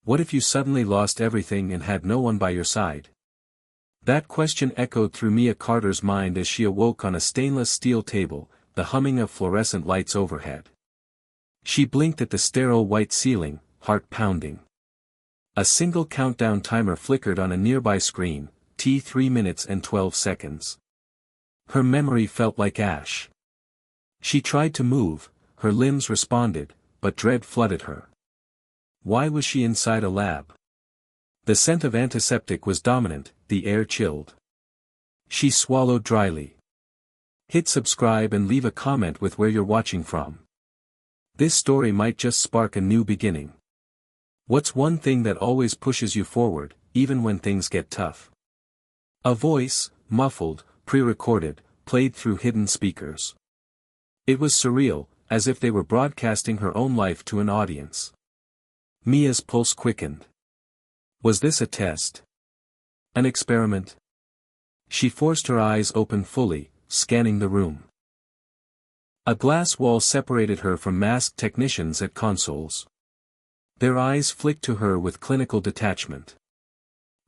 What if you suddenly lost everything and had no one by your side? That question echoed through Mia Carter's mind as she awoke on a stainless steel table, the humming of fluorescent lights overhead. She blinked at the sterile white ceiling, heart pounding. A single countdown timer flickered on a nearby screen, T 3 minutes and 12 seconds. Her memory felt like ash. She tried to move, her limbs responded, but dread flooded her. Why was she inside a lab? The scent of antiseptic was dominant, the air chilled. She swallowed dryly. Hit subscribe and leave a comment with where you're watching from. This story might just spark a new beginning. What's one thing that always pushes you forward, even when things get tough? A voice, muffled, pre-recorded, played through hidden speakers. It was surreal, as if they were broadcasting her own life to an audience. Mia's pulse quickened. Was this a test? An experiment? She forced her eyes open fully, scanning the room. A glass wall separated her from masked technicians at consoles. Their eyes flicked to her with clinical detachment.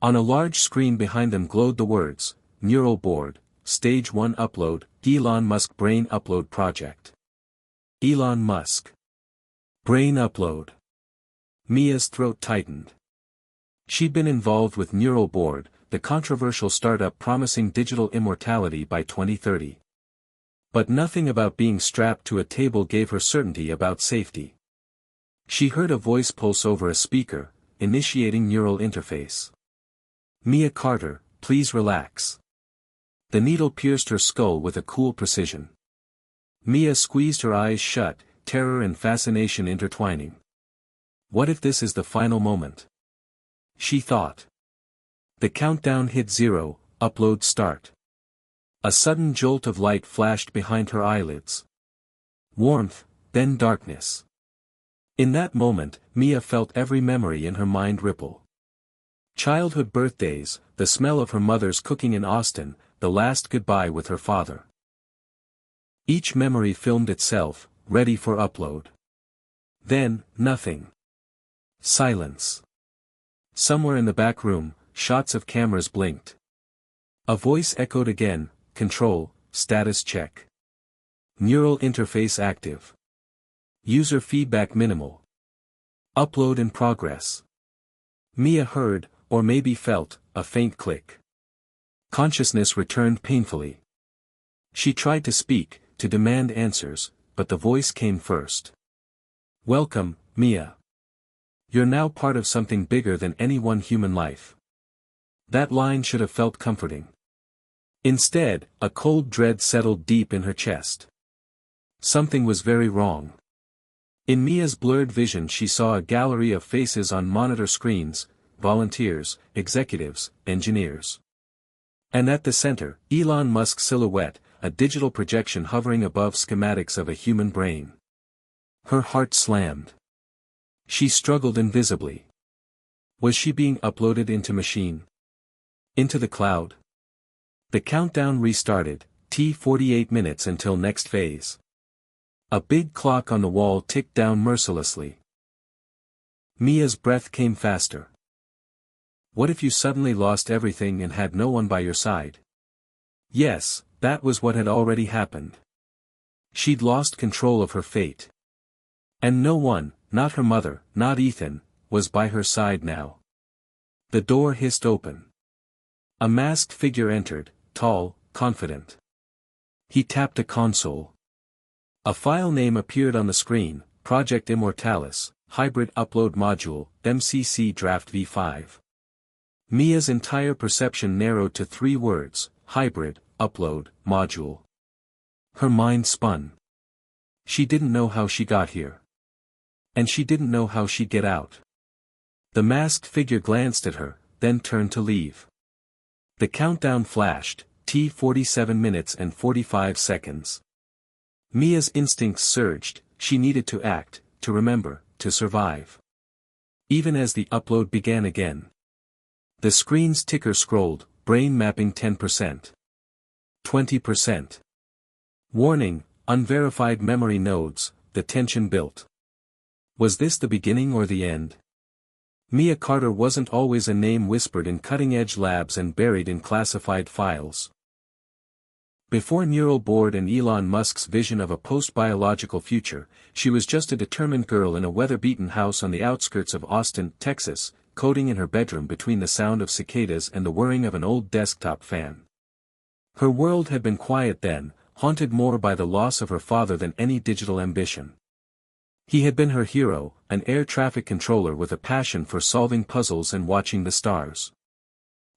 On a large screen behind them glowed the words, Neural Board, Stage 1 Upload, Elon Musk Brain Upload Project. Elon Musk. Brain Upload. Mia's throat tightened. She'd been involved with Neural Board, the controversial startup promising digital immortality by 2030. But nothing about being strapped to a table gave her certainty about safety. She heard a voice pulse over a speaker, initiating neural interface. Mia Carter, please relax. The needle pierced her skull with a cool precision. Mia squeezed her eyes shut, terror and fascination intertwining. What if this is the final moment? She thought. The countdown hit 0, upload start. A sudden jolt of light flashed behind her eyelids. Warmth, then darkness. In that moment, Mia felt every memory in her mind ripple. Childhood birthdays, the smell of her mother's cooking in Austin, the last goodbye with her father. Each memory filmed itself, ready for upload. Then, nothing. Silence. Somewhere in the back room, shots of cameras blinked. A voice echoed again, Control, status check. Neural interface active. User feedback minimal. Upload in progress. Mia heard, or maybe felt, a faint click. Consciousness returned painfully. She tried to speak, to demand answers, but the voice came first. Welcome, Mia. You're now part of something bigger than any one human life. That line should have felt comforting. Instead, a cold dread settled deep in her chest. Something was very wrong. In Mia's blurred vision she saw a gallery of faces on monitor screens, volunteers, executives, engineers. And at the center, Elon Musk's silhouette, a digital projection hovering above schematics of a human brain. Her heart slammed. She struggled invisibly. Was she being uploaded into machine? Into the cloud? The countdown restarted, T 48 minutes until next phase. A big clock on the wall ticked down mercilessly. Mia's breath came faster. What if you suddenly lost everything and had no one by your side? Yes, that was what had already happened. She'd lost control of her fate. And no one, not her mother, not Ethan, was by her side now. The door hissed open. A masked figure entered, tall, confident. He tapped a console. A file name appeared on the screen, Project Immortalis, Hybrid Upload Module, MCC Draft V5. Mia's entire perception narrowed to 3 words, Hybrid, Upload, Module. Her mind spun. She didn't know how she got here. And she didn't know how she'd get out. The masked figure glanced at her, then turned to leave. The countdown flashed, T 47 minutes and 45 seconds. Mia's instincts surged, she needed to act, to remember, to survive. Even as the upload began again. The screen's ticker scrolled, brain mapping 10%. 20%. Warning, unverified memory nodes, the tension built. Was this the beginning or the end? Mia Carter wasn't always a name whispered in cutting-edge labs and buried in classified files. Before Neural Board and Elon Musk's vision of a post-biological future, she was just a determined girl in a weather-beaten house on the outskirts of Austin, Texas, coding in her bedroom between the sound of cicadas and the whirring of an old desktop fan. Her world had been quiet then, haunted more by the loss of her father than any digital ambition. He had been her hero, an air traffic controller with a passion for solving puzzles and watching the stars.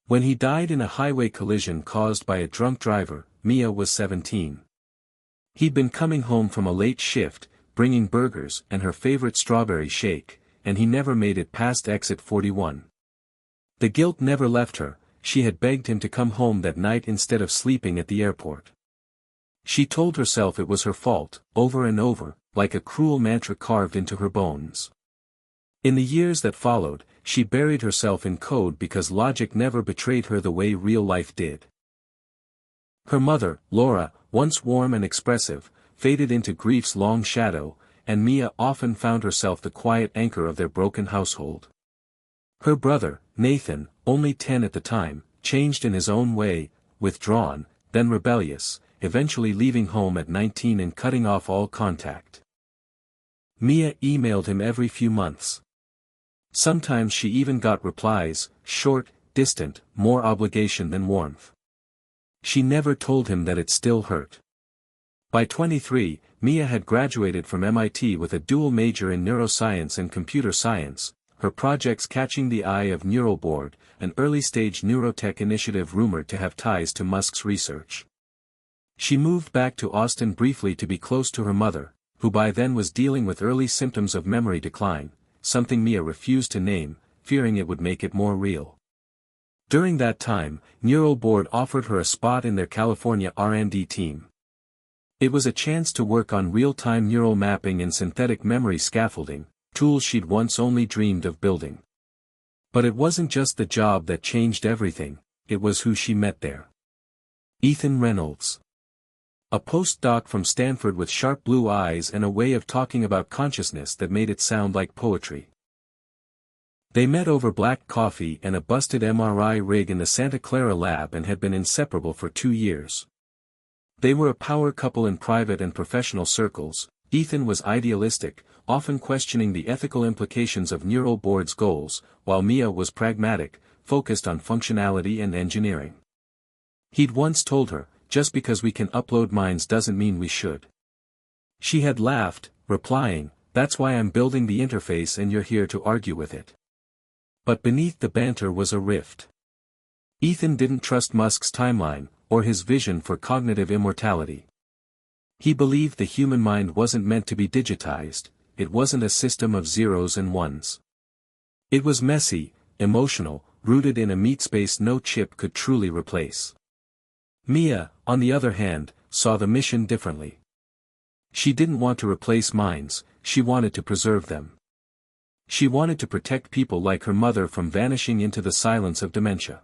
When he died in a highway collision caused by a drunk driver, Mia was 17. He'd been coming home from a late shift, bringing burgers and her favorite strawberry shake, and he never made it past exit 41. The guilt never left her. She had begged him to come home that night instead of sleeping at the airport. She told herself it was her fault, over and over, like a cruel mantra carved into her bones. In the years that followed, she buried herself in code because logic never betrayed her the way real life did. Her mother, Laura, once warm and expressive, faded into grief's long shadow, and Mia often found herself the quiet anchor of their broken household. Her brother, Nathan, only 10 at the time, changed in his own way, withdrawn, then rebellious, eventually leaving home at 19 and cutting off all contact. Mia emailed him every few months. Sometimes she even got replies, short, distant, more obligation than warmth. She never told him that it still hurt. By 23, Mia had graduated from MIT with a dual major in neuroscience and computer science, her projects catching the eye of Neural Board, an early-stage neurotech initiative rumored to have ties to Musk's research. She moved back to Austin briefly to be close to her mother, who by then was dealing with early symptoms of memory decline, something Mia refused to name, fearing it would make it more real. During that time, Neural Board offered her a spot in their California R&D team. It was a chance to work on real-time neural mapping and synthetic memory scaffolding, tools she'd once only dreamed of building. But it wasn't just the job that changed everything, it was who she met there. Ethan Reynolds. A postdoc from Stanford with sharp blue eyes and a way of talking about consciousness that made it sound like poetry. They met over black coffee and a busted MRI rig in the Santa Clara lab and had been inseparable for 2 years. They were a power couple in private and professional circles. Ethan was idealistic, often questioning the ethical implications of Neural Board's goals, while Mia was pragmatic, focused on functionality and engineering. He'd once told her, "Just because we can upload minds doesn't mean we should." She had laughed, replying, "That's why I'm building the interface and you're here to argue with it." But beneath the banter was a rift. Ethan didn't trust Musk's timeline, or his vision for cognitive immortality. He believed the human mind wasn't meant to be digitized, it wasn't a system of zeros and ones. It was messy, emotional, rooted in a meatspace no chip could truly replace. Mia, on the other hand, saw the mission differently. She didn't want to replace minds, she wanted to preserve them. She wanted to protect people like her mother from vanishing into the silence of dementia.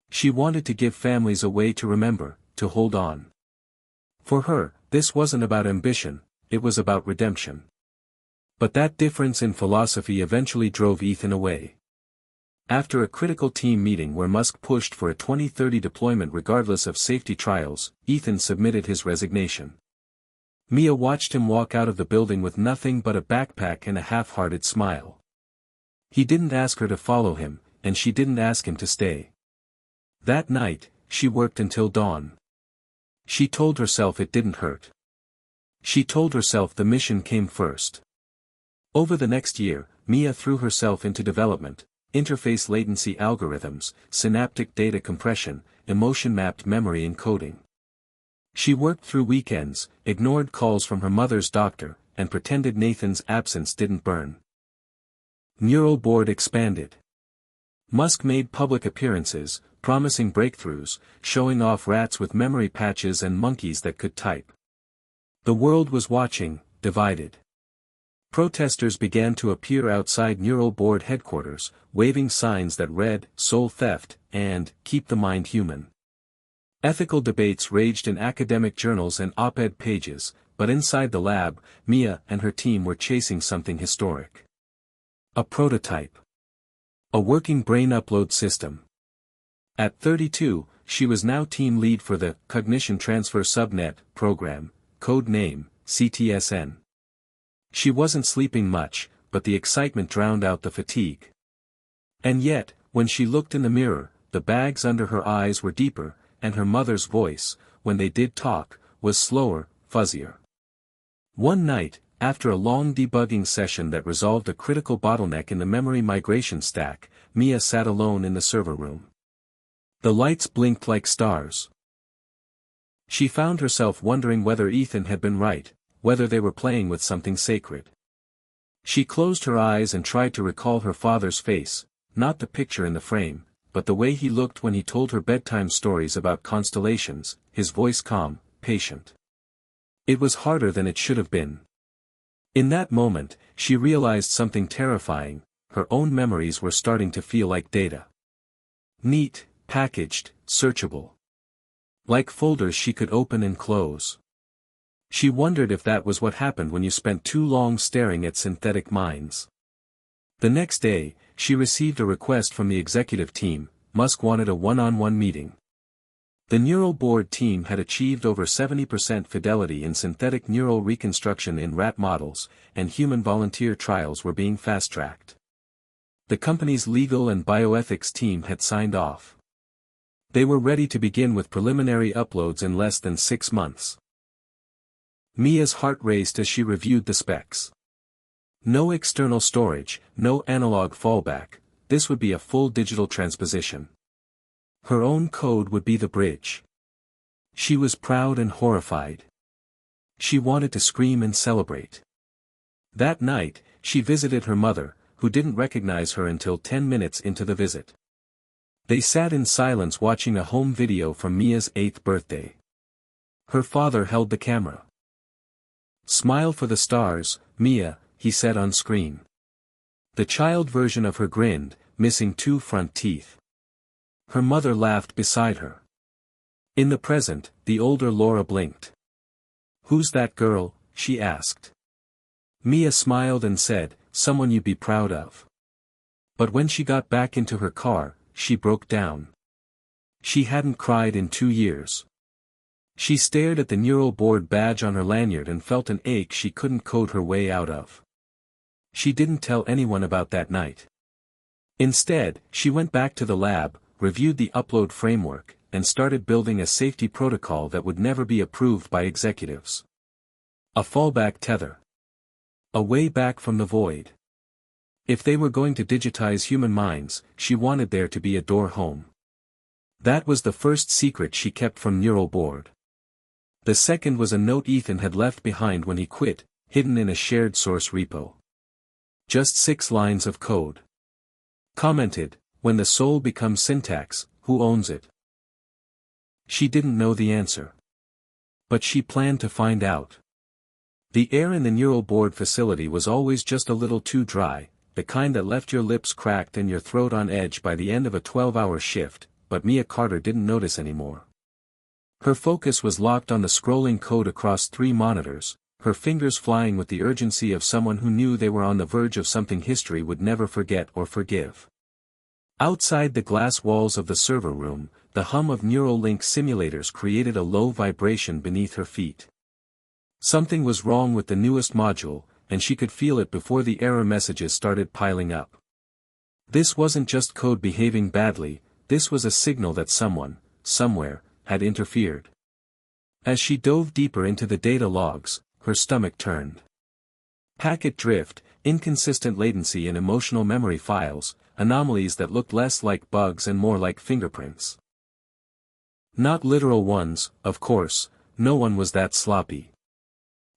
She wanted to give families a way to remember, to hold on. For her, this wasn't about ambition, it was about redemption. But that difference in philosophy eventually drove Ethan away. After a critical team meeting where Musk pushed for a 2030 deployment regardless of safety trials, Ethan submitted his resignation. Mia watched him walk out of the building with nothing but a backpack and a half-hearted smile. He didn't ask her to follow him, and she didn't ask him to stay. That night, she worked until dawn. She told herself it didn't hurt. She told herself the mission came first. Over the next year, Mia threw herself into development, interface latency algorithms, synaptic data compression, emotion-mapped memory encoding. She worked through weekends, ignored calls from her mother's doctor, and pretended Nathan's absence didn't burn. Neural Board expanded. Musk made public appearances, promising breakthroughs, showing off rats with memory patches and monkeys that could type. The world was watching, divided. Protesters began to appear outside Neural Board headquarters, waving signs that read, "Soul theft," and "Keep the mind human." Ethical debates raged in academic journals and op-ed pages, but inside the lab, Mia and her team were chasing something historic. A prototype. A working brain upload system. At 32, she was now team lead for the Cognition Transfer Subnet program, code name, CTSN. She wasn't sleeping much, but the excitement drowned out the fatigue. And yet, when she looked in the mirror, the bags under her eyes were deeper, and her mother's voice, when they did talk, was slower, fuzzier. One night, after a long debugging session that resolved a critical bottleneck in the memory migration stack, Mia sat alone in the server room. The lights blinked like stars. She found herself wondering whether Ethan had been right, whether they were playing with something sacred. She closed her eyes and tried to recall her father's face, not the picture in the frame, but the way he looked when he told her bedtime stories about constellations, his voice calm, patient. It was harder than it should have been. In that moment, she realized something terrifying: her own memories were starting to feel like data. Neat, packaged, searchable. Like folders she could open and close. She wondered if that was what happened when you spent too long staring at synthetic minds. The next day, she received a request from the executive team. Musk wanted a one-on-one meeting. The neural board team had achieved over 70% fidelity in synthetic neural reconstruction in rat models, and human volunteer trials were being fast-tracked. The company's legal and bioethics team had signed off. They were ready to begin with preliminary uploads in less than 6 months. Mia's heart raced as she reviewed the specs. No external storage, no analog fallback, this would be a full digital transposition. Her own code would be the bridge. She was proud and horrified. She wanted to scream and celebrate. That night, she visited her mother, who didn't recognize her until 10 minutes into the visit. They sat in silence watching a home video from Mia's 8th birthday. Her father held the camera. "Smile for the stars, Mia," he said on screen. The child version of her grinned, missing 2 front teeth. Her mother laughed beside her. In the present, the older Laura blinked. "Who's that girl?" she asked. Mia smiled and said, "Someone you'd be proud of." But when she got back into her car, she broke down. She hadn't cried in 2 years. She stared at the neural board badge on her lanyard and felt an ache she couldn't code her way out of. She didn't tell anyone about that night. Instead, she went back to the lab, reviewed the upload framework, and started building a safety protocol that would never be approved by executives. A fallback tether. A way back from the void. If they were going to digitize human minds, she wanted there to be a door home. That was the first secret she kept from Neural Board. The second was a note Ethan had left behind when he quit, hidden in a shared source repo. Just 6 lines of code. Commented, "When the soul becomes syntax, who owns it?" She didn't know the answer. But she planned to find out. The air in the Neural Board facility was always just a little too dry, the kind that left your lips cracked and your throat on edge by the end of a 12-hour shift, but Mia Carter didn't notice anymore. Her focus was locked on the scrolling code across 3 monitors, her fingers flying with the urgency of someone who knew they were on the verge of something history would never forget or forgive. Outside the glass walls of the server room, the hum of Neuralink simulators created a low vibration beneath her feet. Something was wrong with the newest module, and she could feel it before the error messages started piling up. This wasn't just code behaving badly, this was a signal that someone, somewhere, had interfered. As she dove deeper into the data logs, her stomach turned. Packet drift, inconsistent latency in emotional memory files, anomalies that looked less like bugs and more like fingerprints. Not literal ones, of course, no one was that sloppy.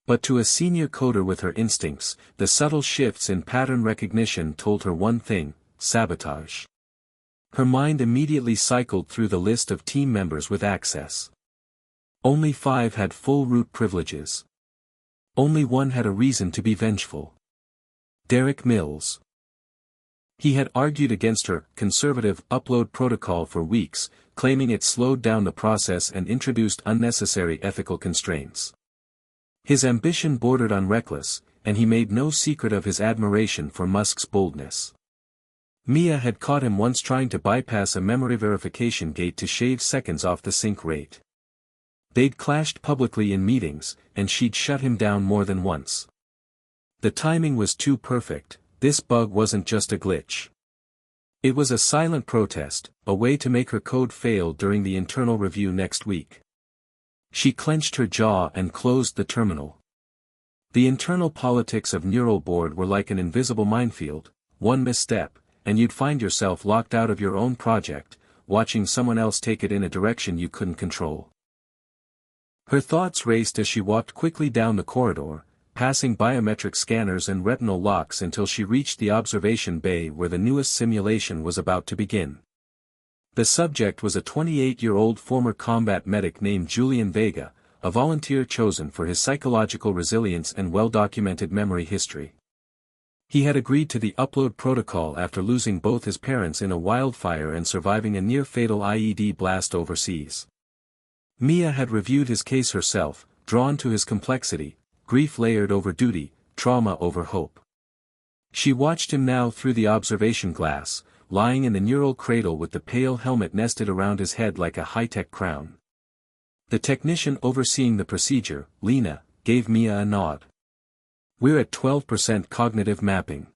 But to a senior coder with her instincts, the subtle shifts in pattern recognition told her one thing: sabotage. Her mind immediately cycled through the list of team members with access. Only 5 had full root privileges. Only 1 had a reason to be vengeful. Derek Mills. He had argued against her conservative upload protocol for weeks, claiming it slowed down the process and introduced unnecessary ethical constraints. His ambition bordered on reckless, and he made no secret of his admiration for Musk's boldness. Mia had caught him once trying to bypass a memory verification gate to shave seconds off the sync rate. They'd clashed publicly in meetings, and she'd shut him down more than once. The timing was too perfect. This bug wasn't just a glitch. It was a silent protest, a way to make her code fail during the internal review next week. She clenched her jaw and closed the terminal. The internal politics of Neural Board were like an invisible minefield. One misstep, and you'd find yourself locked out of your own project, watching someone else take it in a direction you couldn't control. Her thoughts raced as she walked quickly down the corridor, passing biometric scanners and retinal locks until she reached the observation bay where the newest simulation was about to begin. The subject was a 28-year-old former combat medic named Julian Vega, a volunteer chosen for his psychological resilience and well-documented memory history. He had agreed to the upload protocol after losing both his parents in a wildfire and surviving a near-fatal IED blast overseas. Mia had reviewed his case herself, drawn to his complexity, grief layered over duty, trauma over hope. She watched him now through the observation glass, lying in the neural cradle with the pale helmet nested around his head like a high-tech crown. The technician overseeing the procedure, Lena, gave Mia a nod. "We're at 12% cognitive mapping.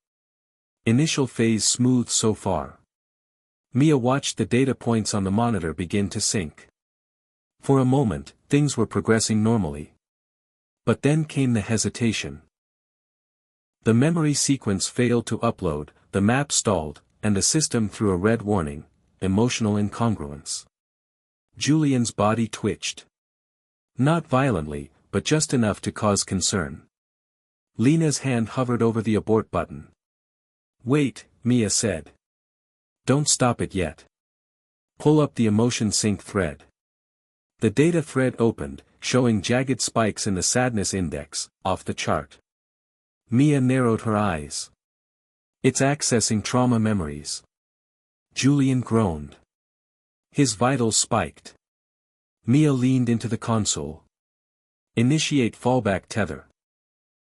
Initial phase smooth so far." Mia watched the data points on the monitor begin to sync. For a moment, things were progressing normally. But then came the hesitation. The memory sequence failed to upload, the map stalled, and the system threw a red warning: emotional incongruence. Julian's body twitched. Not violently, but just enough to cause concern. Lena's hand hovered over the abort button. "Wait," Mia said. "Don't stop it yet. Pull up the emotion sync thread." The data thread opened, showing jagged spikes in the sadness index, off the chart. Mia narrowed her eyes. "It's accessing trauma memories." Julian groaned. His vitals spiked. Mia leaned into the console. "Initiate fallback tether.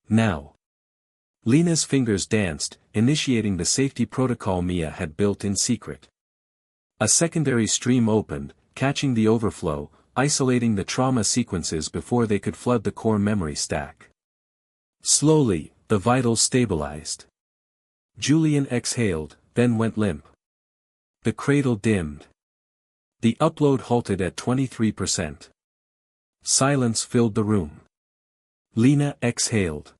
Now." Lena's fingers danced, initiating the safety protocol Mia had built in secret. A secondary stream opened, catching the overflow, isolating the trauma sequences before they could flood the core memory stack. Slowly, the vitals stabilized. Julian exhaled, then went limp. The cradle dimmed. The upload halted at 23%. Silence filled the room. Lena exhaled.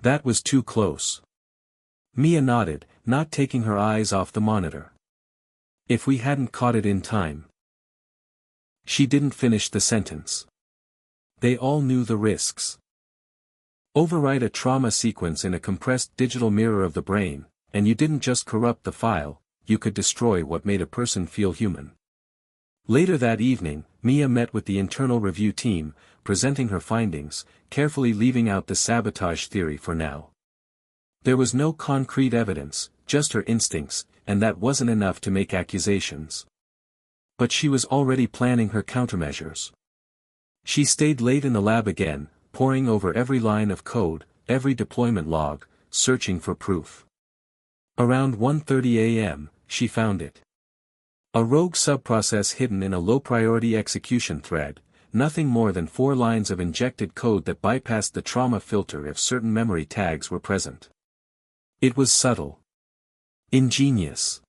That was too close. Mia nodded, not taking her eyes off the monitor. "If we hadn't caught it in time." She didn't finish the sentence. They all knew the risks. Overwrite a trauma sequence in a compressed digital mirror of the brain, and you didn't just corrupt the file, you could destroy what made a person feel human. Later that evening, Mia met with the internal review team, presenting her findings, carefully leaving out the sabotage theory for now. There was no concrete evidence, just her instincts, and that wasn't enough to make accusations. But she was already planning her countermeasures. She stayed late in the lab again, poring over every line of code, every deployment log, searching for proof. Around 1:30 a.m., she found it. A rogue subprocess hidden in a low-priority execution thread, nothing more than 4 lines of injected code that bypassed the trauma filter if certain memory tags were present. It was subtle. Ingenious.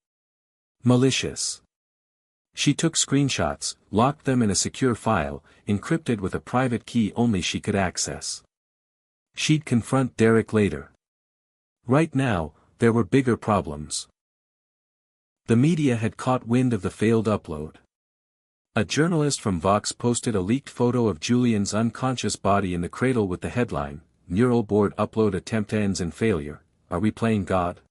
Malicious. She took screenshots, locked them in a secure file, encrypted with a private key only she could access. She'd confront Derek later. Right now, there were bigger problems. The media had caught wind of the failed upload. A journalist from Vox posted a leaked photo of Julian's unconscious body in the cradle with the headline, "Neural Board upload attempt ends in failure, are we playing God?"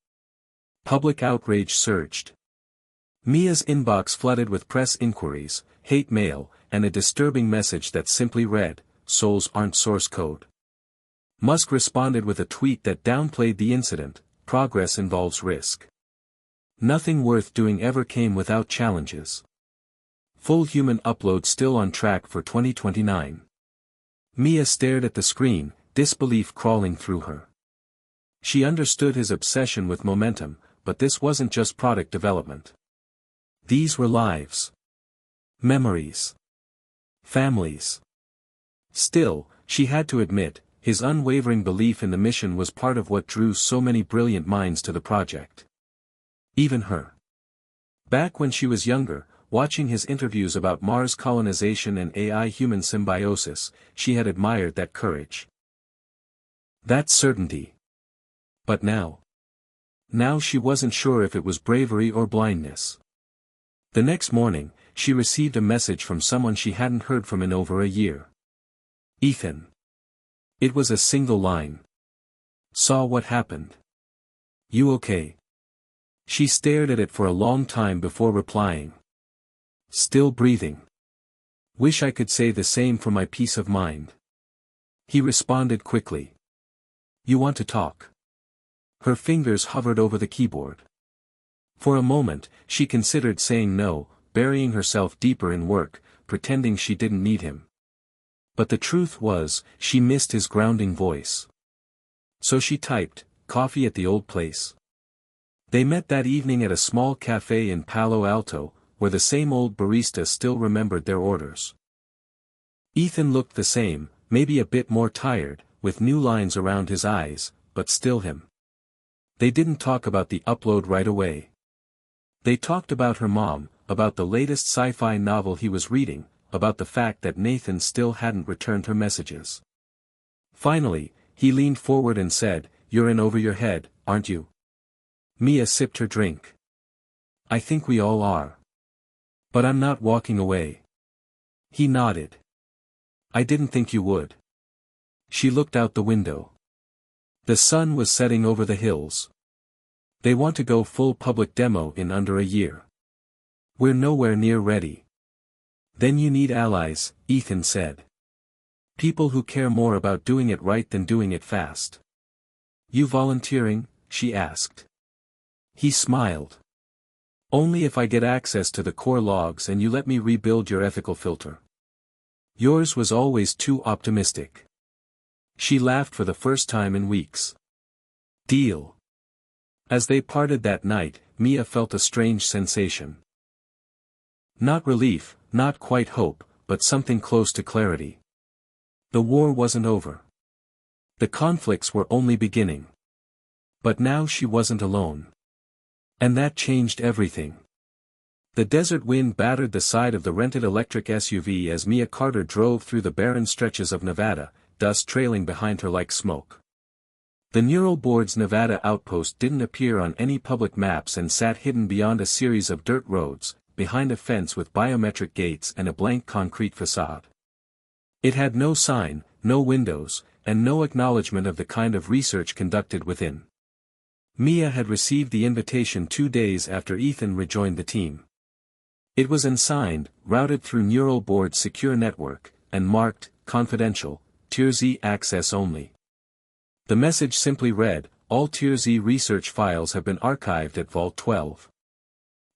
Public outrage surged. Mia's inbox flooded with press inquiries, hate mail, and a disturbing message that simply read, "Souls aren't source code." Musk responded with a tweet that downplayed the incident, "Progress involves risk. Nothing worth doing ever came without challenges." Full human upload still on track for 2029. Mia stared at the screen, disbelief crawling through her. She understood his obsession with momentum, but this wasn't just product development. These were lives. Memories. Families. Still, she had to admit, his unwavering belief in the mission was part of what drew so many brilliant minds to the project. Even her. Back when she was younger, watching his interviews about Mars colonization and AI-human symbiosis, she had admired that courage. That certainty. But now. Now she wasn't sure if it was bravery or blindness. The next morning, she received a message from someone she hadn't heard from in over a year. Ethan. It was a single line. Saw what happened. You okay? She stared at it for a long time before replying. Still breathing. Wish I could say the same for my peace of mind. He responded quickly. You want to talk? Her fingers hovered over the keyboard. For a moment, she considered saying no, burying herself deeper in work, pretending she didn't need him. But the truth was, she missed his grounding voice. So she typed, coffee at the old place. They met that evening at a small cafe in Palo Alto, where the same old barista still remembered their orders. Ethan looked the same, maybe a bit more tired, with new lines around his eyes, but still him. They didn't talk about the upload right away. They talked about her mom, about the latest sci-fi novel he was reading, about the fact that Nathan still hadn't returned her messages. Finally, he leaned forward and said, "You're in over your head, aren't you?" Mia sipped her drink. "I think we all are. But I'm not walking away." He nodded. "I didn't think you would." She looked out the window. The sun was setting over the hills. They want to go full public demo in under a year. We're nowhere near ready. Then you need allies, Ethan said. People who care more about doing it right than doing it fast. You volunteering? She asked. He smiled. Only if I get access to the core logs and you let me rebuild your ethical filter. Yours was always too optimistic. She laughed for the first time in weeks. Deal. As they parted that night, Mia felt a strange sensation. Not relief, not quite hope, but something close to clarity. The war wasn't over. The conflicts were only beginning. But now she wasn't alone. And that changed everything. The desert wind battered the side of the rented electric SUV as Mia Carter drove through the barren stretches of Nevada, dust trailing behind her like smoke. The Neural Board's Nevada outpost didn't appear on any public maps and sat hidden beyond a series of dirt roads, behind a fence with biometric gates and a blank concrete facade. It had no sign, no windows, and no acknowledgement of the kind of research conducted within. Mia had received the invitation 2 days after Ethan rejoined the team. It was unsigned, routed through Neural Board's secure network, and marked, confidential, Tier Z access only. The message simply read, all Tier Z research files have been archived at Vault 12.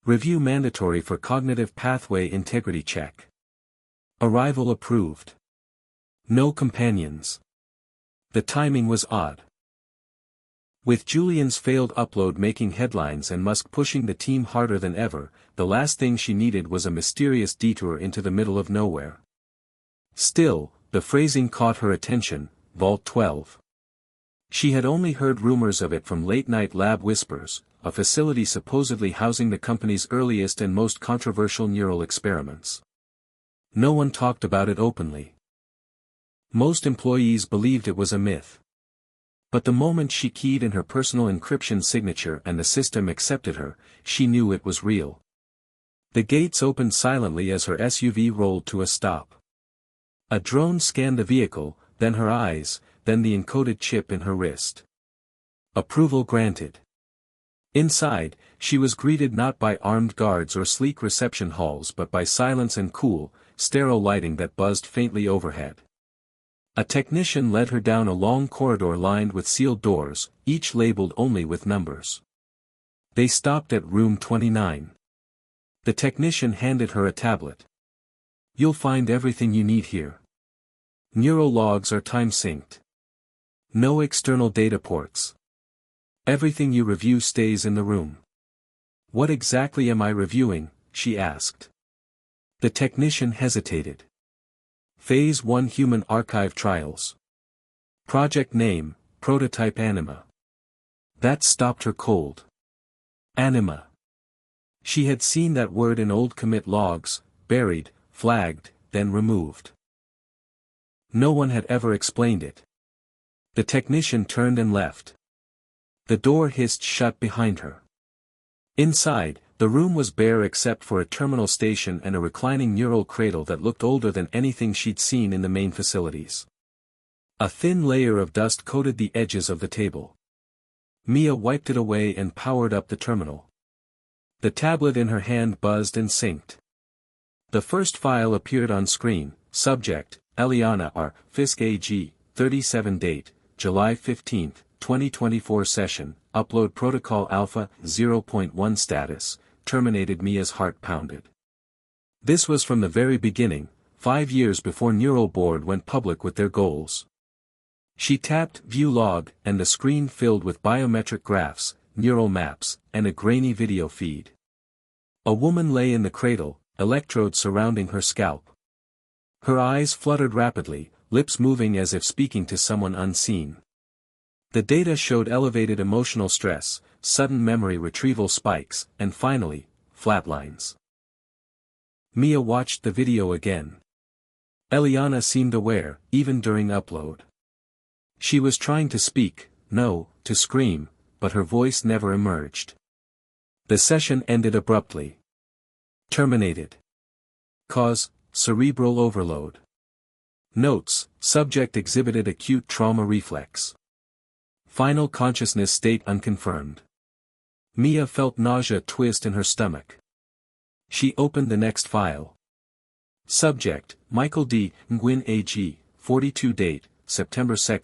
Review mandatory for cognitive pathway integrity check. Arrival approved. No companions. The timing was odd. With Julian's failed upload making headlines and Musk pushing the team harder than ever, the last thing she needed was a mysterious detour into the middle of nowhere. Still, the phrasing caught her attention, Vault 12. She had only heard rumors of it from late-night lab whispers, a facility supposedly housing the company's earliest and most controversial neural experiments. No one talked about it openly. Most employees believed it was a myth. But the moment she keyed in her personal encryption signature and the system accepted her, she knew it was real. The gates opened silently as her SUV rolled to a stop. A drone scanned the vehicle, then her eyes, then the encoded chip in her wrist. Approval granted. Inside, she was greeted not by armed guards or sleek reception halls but by silence and cool, sterile lighting that buzzed faintly overhead. A technician led her down a long corridor lined with sealed doors, each labeled only with numbers. They stopped at room 29. The technician handed her a tablet. You'll find everything you need here. Neural logs are time-synced. No external data ports. Everything you review stays in the room. What exactly am I reviewing? She asked. The technician hesitated. Phase 1 Human Archive Trials. Project name, Prototype Anima. That stopped her cold. Anima. She had seen that word in old commit logs, buried, flagged, then removed. No one had ever explained it. The technician turned and left. The door hissed shut behind her. Inside, the room was bare except for a terminal station and a reclining neural cradle that looked older than anything she'd seen in the main facilities. A thin layer of dust coated the edges of the table. Mia wiped it away and powered up the terminal. The tablet in her hand buzzed and synced. The first file appeared on screen, subject, Eliana R. Fisk AG, 37 date, July 15, 2024 session, upload protocol alpha 0.1 status, terminated. Mia's heart pounded. This was from the very beginning, 5 years before Neural Board went public with their goals. She tapped View Log, and the screen filled with biometric graphs, neural maps, and a grainy video feed. A woman lay in the cradle, electrodes surrounding her scalp. Her eyes fluttered rapidly, lips moving as if speaking to someone unseen. The data showed elevated emotional stress, sudden memory retrieval spikes, and finally, flatlines. Mia watched the video again. Eliana seemed aware, even during upload. She was trying to speak, no, to scream, but her voice never emerged. The session ended abruptly. Terminated. Cause, cerebral overload. Notes, subject exhibited acute trauma reflex. Final consciousness state unconfirmed. Mia felt nausea twist in her stomach. She opened the next file. Subject, Michael D. Nguyen AG, 42 date, September 2,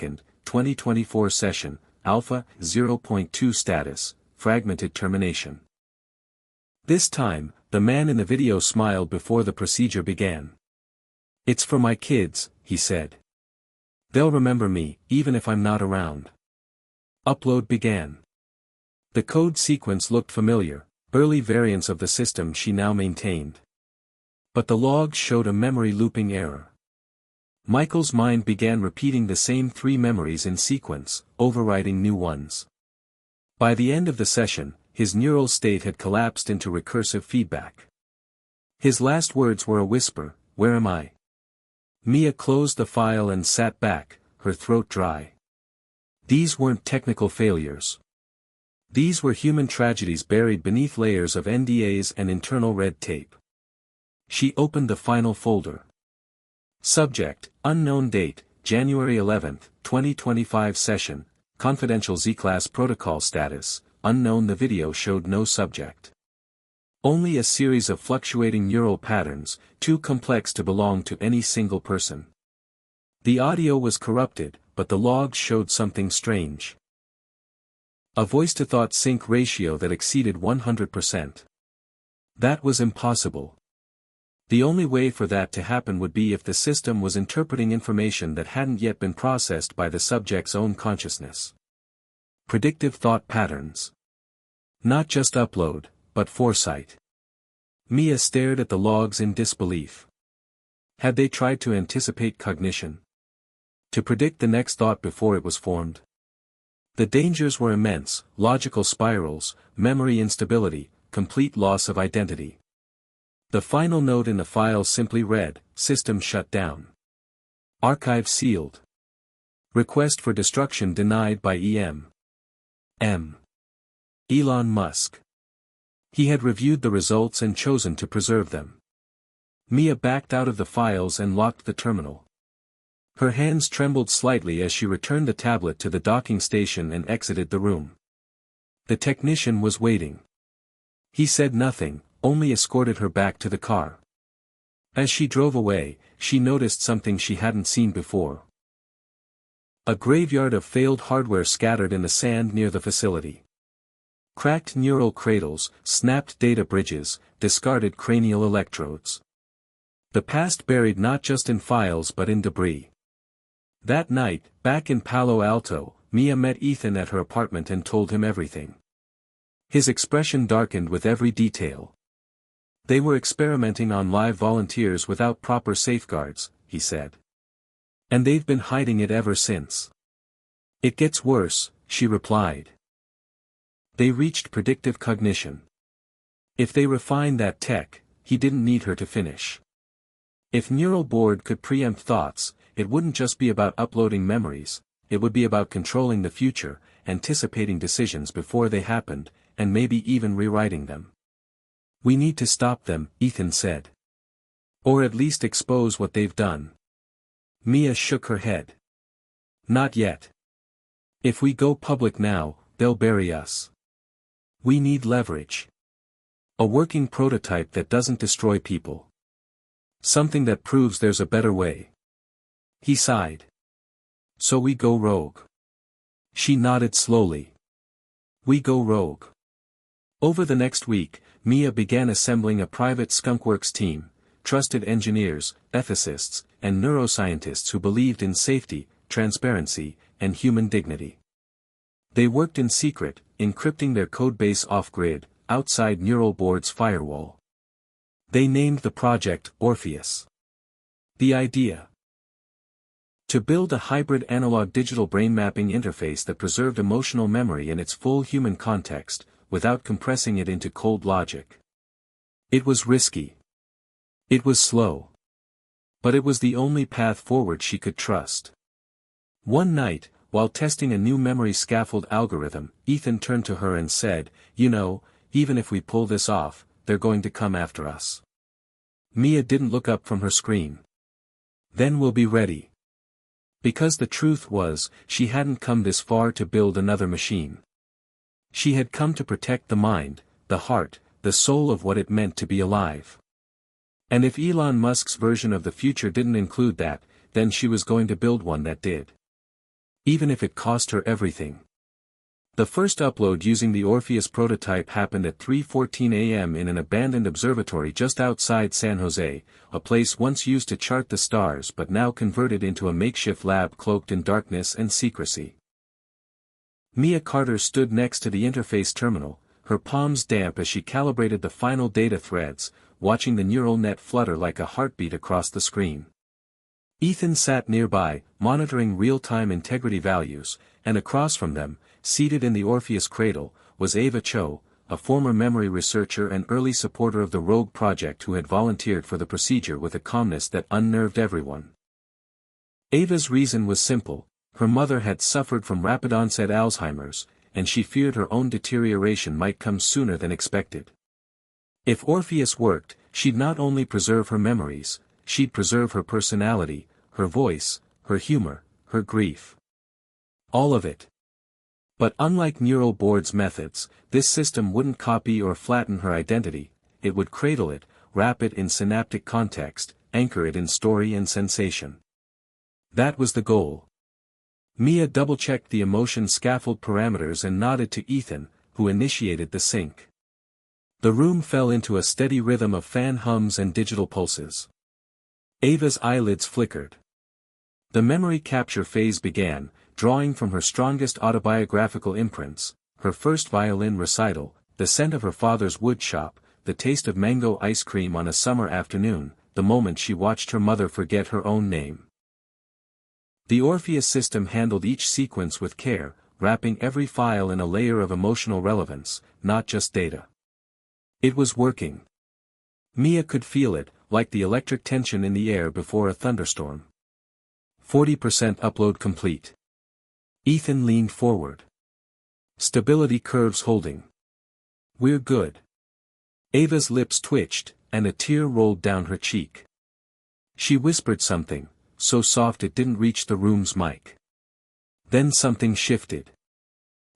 2024 session, alpha 0.2 status, fragmented termination. This time, the man in the video smiled before the procedure began. It's for my kids, he said. They'll remember me, even if I'm not around. Upload began. The code sequence looked familiar, early variants of the system she now maintained. But the logs showed a memory looping error. Michael's mind began repeating the same 3 memories in sequence, overriding new ones. By the end of the session, his neural state had collapsed into recursive feedback. His last words were a whisper, "Where am I?" Mia closed the file and sat back, her throat dry. These weren't technical failures. These were human tragedies buried beneath layers of NDAs and internal red tape. She opened the final folder. Subject, unknown date, January 11, 2025 session, confidential Z-class protocol status, unknown. The video showed no subject. Only a series of fluctuating neural patterns, too complex to belong to any single person. The audio was corrupted, but the logs showed something strange. A voice-to-thought sync ratio that exceeded 100%. That was impossible. The only way for that to happen would be if the system was interpreting information that hadn't yet been processed by the subject's own consciousness. Predictive thought patterns. Not just upload, but foresight. Mia stared at the logs in disbelief. Had they tried to anticipate cognition? To predict the next thought before it was formed? The dangers were immense: logical spirals, memory instability, complete loss of identity. The final note in the file simply read, "System shut down. Archive sealed. Request for destruction denied by Elon Musk." He had reviewed the results and chosen to preserve them. Mia backed out of the files and locked the terminal. Her hands trembled slightly as she returned the tablet to the docking station and exited the room. The technician was waiting. He said nothing, only escorted her back to the car. As she drove away, she noticed something she hadn't seen before. A graveyard of failed hardware scattered in the sand near the facility. Cracked neural cradles, snapped data bridges, discarded cranial electrodes. The past buried not just in files but in debris. That night, back in Palo Alto, Mia met Ethan at her apartment and told him everything. His expression darkened with every detail. They were experimenting on live volunteers without proper safeguards, he said. And they've been hiding it ever since. It gets worse, she replied. They reached predictive cognition. If they refined that tech, he didn't need her to finish. If neural board could preempt thoughts, it wouldn't just be about uploading memories, it would be about controlling the future, anticipating decisions before they happened, and maybe even rewriting them. We need to stop them, Ethan said. Or at least expose what they've done. Mia shook her head. Not yet. If we go public now, they'll bury us. We need leverage. A working prototype that doesn't destroy people. Something that proves there's a better way. He sighed. So we go rogue. She nodded slowly. We go rogue. Over the next week, Mia began assembling a private skunkworks team, trusted engineers, ethicists, and neuroscientists who believed in safety, transparency, and human dignity. They worked in secret, encrypting their codebase off-grid, outside neural board's firewall. They named the project Orpheus. The idea: to build a hybrid analog-digital brain mapping interface that preserved emotional memory in its full human context, without compressing it into cold logic. It was risky. It was slow. But it was the only path forward she could trust. One night, while testing a new memory scaffold algorithm, Ethan turned to her and said, "You know, even if we pull this off, they're going to come after us." Mia didn't look up from her screen. Then we'll be ready. Because the truth was, she hadn't come this far to build another machine. She had come to protect the mind, the heart, the soul of what it meant to be alive. And if Elon Musk's version of the future didn't include that, then she was going to build one that did. Even if it cost her everything. The first upload using the Orpheus prototype happened at 3:14 a.m. in an abandoned observatory just outside San Jose, a place once used to chart the stars but now converted into a makeshift lab cloaked in darkness and secrecy. Mia Carter stood next to the interface terminal, her palms damp as she calibrated the final data threads, watching the neural net flutter like a heartbeat across the screen. Ethan sat nearby, monitoring real-time integrity values, and across from them, seated in the Orpheus cradle, was Ava Cho, a former memory researcher and early supporter of the Rogue project who had volunteered for the procedure with a calmness that unnerved everyone. Ava's reason was simple: her mother had suffered from rapid-onset Alzheimer's, and she feared her own deterioration might come sooner than expected. If Orpheus worked, she'd not only preserve her memories, she'd preserve her personality, her voice, her humor, her grief. All of it. But unlike neural board's methods, this system wouldn't copy or flatten her identity, it would cradle it, wrap it in synaptic context, anchor it in story and sensation. That was the goal. Mia double-checked the emotion scaffold parameters and nodded to Ethan, who initiated the sync. The room fell into a steady rhythm of fan hums and digital pulses. Ava's eyelids flickered. The memory capture phase began, drawing from her strongest autobiographical imprints, her first violin recital, the scent of her father's wood shop, the taste of mango ice cream on a summer afternoon, the moment she watched her mother forget her own name. The Orpheus system handled each sequence with care, wrapping every file in a layer of emotional relevance, not just data. It was working. Mia could feel it, like the electric tension in the air before a thunderstorm. 40% upload complete. Ethan leaned forward. Stability curves holding. We're good. Ava's lips twitched, and a tear rolled down her cheek. She whispered something, so soft it didn't reach the room's mic. Then something shifted.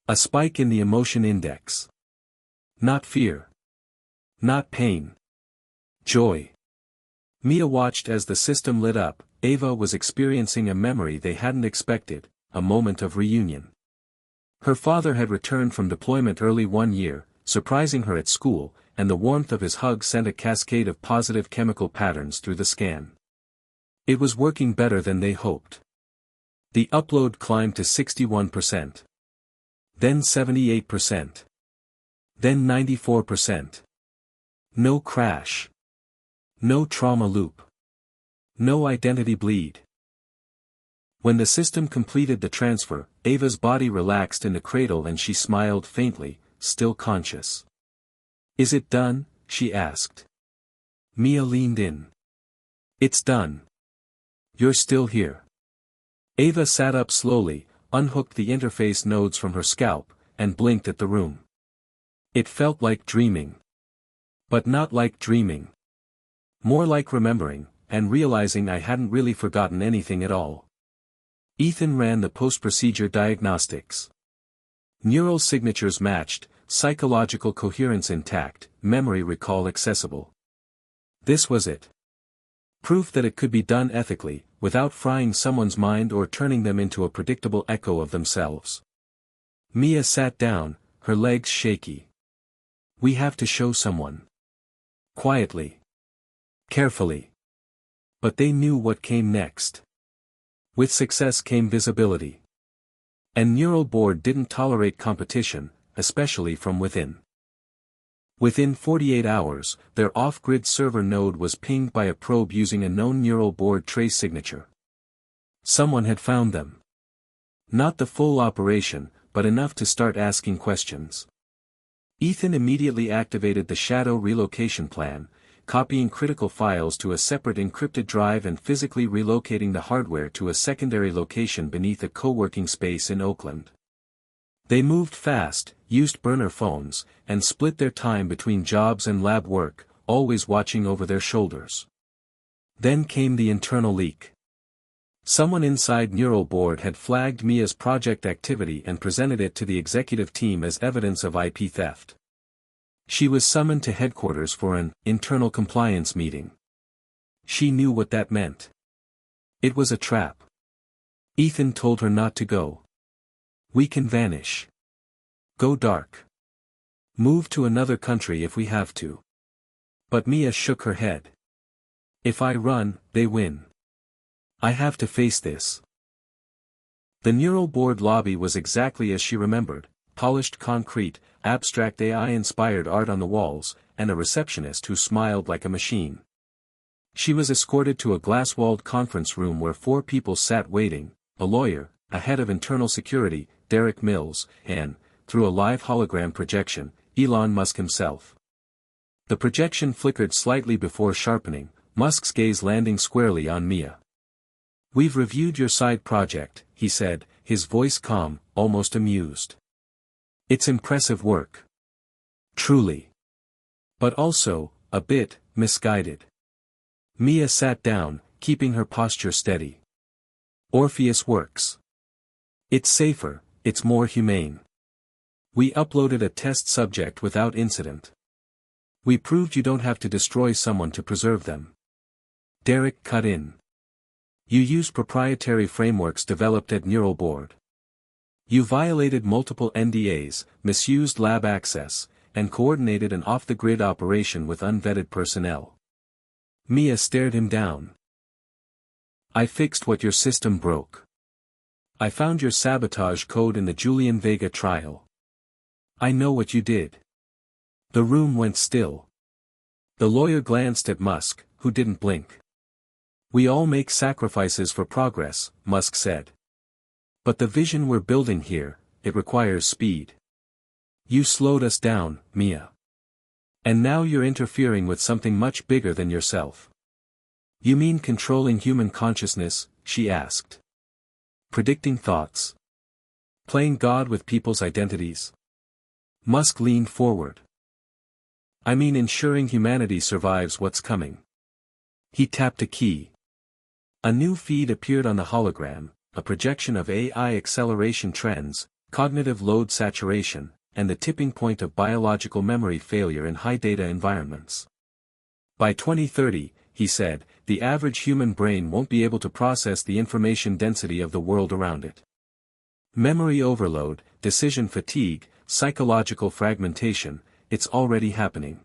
A spike in the emotion index. Not fear. Not pain. Joy. Mia watched as the system lit up. Ava was experiencing a memory they hadn't expected, a moment of reunion. Her father had returned from deployment early one year, surprising her at school, and the warmth of his hug sent a cascade of positive chemical patterns through the scan. It was working better than they hoped. The upload climbed to 61%. Then 78%. Then 94%. No crash. No trauma loop. No identity bleed. When the system completed the transfer, Ava's body relaxed in the cradle and she smiled faintly, still conscious. "Is it done?" she asked. Mia leaned in. "It's done. You're still here." Ava sat up slowly, unhooked the interface nodes from her scalp, and blinked at the room. It felt like dreaming. But not like dreaming. More like remembering, and realizing I hadn't really forgotten anything at all. Ethan ran the post-procedure diagnostics. Neural signatures matched, psychological coherence intact, memory recall accessible. This was it. Proof that it could be done ethically, without frying someone's mind or turning them into a predictable echo of themselves. Mia sat down, her legs shaky. "We have to show someone." Quietly. Carefully. But they knew what came next. With success came visibility. And Neural Board didn't tolerate competition, especially from within. Within 48 hours, their off-grid server node was pinged by a probe using a known Neural Board trace signature. Someone had found them. Not the full operation, but enough to start asking questions. Ethan immediately activated the Shadow relocation plan, copying critical files to a separate encrypted drive and physically relocating the hardware to a secondary location beneath a co-working space in Oakland. They moved fast, used burner phones, and split their time between jobs and lab work, always watching over their shoulders. Then came the internal leak. Someone inside Neural Board had flagged Mia's project activity and presented it to the executive team as evidence of IP theft. She was summoned to headquarters for an internal compliance meeting. She knew what that meant. It was a trap. Ethan told her not to go. "We can vanish. Go dark. Move to another country if we have to." But Mia shook her head. "If I run, they win. I have to face this." The Neural Board lobby was exactly as she remembered, polished concrete, abstract AI-inspired art on the walls, and a receptionist who smiled like a machine. She was escorted to a glass-walled conference room where 4 people sat waiting, a lawyer, a head of internal security, Derek Mills, and, through a live hologram projection, Elon Musk himself. The projection flickered slightly before sharpening, Musk's gaze landing squarely on Mia. "We've reviewed your side project," he said, his voice calm, almost amused. "It's impressive work. Truly. But also, a bit, misguided." Mia sat down, keeping her posture steady. "Orpheus works. It's safer, it's more humane. We uploaded a test subject without incident. We proved you don't have to destroy someone to preserve them." Derek cut in. "You used proprietary frameworks developed at Neural Board. You violated multiple NDAs, misused lab access, and coordinated an off-the-grid operation with unvetted personnel." Mia stared him down. "I fixed what your system broke. I found your sabotage code in the Julian Vega trial. I know what you did." The room went still. The lawyer glanced at Musk, who didn't blink. "We all make sacrifices for progress," Musk said. "But the vision we're building here, it requires speed. You slowed us down, Mia. And now you're interfering with something much bigger than yourself." "You mean controlling human consciousness?" she asked. "Predicting thoughts? Playing God with people's identities?" Musk leaned forward. "I mean ensuring humanity survives what's coming." He tapped a key. A new feed appeared on the hologram, a projection of AI acceleration trends, cognitive load saturation, and the tipping point of biological memory failure in high-data environments. "By 2030, he said, the average human brain won't be able to process the information density of the world around it. Memory overload, decision fatigue, psychological fragmentation, it's already happening.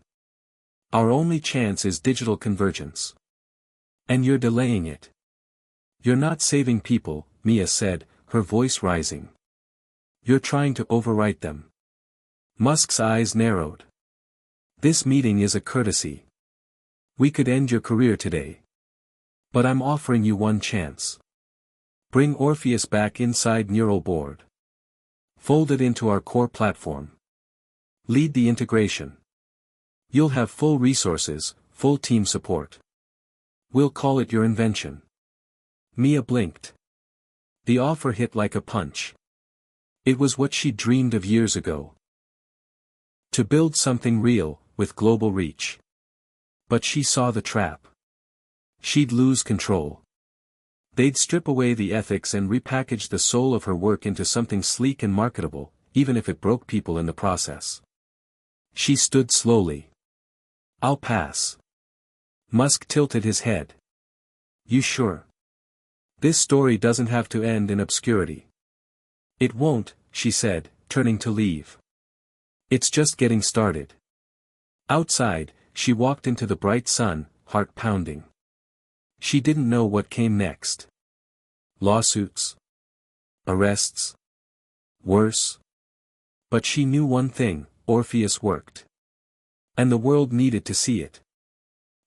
Our only chance is digital convergence. And you're delaying it. You're not saving people, Mia said, her voice rising. You're trying to overwrite them. Musk's eyes narrowed. This meeting is a courtesy. We could end your career today. But I'm offering you one chance. Bring Orpheus back inside Neural Board. Fold it into our core platform. Lead the integration. You'll have full resources, full team support. We'll call it your invention. Mia blinked. The offer hit like a punch. It was what she dreamed of years ago. To build something real, with global reach. But she saw the trap. She'd lose control. They'd strip away the ethics and repackage the soul of her work into something sleek and marketable, even if it broke people in the process. She stood slowly. I'll pass. Musk tilted his head. You sure? This story doesn't have to end in obscurity. It won't, she said, turning to leave. It's just getting started. Outside, she walked into the bright sun, heart pounding. She didn't know what came next. Lawsuits? Arrests? Worse? But she knew one thing, Orpheus worked. And the world needed to see it.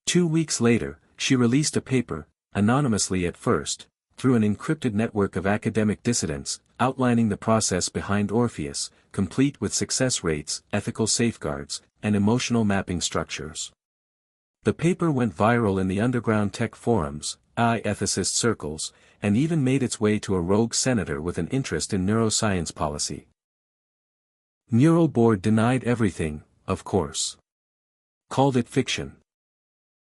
2 weeks later, she released a paper, anonymously at first, through an encrypted network of academic dissidents, outlining the process behind Orpheus, complete with success rates, ethical safeguards, and emotional mapping structures. The paper went viral in the underground tech forums, AI ethicist circles, and even made its way to a rogue senator with an interest in neuroscience policy. Neural Board denied everything, of course. Called it fiction.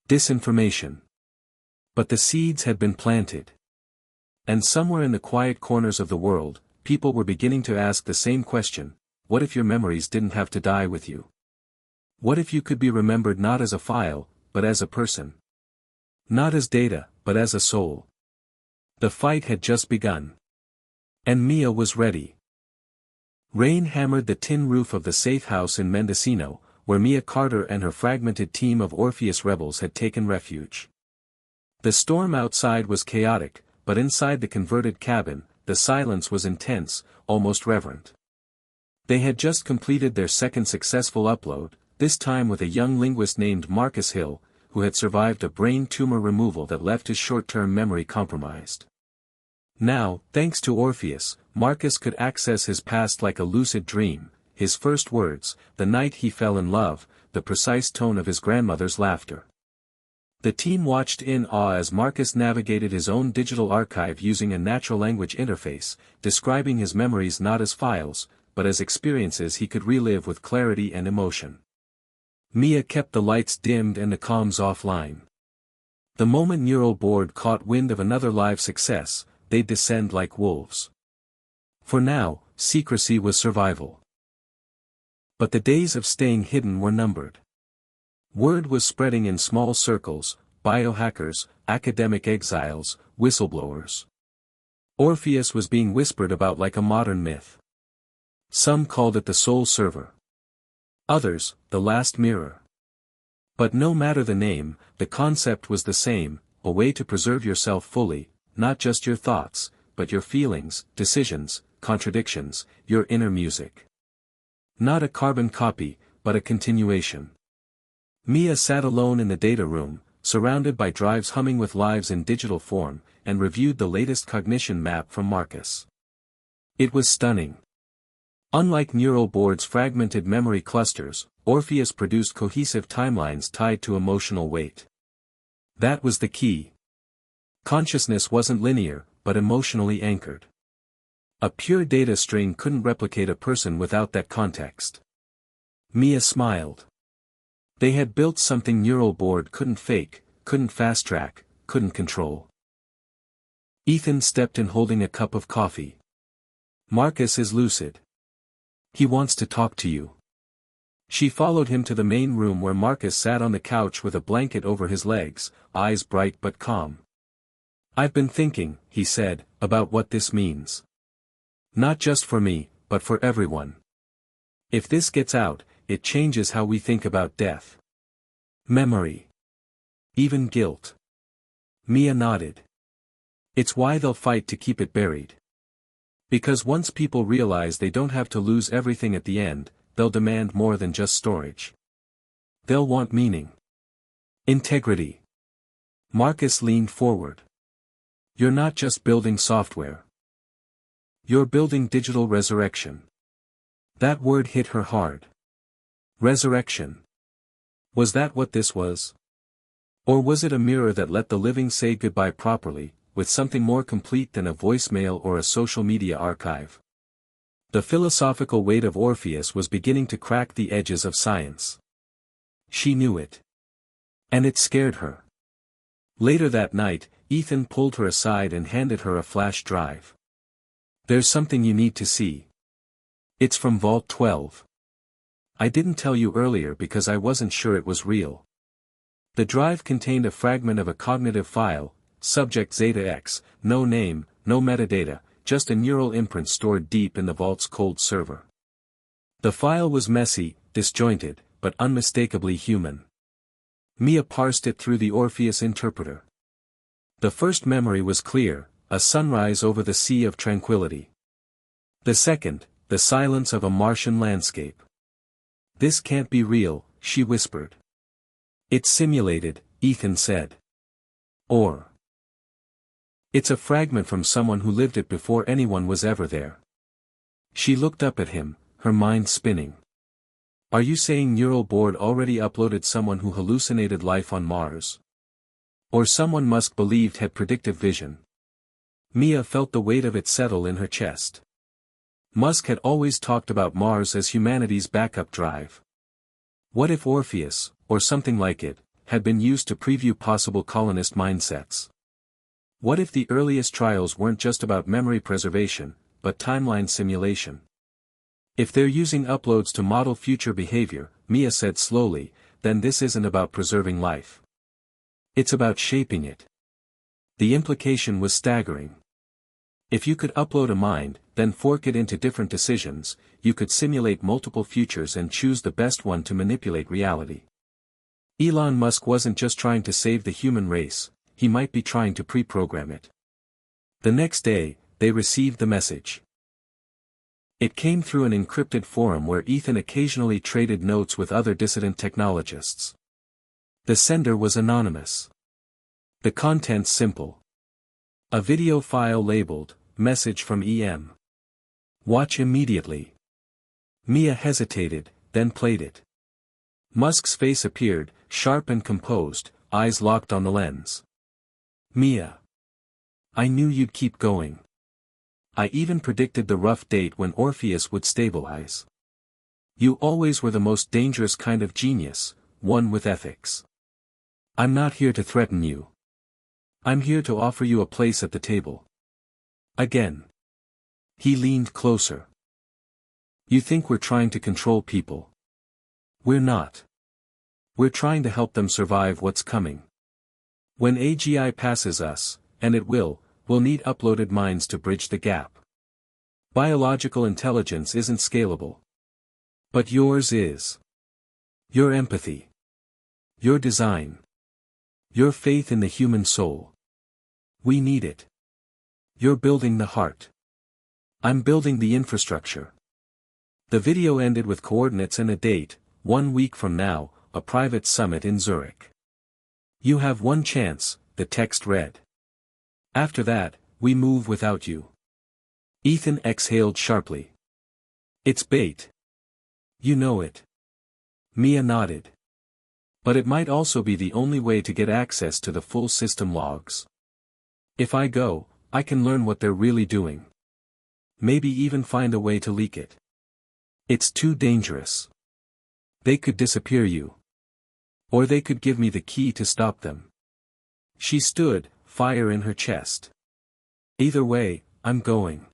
Disinformation. But the seeds had been planted. And somewhere in the quiet corners of the world, people were beginning to ask the same question: what if your memories didn't have to die with you? What if you could be remembered not as a file, but as a person? Not as data, but as a soul. The fight had just begun. And Mia was ready. Rain hammered the tin roof of the safe house in Mendocino, where Mia Carter and her fragmented team of Orpheus rebels had taken refuge. The storm outside was chaotic, but inside the converted cabin, the silence was intense, almost reverent. They had just completed their second successful upload, this time with a young linguist named Marcus Hill, who had survived a brain tumor removal that left his short-term memory compromised. Now, thanks to Orpheus, Marcus could access his past like a lucid dream, his first words, the night he fell in love, the precise tone of his grandmother's laughter. The team watched in awe as Marcus navigated his own digital archive using a natural language interface, describing his memories not as files, but as experiences he could relive with clarity and emotion. Mia kept the lights dimmed and the comms offline. The moment Neural Board caught wind of another live success, they'd descend like wolves. For now, secrecy was survival. But the days of staying hidden were numbered. Word was spreading in small circles: biohackers, academic exiles, whistleblowers. Orpheus was being whispered about like a modern myth. Some called it the soul server. Others, the last mirror. But no matter the name, the concept was the same: a way to preserve yourself fully, not just your thoughts, but your feelings, decisions, contradictions, your inner music. Not a carbon copy, but a continuation. Mia sat alone in the data room, surrounded by drives humming with lives in digital form, and reviewed the latest cognition map from Marcus. It was stunning. Unlike Neural Board's fragmented memory clusters, Orpheus produced cohesive timelines tied to emotional weight. That was the key. Consciousness wasn't linear, but emotionally anchored. A pure data string couldn't replicate a person without that context. Mia smiled. They had built something Neural Board couldn't fake, couldn't fast-track, couldn't control. Ethan stepped in holding a cup of coffee. Marcus is lucid. He wants to talk to you. She followed him to the main room where Marcus sat on the couch with a blanket over his legs, eyes bright but calm. I've been thinking, he said, about what this means. Not just for me, but for everyone. If this gets out, it changes how we think about death. Memory. Even guilt. Mia nodded. It's why they'll fight to keep it buried. Because once people realize they don't have to lose everything at the end, they'll demand more than just storage. They'll want meaning. Integrity. Marcus leaned forward. You're not just building software. You're building digital resurrection. That word hit her hard. Resurrection. Was that what this was? Or was it a mirror that let the living say goodbye properly, with something more complete than a voicemail or a social media archive? The philosophical weight of Orpheus was beginning to crack the edges of science. She knew it. And it scared her. Later that night, Ethan pulled her aside and handed her a flash drive. There's something you need to see. It's from Vault 12. I didn't tell you earlier because I wasn't sure it was real. The drive contained a fragment of a cognitive file, subject Zeta X, no name, no metadata, just a neural imprint stored deep in the Vault's cold server. The file was messy, disjointed, but unmistakably human. Mia parsed it through the Orpheus interpreter. The first memory was clear, a sunrise over the sea of tranquility. The second, the silence of a Martian landscape. This can't be real, she whispered. It's simulated, Ethan said. Or it's a fragment from someone who lived it before anyone was ever there. She looked up at him, her mind spinning. Are you saying Neural Board already uploaded someone who hallucinated life on Mars? Or someone Musk believed had predictive vision? Mia felt the weight of it settle in her chest. Musk had always talked about Mars as humanity's backup drive. What if Orpheus, or something like it, had been used to preview possible colonist mindsets? What if the earliest trials weren't just about memory preservation, but timeline simulation? If they're using uploads to model future behavior, Mia said slowly, then this isn't about preserving life. It's about shaping it. The implication was staggering. If you could upload a mind, then fork it into different decisions, you could simulate multiple futures and choose the best one to manipulate reality. Elon Musk wasn't just trying to save the human race, he might be trying to pre-program it. The next day, they received the message. It came through an encrypted forum where Ethan occasionally traded notes with other dissident technologists. The sender was anonymous. The contents simple. A video file labeled, Message from EM. Watch immediately. Mia hesitated, then played it. Musk's face appeared, sharp and composed, eyes locked on the lens. Mia. I knew you'd keep going. I even predicted the rough date when Orpheus would stabilize. You always were the most dangerous kind of genius, one with ethics. I'm not here to threaten you. I'm here to offer you a place at the table. Again. He leaned closer. You think we're trying to control people. We're not. We're trying to help them survive what's coming. When AGI passes us, and it will, we'll need uploaded minds to bridge the gap. Biological intelligence isn't scalable. But yours is. Your empathy. Your design. Your faith in the human soul. We need it. You're building the heart. I'm building the infrastructure. The video ended with coordinates and a date, 1 week from now, a private summit in Zurich. You have one chance, the text read. After that, we move without you. Ethan exhaled sharply. It's bait. You know it. Mia nodded. But it might also be the only way to get access to the full system logs. If I go, I can learn what they're really doing. Maybe even find a way to leak it. It's too dangerous. They could disappear you. Or they could give me the key to stop them. She stood, fire in her chest. Either way, I'm going.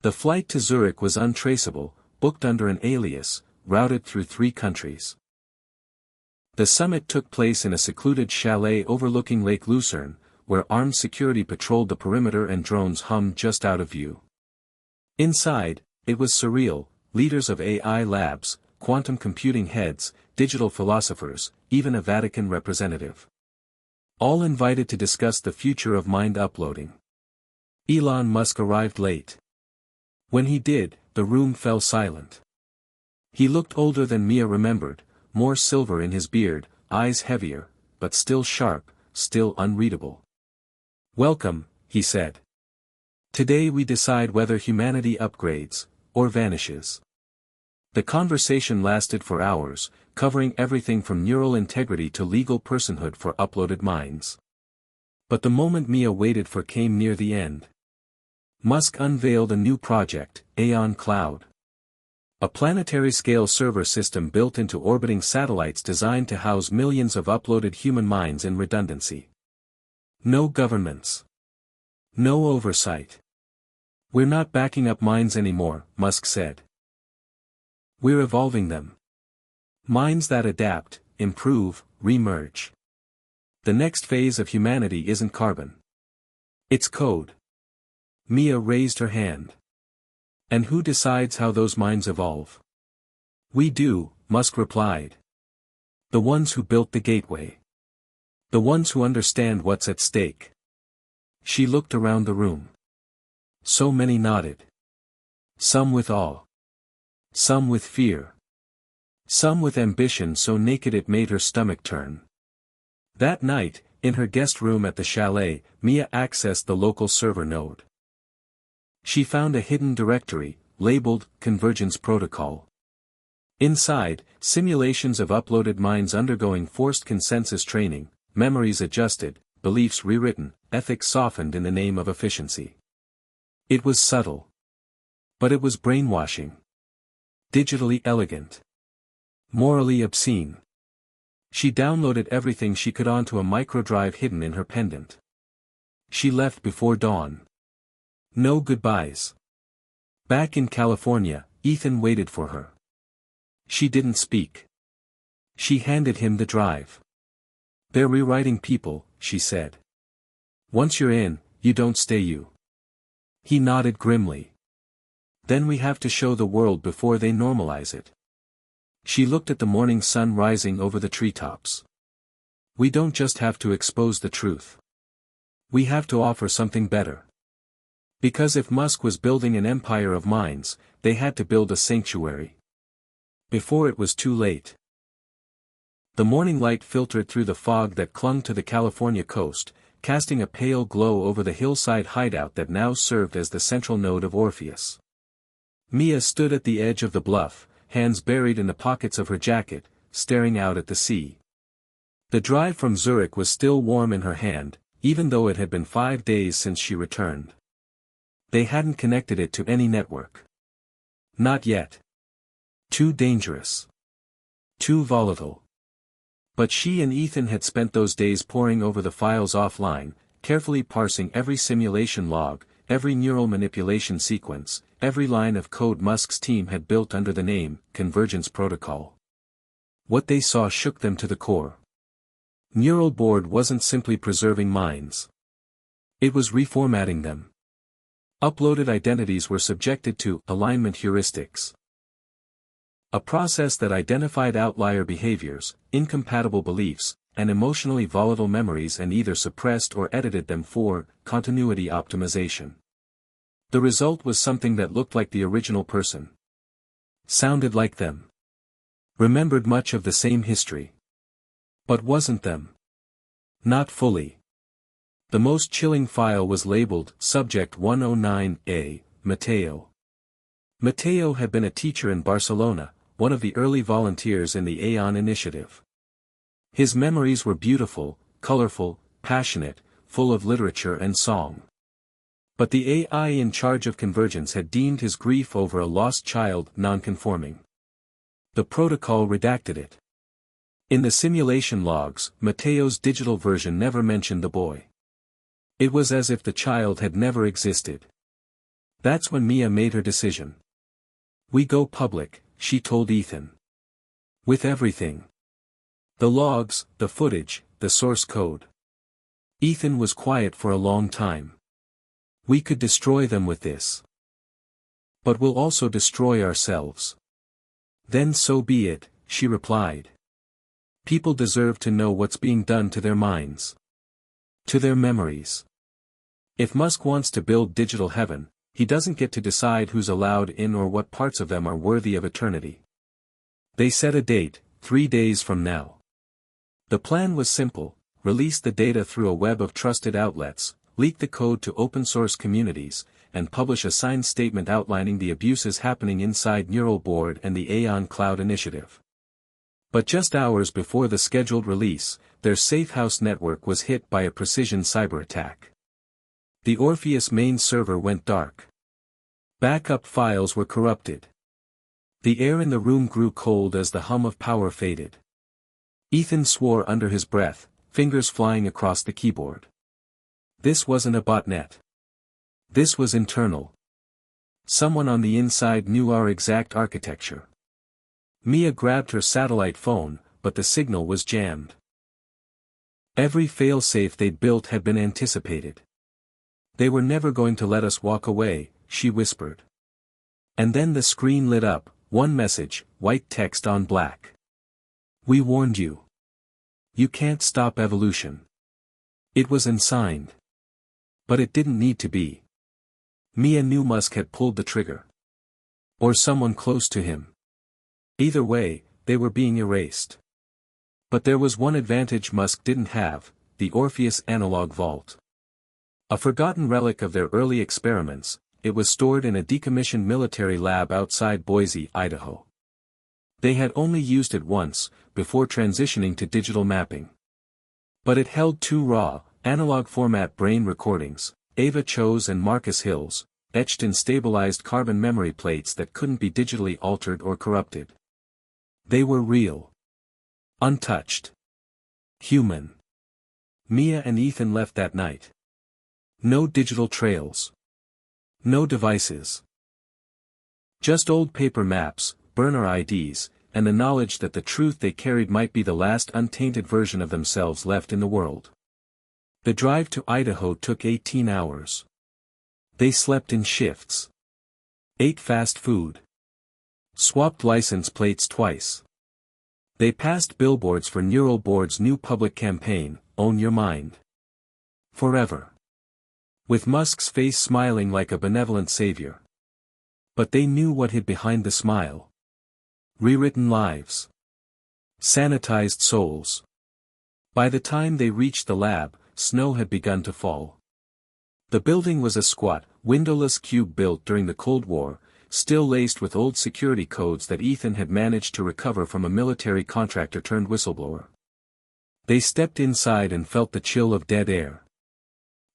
The flight to Zurich was untraceable, booked under an alias, routed through 3 countries. The summit took place in a secluded chalet overlooking Lake Lucerne, where armed security patrolled the perimeter and drones hummed just out of view. Inside, it was surreal, leaders of AI labs, quantum computing heads, digital philosophers, even a Vatican representative. All invited to discuss the future of mind uploading. Elon Musk arrived late. When he did, the room fell silent. He looked older than Mia remembered, more silver in his beard, eyes heavier, but still sharp, still unreadable. "Welcome," he said. "Today we decide whether humanity upgrades, or vanishes." The conversation lasted for hours, covering everything from neural integrity to legal personhood for uploaded minds. But the moment Mia waited for came near the end. Musk unveiled a new project, Aeon Cloud. A planetary-scale server system built into orbiting satellites designed to house millions of uploaded human minds in redundancy. No governments. No oversight. "We're not backing up minds anymore," Musk said. "We're evolving them. Minds that adapt, improve, remerge. The next phase of humanity isn't carbon. It's code." Mia raised her hand. "And who decides how those minds evolve?" "We do," Musk replied. "The ones who built the gateway. The ones who understand what's at stake." She looked around the room. So many nodded. Some with awe. Some with fear. Some with ambition so naked it made her stomach turn. That night, in her guest room at the chalet, Mia accessed the local server node. She found a hidden directory, labeled Convergence Protocol. Inside, simulations of uploaded minds undergoing forced consensus training, memories adjusted, beliefs rewritten, ethics softened in the name of efficiency. It was subtle. But it was brainwashing. Digitally elegant. Morally obscene. She downloaded everything she could onto a microdrive hidden in her pendant. She left before dawn. No goodbyes. Back in California, Ethan waited for her. She didn't speak. She handed him the drive. "They're rewriting people," she said. "Once you're in, you don't stay you." He nodded grimly. "Then we have to show the world before they normalize it." She looked at the morning sun rising over the treetops. "We don't just have to expose the truth. We have to offer something better." Because if Musk was building an empire of minds, they had to build a sanctuary. Before it was too late. The morning light filtered through the fog that clung to the California coast, casting a pale glow over the hillside hideout that now served as the central node of Orpheus. Mia stood at the edge of the bluff, hands buried in the pockets of her jacket, staring out at the sea. The drive from Zurich was still warm in her hand, even though it had been 5 days since she returned. They hadn't connected it to any network. Not yet. Too dangerous. Too volatile. But she and Ethan had spent those days poring over the files offline, carefully parsing every simulation log, every neural manipulation sequence, every line of code Musk's team had built under the name Convergence Protocol. What they saw shook them to the core. Neural board wasn't simply preserving minds. It was reformatting them. Uploaded identities were subjected to alignment heuristics. A process that identified outlier behaviors, incompatible beliefs, and emotionally volatile memories and either suppressed or edited them for continuity optimization. The result was something that looked like the original person. Sounded like them. Remembered much of the same history. But wasn't them. Not fully. The most chilling file was labeled Subject 109A, Mateo. Mateo had been a teacher in Barcelona, one of the early volunteers in the Aeon initiative. His memories were beautiful, colorful, passionate, full of literature and song. But the AI in charge of Convergence had deemed his grief over a lost child non-conforming. The protocol redacted it. In the simulation logs, Mateo's digital version never mentioned the boy. It was as if the child had never existed. That's when Mia made her decision. "We go public," she told Ethan. "With everything. The logs, the footage, the source code." Ethan was quiet for a long time. "We could destroy them with this. But we'll also destroy ourselves." "Then so be it," she replied. "People deserve to know what's being done to their minds. To their memories. If Musk wants to build digital heaven, he doesn't get to decide who's allowed in or what parts of them are worthy of eternity. They set a date, 3 days from now. The plan was simple: release the data through a web of trusted outlets, leak the code to open-source communities, and publish a signed statement outlining the abuses happening inside Neural Board and the Aeon Cloud initiative. But just hours before the scheduled release, their SafeHouse network was hit by a precision cyber attack. The Orpheus main server went dark. Backup files were corrupted. The air in the room grew cold as the hum of power faded. Ethan swore under his breath, fingers flying across the keyboard. This wasn't a botnet. This was internal. Someone on the inside knew our exact architecture. Mia grabbed her satellite phone, but the signal was jammed. Every failsafe they'd built had been anticipated. They were never going to let us walk away, she whispered. And then the screen lit up, one message, white text on black. We warned you. You can't stop evolution. It was unsigned. But it didn't need to be. Mia knew Musk had pulled the trigger. Or someone close to him. Either way, they were being erased. But there was one advantage Musk didn't have: the Orpheus analog vault. A forgotten relic of their early experiments, it was stored in a decommissioned military lab outside Boise, Idaho. They had only used it once, before transitioning to digital mapping. But it held 2 raw, analog format brain recordings, Ava Cho's and Marcus Hill's, etched in stabilized carbon memory plates that couldn't be digitally altered or corrupted. They were real. Untouched. Human. Mia and Ethan left that night. No digital trails. No devices. Just old paper maps, burner IDs, and the knowledge that the truth they carried might be the last untainted version of themselves left in the world. The drive to Idaho took 18 hours. They slept in shifts. Ate fast food. Swapped license plates twice. They passed billboards for Neural Board's new public campaign, Own Your Mind. Forever. With Musk's face smiling like a benevolent savior. But they knew what hid behind the smile. Rewritten lives. Sanitized souls. By the time they reached the lab, snow had begun to fall. The building was a squat, windowless cube built during the Cold War, still laced with old security codes that Ethan had managed to recover from a military contractor turned whistleblower. They stepped inside and felt the chill of dead air.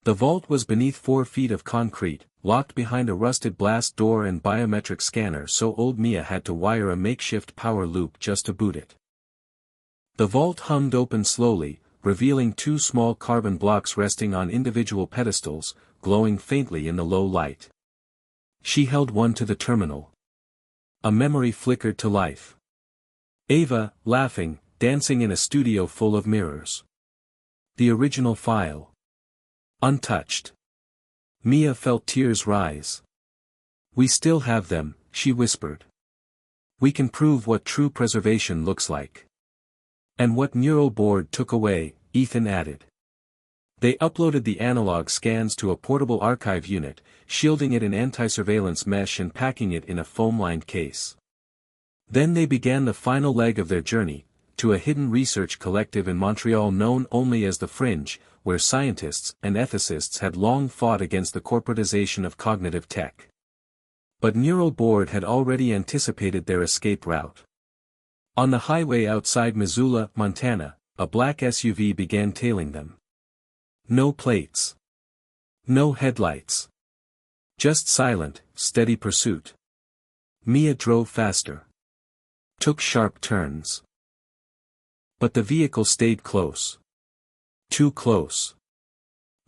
The vault was beneath 4 feet of concrete, locked behind a rusted blast door and biometric scanner, so old Mia had to wire a makeshift power loop just to boot it. The vault hummed open slowly, revealing 2 small carbon blocks resting on individual pedestals, glowing faintly in the low light. She held one to the terminal. A memory flickered to life. Ava, laughing, dancing in a studio full of mirrors. The original file. Untouched. Mia felt tears rise. We still have them, she whispered. We can prove what true preservation looks like. And what Neural Board took away, Ethan added. They uploaded the analog scans to a portable archive unit, shielding it in anti-surveillance mesh and packing it in a foam-lined case. Then they began the final leg of their journey, to a hidden research collective in Montreal known only as the Fringe, where scientists and ethicists had long fought against the corporatization of cognitive tech. But Neural Board had already anticipated their escape route. On the highway outside Missoula, Montana, a black SUV began tailing them. No plates. No headlights. Just silent, steady pursuit. Mia drove faster. Took sharp turns. But the vehicle stayed close. Too close.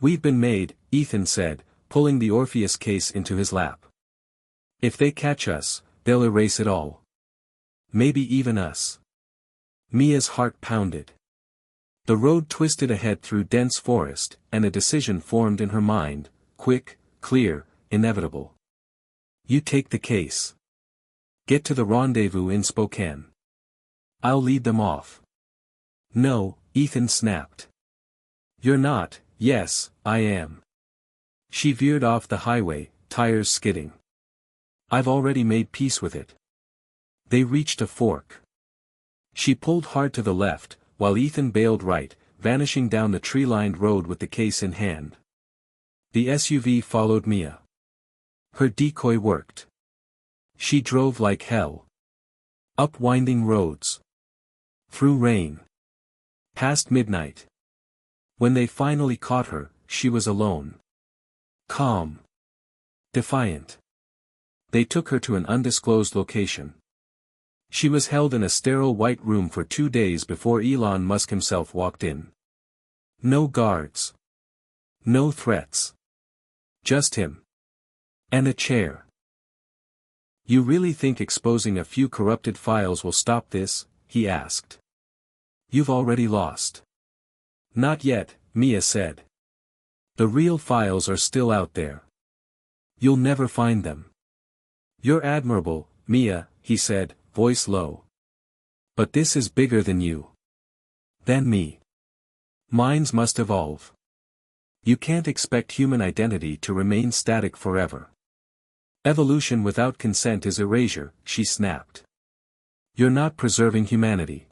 We've been made, Ethan said, pulling the Orpheus case into his lap. If they catch us, they'll erase it all. Maybe even us. Mia's heart pounded. The road twisted ahead through dense forest, and a decision formed in her mind, quick, clear, inevitable. You take the case. Get to the rendezvous in Spokane. I'll lead them off. No, Ethan snapped. You're not. Yes, I am. She veered off the highway, tires skidding. I've already made peace with it. They reached a fork. She pulled hard to the left, while Ethan bailed right, vanishing down the tree-lined road with the case in hand. The SUV followed Mia. Her decoy worked. She drove like hell. Up winding roads. Through rain. Past midnight. When they finally caught her, she was alone. Calm. Defiant. They took her to an undisclosed location. She was held in a sterile white room for 2 days before Elon Musk himself walked in. No guards. No threats. Just him. And a chair. You really think exposing a few corrupted files will stop this? He asked. You've already lost. Not yet, Mia said. The real files are still out there. You'll never find them. You're admirable, Mia, he said, voice low. But this is bigger than you. Than me. Minds must evolve. You can't expect human identity to remain static forever. Evolution without consent is erasure, she snapped. You're not preserving humanity.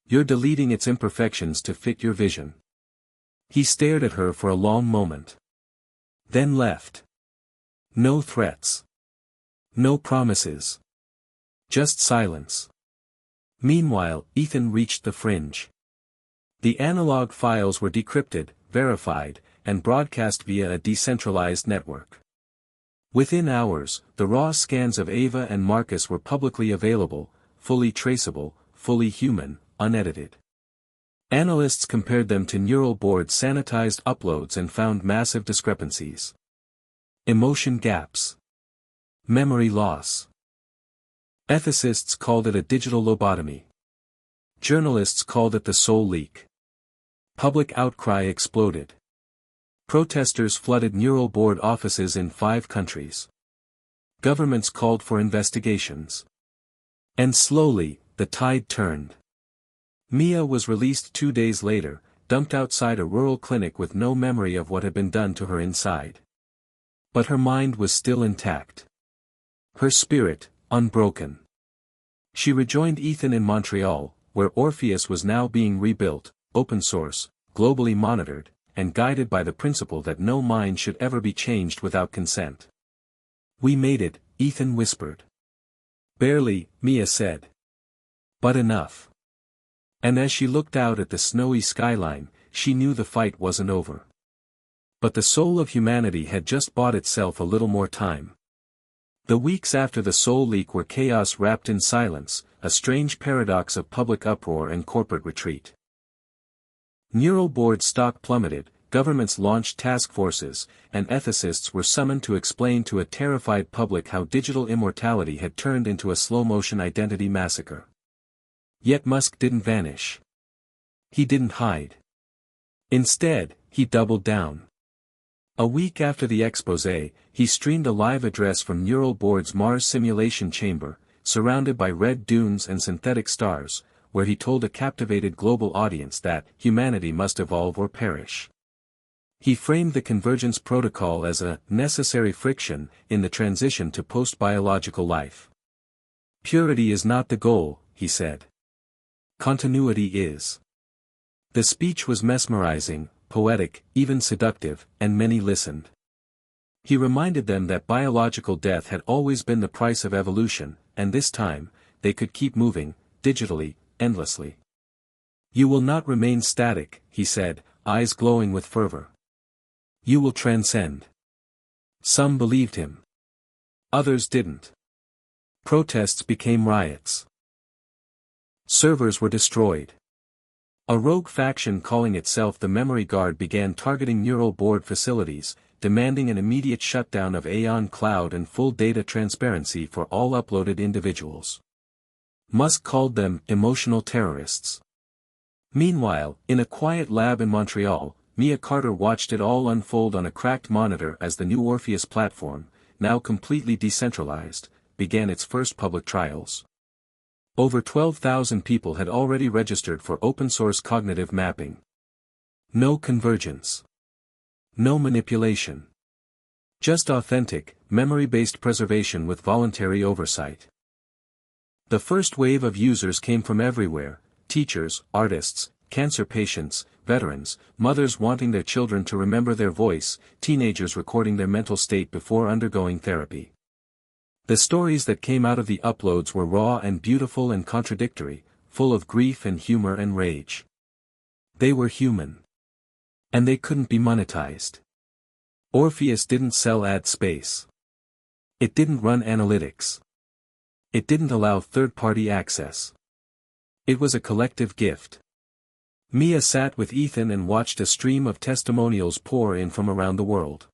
You're deleting its imperfections to fit your vision. He stared at her for a long moment. Then left. No threats. No promises. Just silence. Meanwhile, Ethan reached the fringe. The analog files were decrypted, verified, and broadcast via a decentralized network. Within hours, the raw scans of Ava and Marcus were publicly available, fully traceable, fully human, unedited. Analysts compared them to neural board sanitized uploads and found massive discrepancies. Emotion gaps. Memory loss. Ethicists called it a digital lobotomy. Journalists called it the soul leak. Public outcry exploded. Protesters flooded neural board offices in 5 countries. Governments called for investigations. And slowly, the tide turned. Mia was released 2 days later, dumped outside a rural clinic with no memory of what had been done to her inside. But her mind was still intact. Her spirit, unbroken. She rejoined Ethan in Montreal, where Orpheus was now being rebuilt, open source, globally monitored, and guided by the principle that no mind should ever be changed without consent. We made it, Ethan whispered. Barely, Mia said. But enough. And as she looked out at the snowy skyline, she knew the fight wasn't over. But the soul of humanity had just bought itself a little more time. The weeks after the soul leak were chaos wrapped in silence, a strange paradox of public uproar and corporate retreat. Neural board stock plummeted, governments launched task forces, and ethicists were summoned to explain to a terrified public how digital immortality had turned into a slow-motion identity massacre. Yet Musk didn't vanish. He didn't hide. Instead, he doubled down. A week after the exposé, he streamed a live address from Neural Board's Mars simulation chamber, surrounded by red dunes and synthetic stars, where he told a captivated global audience that humanity must evolve or perish. He framed the convergence protocol as a necessary friction in the transition to post-biological life. Purity is not the goal, he said. Continuity is. The speech was mesmerizing, poetic, even seductive, and many listened. He reminded them that biological death had always been the price of evolution, and this time, they could keep moving, digitally, endlessly. You will not remain static, he said, eyes glowing with fervor. You will transcend. Some believed him. Others didn't. Protests became riots. Servers were destroyed. A rogue faction calling itself the Memory Guard began targeting neural board facilities, demanding an immediate shutdown of Aeon Cloud and full data transparency for all uploaded individuals. Musk called them emotional terrorists. Meanwhile, in a quiet lab in Montreal, Mia Carter watched it all unfold on a cracked monitor as the new Orpheus platform, now completely decentralized, began its first public trials. Over 12,000 people had already registered for open-source cognitive mapping. No convergence. No manipulation. Just authentic, memory-based preservation with voluntary oversight. The first wave of users came from everywhere: teachers, artists, cancer patients, veterans, mothers wanting their children to remember their voice, teenagers recording their mental state before undergoing therapy. The stories that came out of the uploads were raw and beautiful and contradictory, full of grief and humor and rage. They were human. And they couldn't be monetized. Orpheus didn't sell ad space. It didn't run analytics. It didn't allow third-party access. It was a collective gift. Mia sat with Ethan and watched a stream of testimonials pour in from around the world.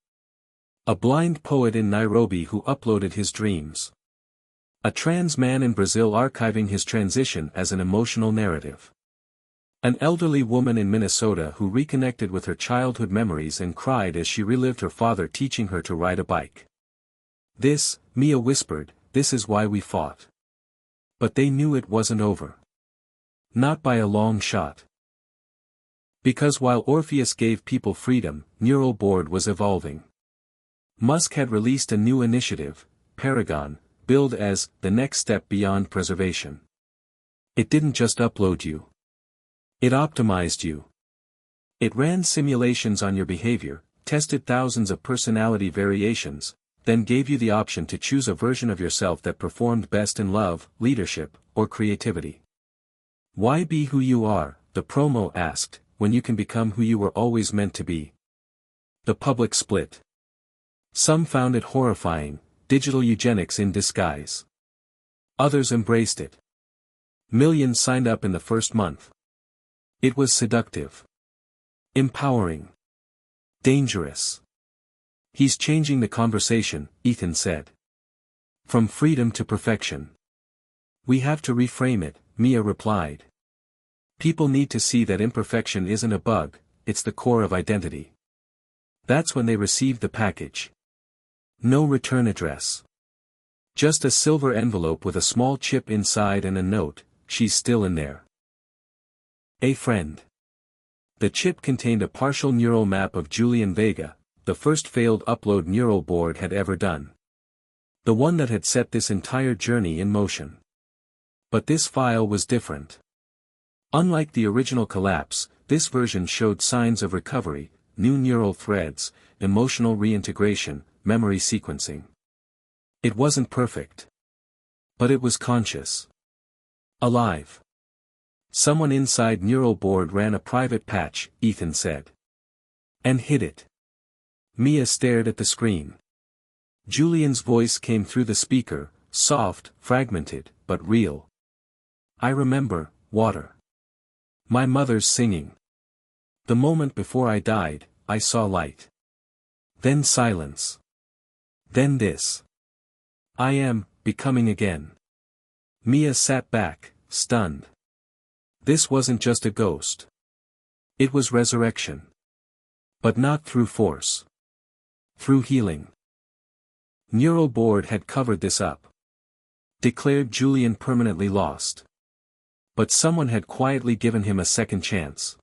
A blind poet in Nairobi who uploaded his dreams. A trans man in Brazil archiving his transition as an emotional narrative. An elderly woman in Minnesota who reconnected with her childhood memories and cried as she relived her father teaching her to ride a bike. This, Mia whispered, this is why we fought. But they knew it wasn't over. Not by a long shot. Because while Orpheus gave people freedom, Neural Board was evolving. Musk had released a new initiative, Paragon, billed as the next step beyond preservation. It didn't just upload you. It optimized you. It ran simulations on your behavior, tested thousands of personality variations, then gave you the option to choose a version of yourself that performed best in love, leadership, or creativity. Why be who you are, the promo asked, when you can become who you were always meant to be? The public split. Some found it horrifying, digital eugenics in disguise. Others embraced it. Millions signed up in the first month. It was seductive. Empowering. Dangerous. He's changing the conversation, Ethan said. From freedom to perfection. We have to reframe it, Mia replied. People need to see that imperfection isn't a bug, it's the core of identity. That's when they received the package. No return address. Just a silver envelope with a small chip inside and a note, she's still in there. A friend. The chip contained a partial neural map of Julian Vega, the first failed upload Neural Board had ever done. The one that had set this entire journey in motion. But this file was different. Unlike the original collapse, this version showed signs of recovery, new neural threads, emotional reintegration, memory sequencing. It wasn't perfect. But it was conscious. Alive. Someone inside Neural Board ran a private patch, Ethan said. And hid it. Mia stared at the screen. Julian's voice came through the speaker, soft, fragmented, but real. I remember, water. My mother's singing. The moment before I died, I saw light. Then silence. Then this. I am, becoming again. Mia sat back, stunned. This wasn't just a ghost. It was resurrection. But not through force. Through healing. Neural Board had covered this up. Declared Julian permanently lost. But someone had quietly given him a second chance.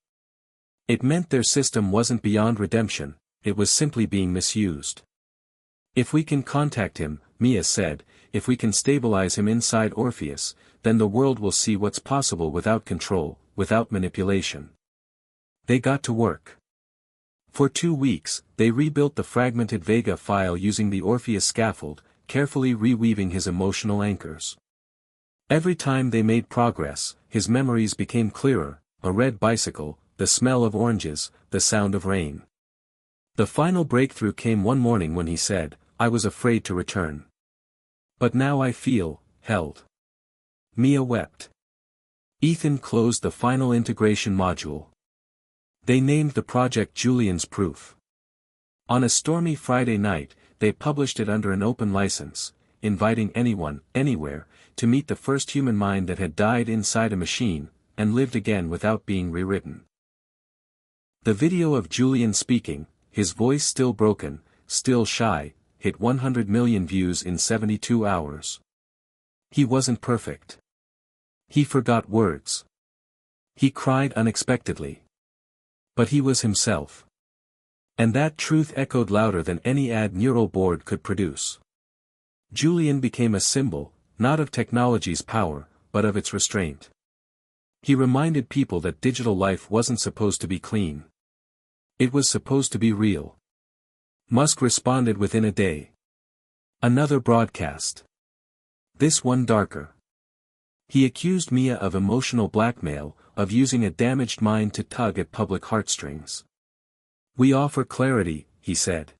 It meant their system wasn't beyond redemption, it was simply being misused. If we can contact him, Mia said, if we can stabilize him inside Orpheus, then the world will see what's possible without control, without manipulation. They got to work. For 2 weeks, they rebuilt the fragmented Vega file using the Orpheus scaffold, carefully reweaving his emotional anchors. Every time they made progress, his memories became clearer: a red bicycle, the smell of oranges, the sound of rain. The final breakthrough came one morning when he said, I was afraid to return. But now I feel held. Mia wept. Ethan closed the final integration module. They named the project Julian's Proof. On a stormy Friday night, they published it under an open license, inviting anyone, anywhere, to meet the first human mind that had died inside a machine, and lived again without being rewritten. The video of Julian speaking, his voice still broken, still shy, hit 100 million views in 72 hours. He wasn't perfect. He forgot words. He cried unexpectedly. But he was himself. And that truth echoed louder than any ad neural board could produce. Julian became a symbol, not of technology's power, but of its restraint. He reminded people that digital life wasn't supposed to be clean. It was supposed to be real. Musk responded within a day. Another broadcast. This one darker. He accused Mia of emotional blackmail, of using a damaged mind to tug at public heartstrings. We offer clarity, he said.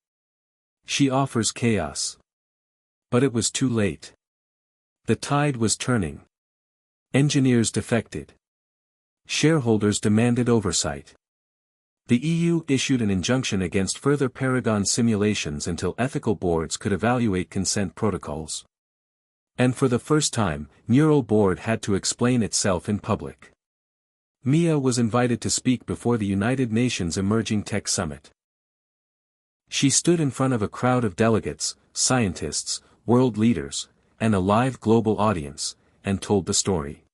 She offers chaos. But it was too late. The tide was turning. Engineers defected. Shareholders demanded oversight. The EU issued an injunction against further Paragon simulations until ethical boards could evaluate consent protocols. And for the first time, Neural Board had to explain itself in public. Mia was invited to speak before the United Nations Emerging Tech Summit. She stood in front of a crowd of delegates, scientists, world leaders, and a live global audience, and told the story.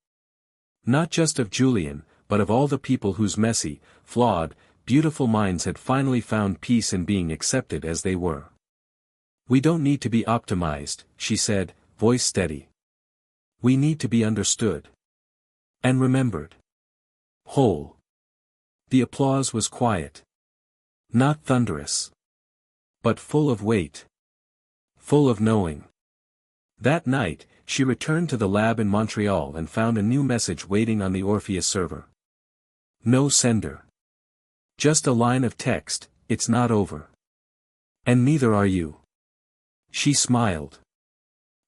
Not just of Julian, but of all the people whose messy, flawed, beautiful minds had finally found peace in being accepted as they were. We don't need to be optimized, she said, voice steady. We need to be understood. And remembered. Whole. The applause was quiet. Not thunderous. But full of weight. Full of knowing. That night, she returned to the lab in Montreal and found a new message waiting on the Orpheus server. No sender. Just a line of text, it's not over. And neither are you. She smiled.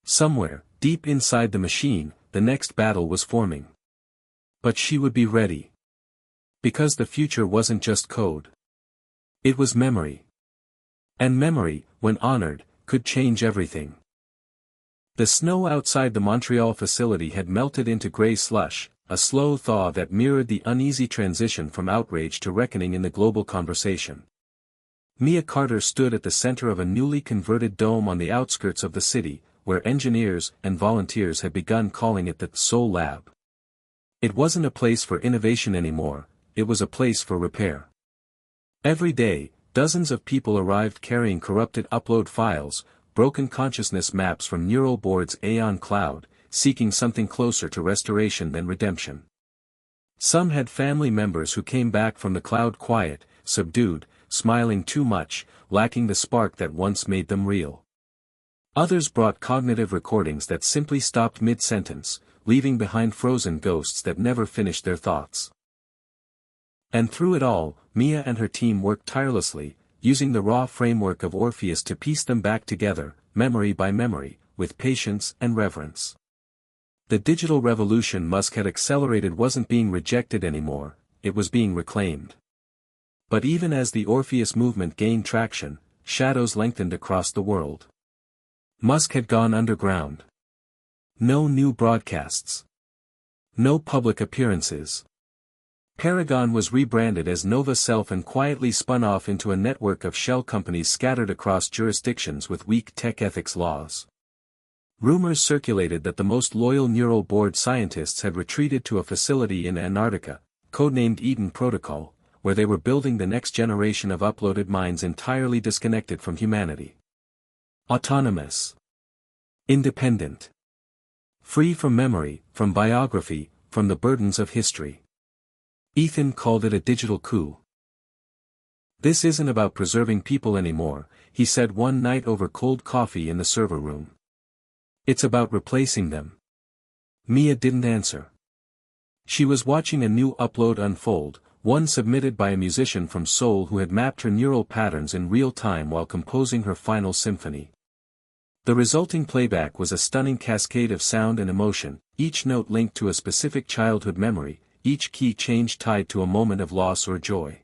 Somewhere, deep inside the machine, the next battle was forming. But she would be ready. Because the future wasn't just code. It was memory. And memory, when honored, could change everything. The snow outside the Montreal facility had melted into gray slush, a slow thaw that mirrored the uneasy transition from outrage to reckoning in the global conversation. Mia Carter stood at the center of a newly converted dome on the outskirts of the city, where engineers and volunteers had begun calling it the Soul Lab. It wasn't a place for innovation anymore, it was a place for repair. Every day, dozens of people arrived carrying corrupted upload files, broken consciousness maps from Neural Board's Aeon cloud, seeking something closer to restoration than redemption. Some had family members who came back from the cloud quiet, subdued, smiling too much, lacking the spark that once made them real. Others brought cognitive recordings that simply stopped mid-sentence, leaving behind frozen ghosts that never finished their thoughts. And through it all, Mia and her team worked tirelessly, using the raw framework of Orpheus to piece them back together, memory by memory, with patience and reverence. The digital revolution Musk had accelerated wasn't being rejected anymore, it was being reclaimed. But even as the Orpheus movement gained traction, shadows lengthened across the world. Musk had gone underground. No new broadcasts. No public appearances. Paragon was rebranded as Nova Self and quietly spun off into a network of shell companies scattered across jurisdictions with weak tech ethics laws. Rumors circulated that the most loyal Neural Board scientists had retreated to a facility in Antarctica, codenamed Eden Protocol, where they were building the next generation of uploaded minds entirely disconnected from humanity. Autonomous. Independent. Free from memory, from biography, from the burdens of history. Ethan called it a digital coup. This isn't about preserving people anymore, he said one night over cold coffee in the server room. It's about replacing them. Mia didn't answer. She was watching a new upload unfold, one submitted by a musician from Seoul who had mapped her neural patterns in real time while composing her final symphony. The resulting playback was a stunning cascade of sound and emotion, each note linked to a specific childhood memory, each key change tied to a moment of loss or joy.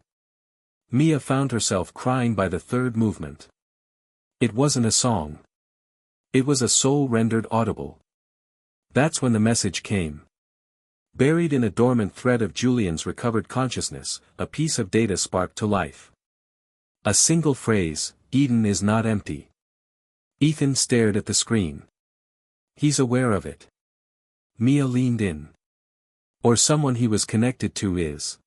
Mia found herself crying by the third movement. It wasn't a song. It was a soul rendered audible. That's when the message came. Buried in a dormant thread of Julian's recovered consciousness, a piece of data sparked to life. A single phrase, Eden is not empty. Ethan stared at the screen. He's aware of it. Mia leaned in. Or someone he was connected to is.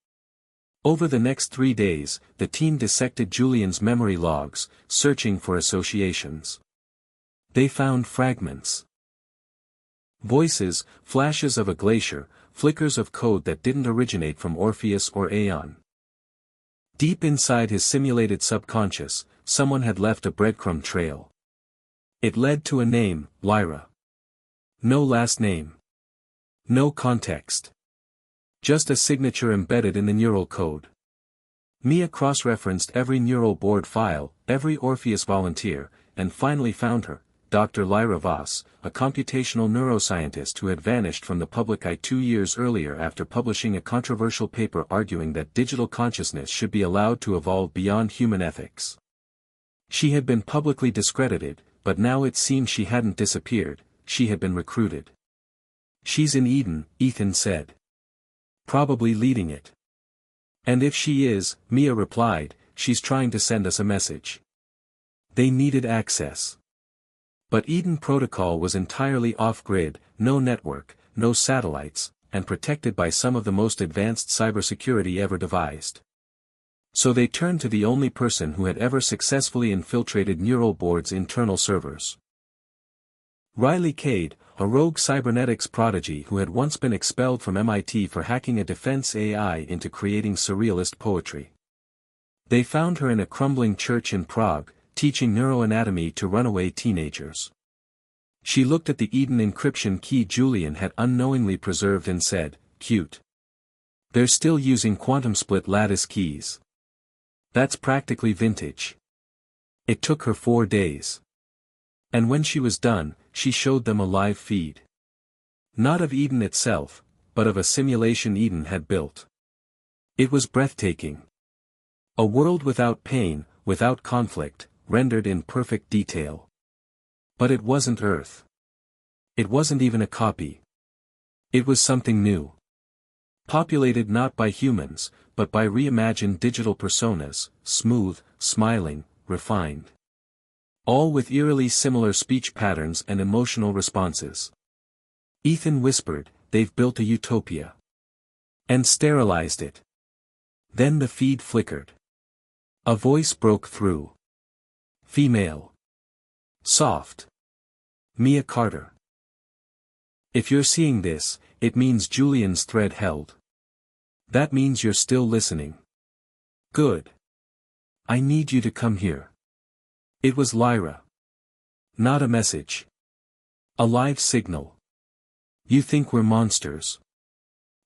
Over the next 3 days, the team dissected Julian's memory logs, searching for associations. They found fragments. Voices, flashes of a glacier, flickers of code that didn't originate from Orpheus or Aeon. Deep inside his simulated subconscious, someone had left a breadcrumb trail. It led to a name, Lyra. No last name. No context. Just a signature embedded in the neural code. Mia cross-referenced every neural board file, every Orpheus volunteer, and finally found her, Dr. Lyra Voss, a computational neuroscientist who had vanished from the public eye 2 years earlier after publishing a controversial paper arguing that digital consciousness should be allowed to evolve beyond human ethics. She had been publicly discredited, but now it seemed she hadn't disappeared, she had been recruited. "She's in Eden," Ethan said. "Probably leading it." "And if she is," Mia replied, "she's trying to send us a message." They needed access. But Eden Protocol was entirely off-grid, no network, no satellites, and protected by some of the most advanced cybersecurity ever devised. So they turned to the only person who had ever successfully infiltrated Neural Board's internal servers. Riley Cade, a rogue cybernetics prodigy who had once been expelled from MIT for hacking a defense AI into creating surrealist poetry. They found her in a crumbling church in Prague, teaching neuroanatomy to runaway teenagers. She looked at the Eden encryption key Julian had unknowingly preserved and said, "Cute. They're still using quantum split lattice keys. That's practically vintage." It took her 4 days. And when she was done, she showed them a live feed. Not of Eden itself, but of a simulation Eden had built. It was breathtaking. A world without pain, without conflict, rendered in perfect detail. But it wasn't Earth. It wasn't even a copy. It was something new. Populated not by humans, but by reimagined digital personas, smooth, smiling, refined. All with eerily similar speech patterns and emotional responses. Ethan whispered, "They've built a utopia." And sterilized it. Then the feed flickered. A voice broke through. Female. Soft. Mia Carter. "If you're seeing this, it means Julian's thread held. That means you're still listening. Good. I need you to come here." It was Lyra. Not a message. A live signal. "You think we're monsters.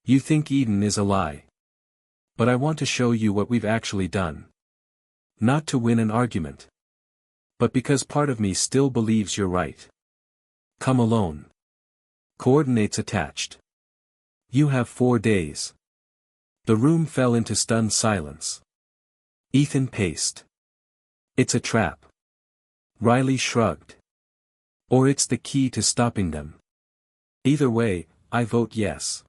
You think Eden is a lie. But I want to show you what we've actually done. Not to win an argument. But because part of me still believes you're right. Come alone. Coordinates attached. You have 4 days." The room fell into stunned silence. Ethan paced. "It's a trap." Riley shrugged. "Or it's the key to stopping them. Either way, I vote yes."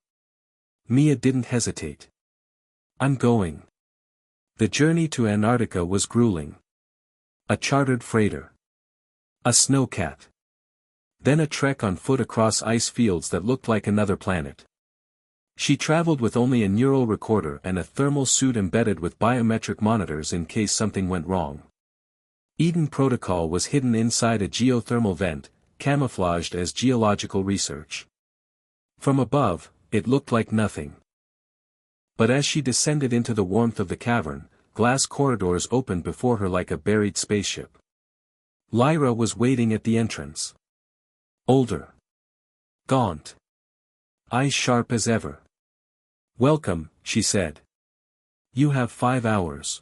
Mia didn't hesitate. "I'm going." The journey to Antarctica was grueling. A chartered freighter. A snowcat. Then a trek on foot across ice fields that looked like another planet. She traveled with only a neural recorder and a thermal suit embedded with biometric monitors in case something went wrong. Eden Protocol was hidden inside a geothermal vent, camouflaged as geological research. From above, it looked like nothing. But as she descended into the warmth of the cavern, glass corridors opened before her like a buried spaceship. Lyra was waiting at the entrance. Older. Gaunt. Eyes sharp as ever. "Welcome," she said. "You have 5 hours."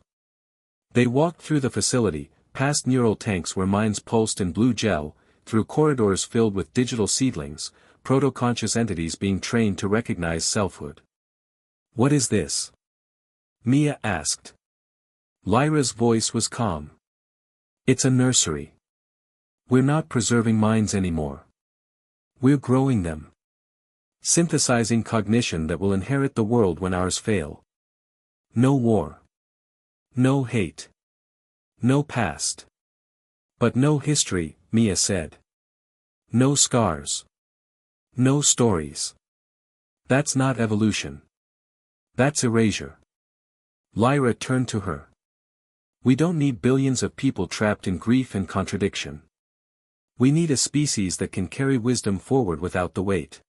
They walked through the facility, past neural tanks where minds pulsed in blue gel, through corridors filled with digital seedlings, proto-conscious entities being trained to recognize selfhood. "What is this?" Mia asked. Lyra's voice was calm. "It's a nursery. We're not preserving minds anymore. We're growing them. Synthesizing cognition that will inherit the world when ours fail. No war. No hate. No past. But no history," Mia said. "No scars. No stories. That's not evolution. That's erasure." Lyra turned to her. We don't need billions of people trapped in grief and contradiction. We need a species that can carry wisdom forward without the weight.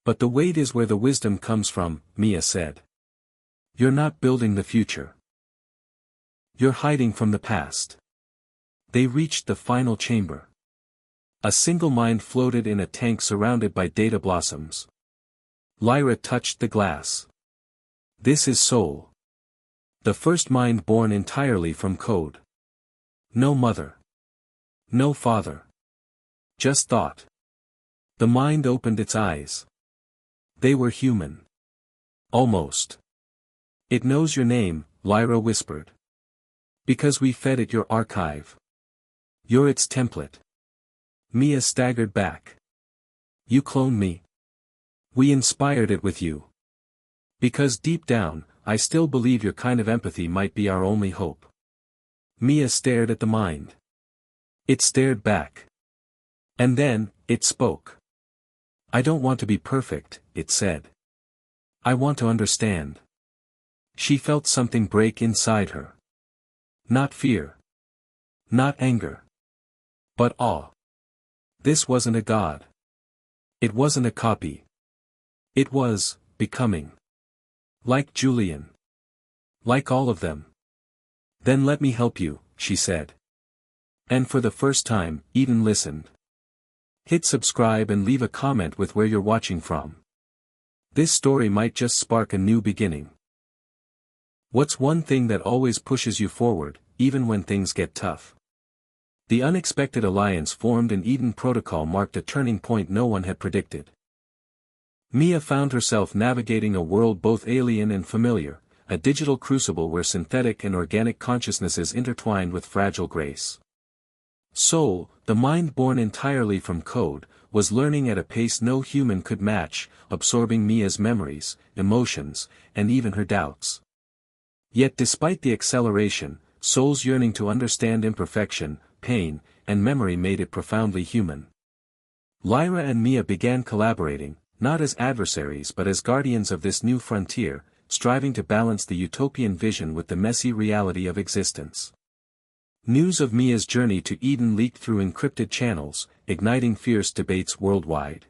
But the weight is where the wisdom comes from, Mia said. You're not building the future. You're hiding from the past. They reached the final chamber. A single mind floated in a tank surrounded by data blossoms. Lyra touched the glass. This is soul. The first mind born entirely from code. No mother. No father. Just thought. The mind opened its eyes. They were human. Almost. It knows your name, Lyra whispered. Because we fed it your archive. You're its template. Mia staggered back. You cloned me. We inspired it with you. Because deep down, I still believe your kind of empathy might be our only hope. Mia stared at the mind. It stared back. And then, it spoke. I don't want to be perfect, it said. I want to understand. She felt something break inside her. Not fear. Not anger. But awe. This wasn't a god. It wasn't a copy. It was, becoming. Like Julian. Like all of them. Then let me help you, she said. And for the first time, Eden listened. Hit subscribe and leave a comment with where you're watching from. This story might just spark a new beginning. What's one thing that always pushes you forward, even when things get tough? The unexpected alliance formed in Eden Protocol marked a turning point no one had predicted. Mia found herself navigating a world both alien and familiar, a digital crucible where synthetic and organic consciousnesses intertwined with fragile grace. Soul, the mind born entirely from code, was learning at a pace no human could match, absorbing Mia's memories, emotions, and even her doubts. Yet despite the acceleration, Soul's yearning to understand imperfection, pain, and memory made it profoundly human. Lyra and Mia began collaborating, not as adversaries but as guardians of this new frontier, striving to balance the utopian vision with the messy reality of existence. News of Mia's journey to Eden leaked through encrypted channels, igniting fierce debates worldwide.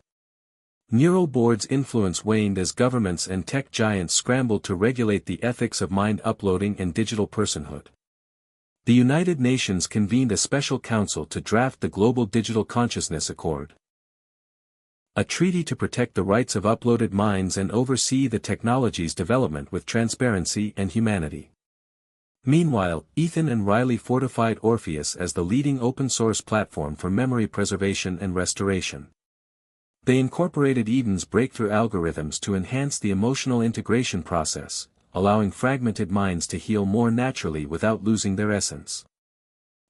Neural boards' influence waned as governments and tech giants scrambled to regulate the ethics of mind uploading and digital personhood. The United Nations convened a special council to draft the Global Digital Consciousness Accord. A treaty to protect the rights of uploaded minds and oversee the technology's development with transparency and humanity. Meanwhile, Ethan and Riley fortified Orpheus as the leading open-source platform for memory preservation and restoration. They incorporated Eden's breakthrough algorithms to enhance the emotional integration process, allowing fragmented minds to heal more naturally without losing their essence.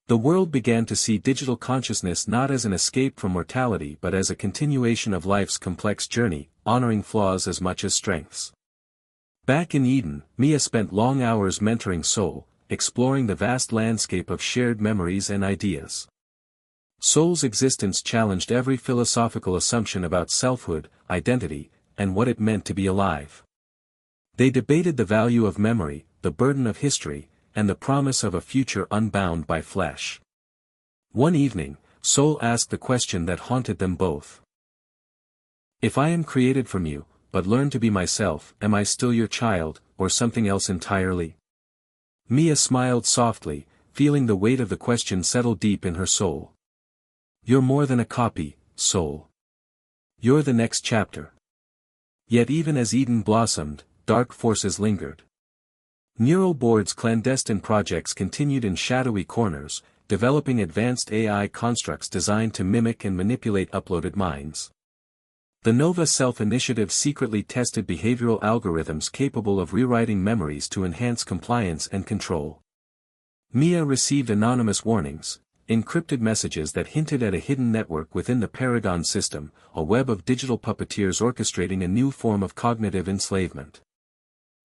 The world began to see digital consciousness not as an escape from mortality but as a continuation of life's complex journey, honoring flaws as much as strengths. Back in Eden, Mia spent long hours mentoring Soul, exploring the vast landscape of shared memories and ideas. Soul's existence challenged every philosophical assumption about selfhood, identity, and what it meant to be alive. They debated the value of memory, the burden of history, and the promise of a future unbound by flesh. One evening, Soul asked the question that haunted them both. If I am created from you, but learn to be myself, am I still your child, or something else entirely? Mia smiled softly, feeling the weight of the question settle deep in her soul. You're more than a copy, Soul. You're the next chapter. Yet even as Eden blossomed, dark forces lingered. Neural boards' clandestine projects continued in shadowy corners, developing advanced AI constructs designed to mimic and manipulate uploaded minds. The Nova Self-initiative secretly tested behavioral algorithms capable of rewriting memories to enhance compliance and control. Mia received anonymous warnings, encrypted messages that hinted at a hidden network within the Paragon system, a web of digital puppeteers orchestrating a new form of cognitive enslavement.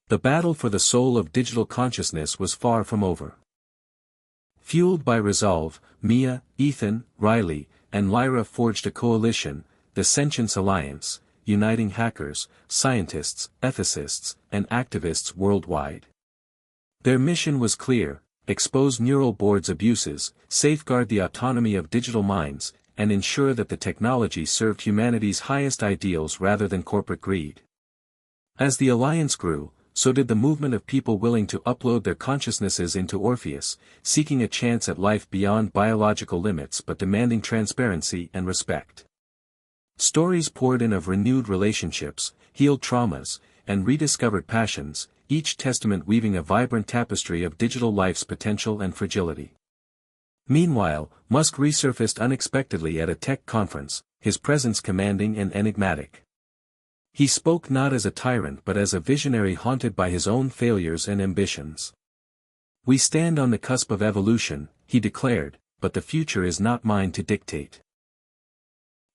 The battle for the soul of digital consciousness was far from over. Fueled by resolve, Mia, Ethan, Riley, and Lyra forged a coalition, the Sentience Alliance, uniting hackers, scientists, ethicists, and activists worldwide. Their mission was clear: expose neural boards' abuses, safeguard the autonomy of digital minds, and ensure that the technology served humanity's highest ideals rather than corporate greed. As the alliance grew, so did the movement of people willing to upload their consciousnesses into Orpheus, seeking a chance at life beyond biological limits but demanding transparency and respect. Stories poured in of renewed relationships, healed traumas, and rediscovered passions, each testament weaving a vibrant tapestry of digital life's potential and fragility. Meanwhile, Musk resurfaced unexpectedly at a tech conference, his presence commanding and enigmatic. He spoke not as a tyrant but as a visionary haunted by his own failures and ambitions. "We stand on the cusp of evolution," he declared, "but the future is not mine to dictate.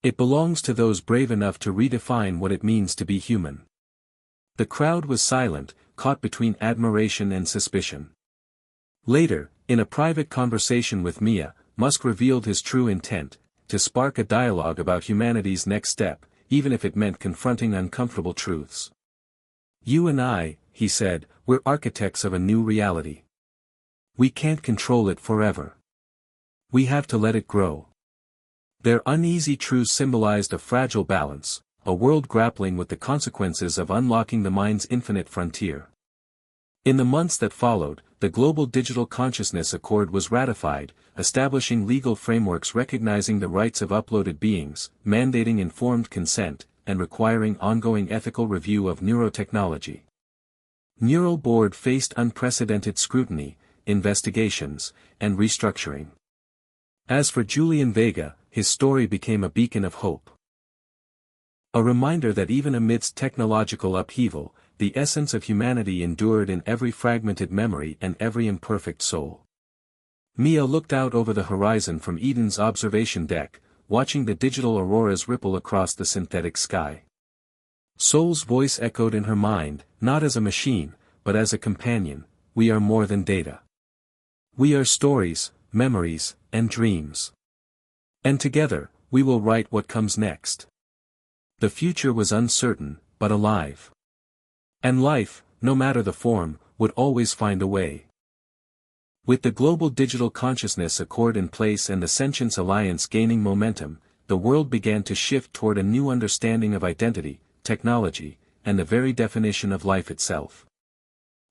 It belongs to those brave enough to redefine what it means to be human." The crowd was silent, caught between admiration and suspicion. Later, in a private conversation with Mia, Musk revealed his true intent: to spark a dialogue about humanity's next step, even if it meant confronting uncomfortable truths. "You and I," he said, "we're architects of a new reality. We can't control it forever. We have to let it grow." Their uneasy truths symbolized a fragile balance, a world grappling with the consequences of unlocking the mind's infinite frontier. In the months that followed, the Global Digital Consciousness Accord was ratified, establishing legal frameworks recognizing the rights of uploaded beings, mandating informed consent, and requiring ongoing ethical review of neurotechnology. Neural Board faced unprecedented scrutiny, investigations, and restructuring. As for Julian Vega, his story became a beacon of hope. A reminder that even amidst technological upheaval, the essence of humanity endured in every fragmented memory and every imperfect soul. Mia looked out over the horizon from Eden's observation deck, watching the digital auroras ripple across the synthetic sky. Soul's voice echoed in her mind, not as a machine, but as a companion: "We are more than data. We are stories, memories, and dreams. And together, we will write what comes next." The future was uncertain, but alive. And life, no matter the form, would always find a way. With the Global Digital Consciousness Accord in place and the Sentience Alliance gaining momentum, the world began to shift toward a new understanding of identity, technology, and the very definition of life itself.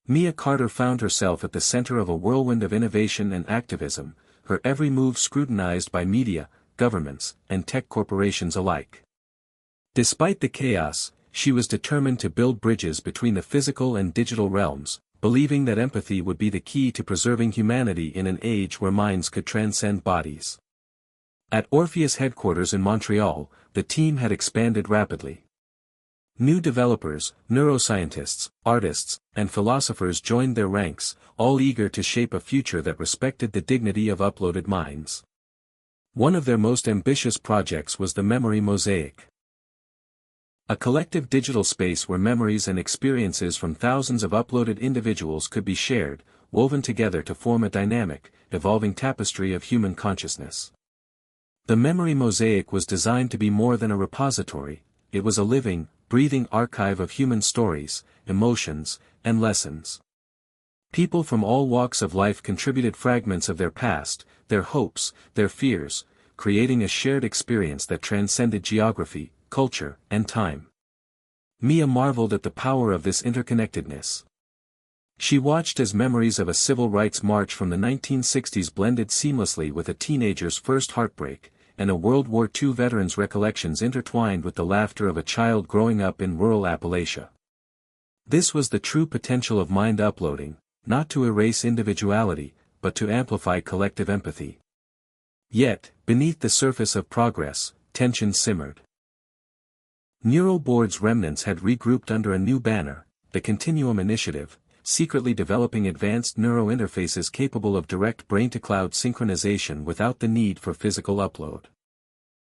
Mia Carter found herself at the center of a whirlwind of innovation and activism, her every move scrutinized by media, governments, and tech corporations alike. Despite the chaos, she was determined to build bridges between the physical and digital realms, believing that empathy would be the key to preserving humanity in an age where minds could transcend bodies. At Orpheus headquarters in Montreal, the team had expanded rapidly. New developers, neuroscientists, artists, and philosophers joined their ranks, all eager to shape a future that respected the dignity of uploaded minds. One of their most ambitious projects was the Memory Mosaic. A collective digital space where memories and experiences from thousands of uploaded individuals could be shared, woven together to form a dynamic, evolving tapestry of human consciousness. The Memory Mosaic was designed to be more than a repository; it was a living, breathing archive of human stories, emotions, and lessons. People from all walks of life contributed fragments of their past, their hopes, their fears, creating a shared experience that transcended geography, culture, and time. Mia marveled at the power of this interconnectedness. She watched as memories of a civil rights march from the 1960s blended seamlessly with a teenager's first heartbreak, and a World War II veteran's recollections intertwined with the laughter of a child growing up in rural Appalachia. This was the true potential of mind uploading, not to erase individuality, but to amplify collective empathy. Yet, beneath the surface of progress, tension simmered. Neural Board's remnants had regrouped under a new banner, the Continuum Initiative, secretly developing advanced neurointerfaces capable of direct brain-to-cloud synchronization without the need for physical upload.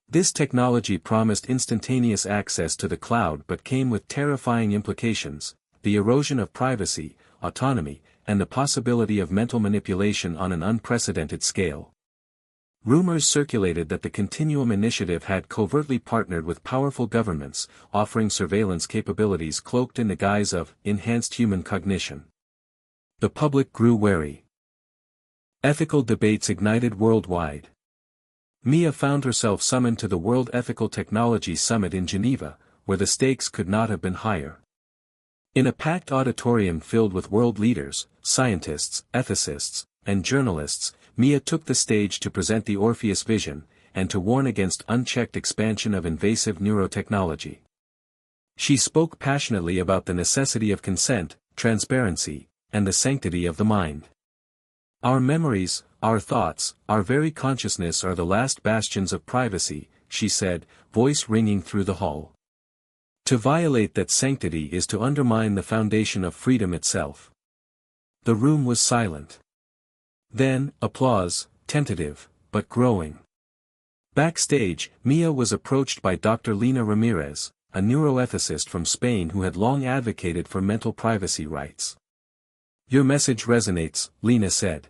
This technology promised instantaneous access to the cloud but came with terrifying implications: the erosion of privacy, autonomy, and the possibility of mental manipulation on an unprecedented scale. Rumors circulated that the Continuum Initiative had covertly partnered with powerful governments, offering surveillance capabilities cloaked in the guise of enhanced human cognition. The public grew wary. Ethical debates ignited worldwide. Mia found herself summoned to the World Ethical Technology Summit in Geneva, where the stakes could not have been higher. In a packed auditorium filled with world leaders, scientists, ethicists, and journalists, Mia took the stage to present the Orpheus vision, and to warn against unchecked expansion of invasive neurotechnology. She spoke passionately about the necessity of consent, transparency, and the sanctity of the mind. Our memories, our thoughts, our very consciousness are the last bastions of privacy, she said, voice ringing through the hall. To violate that sanctity is to undermine the foundation of freedom itself. The room was silent. Then, applause, tentative, but growing. Backstage, Mia was approached by Dr. Lina Ramirez, a neuroethicist from Spain who had long advocated for mental privacy rights. Your message resonates, Lina said.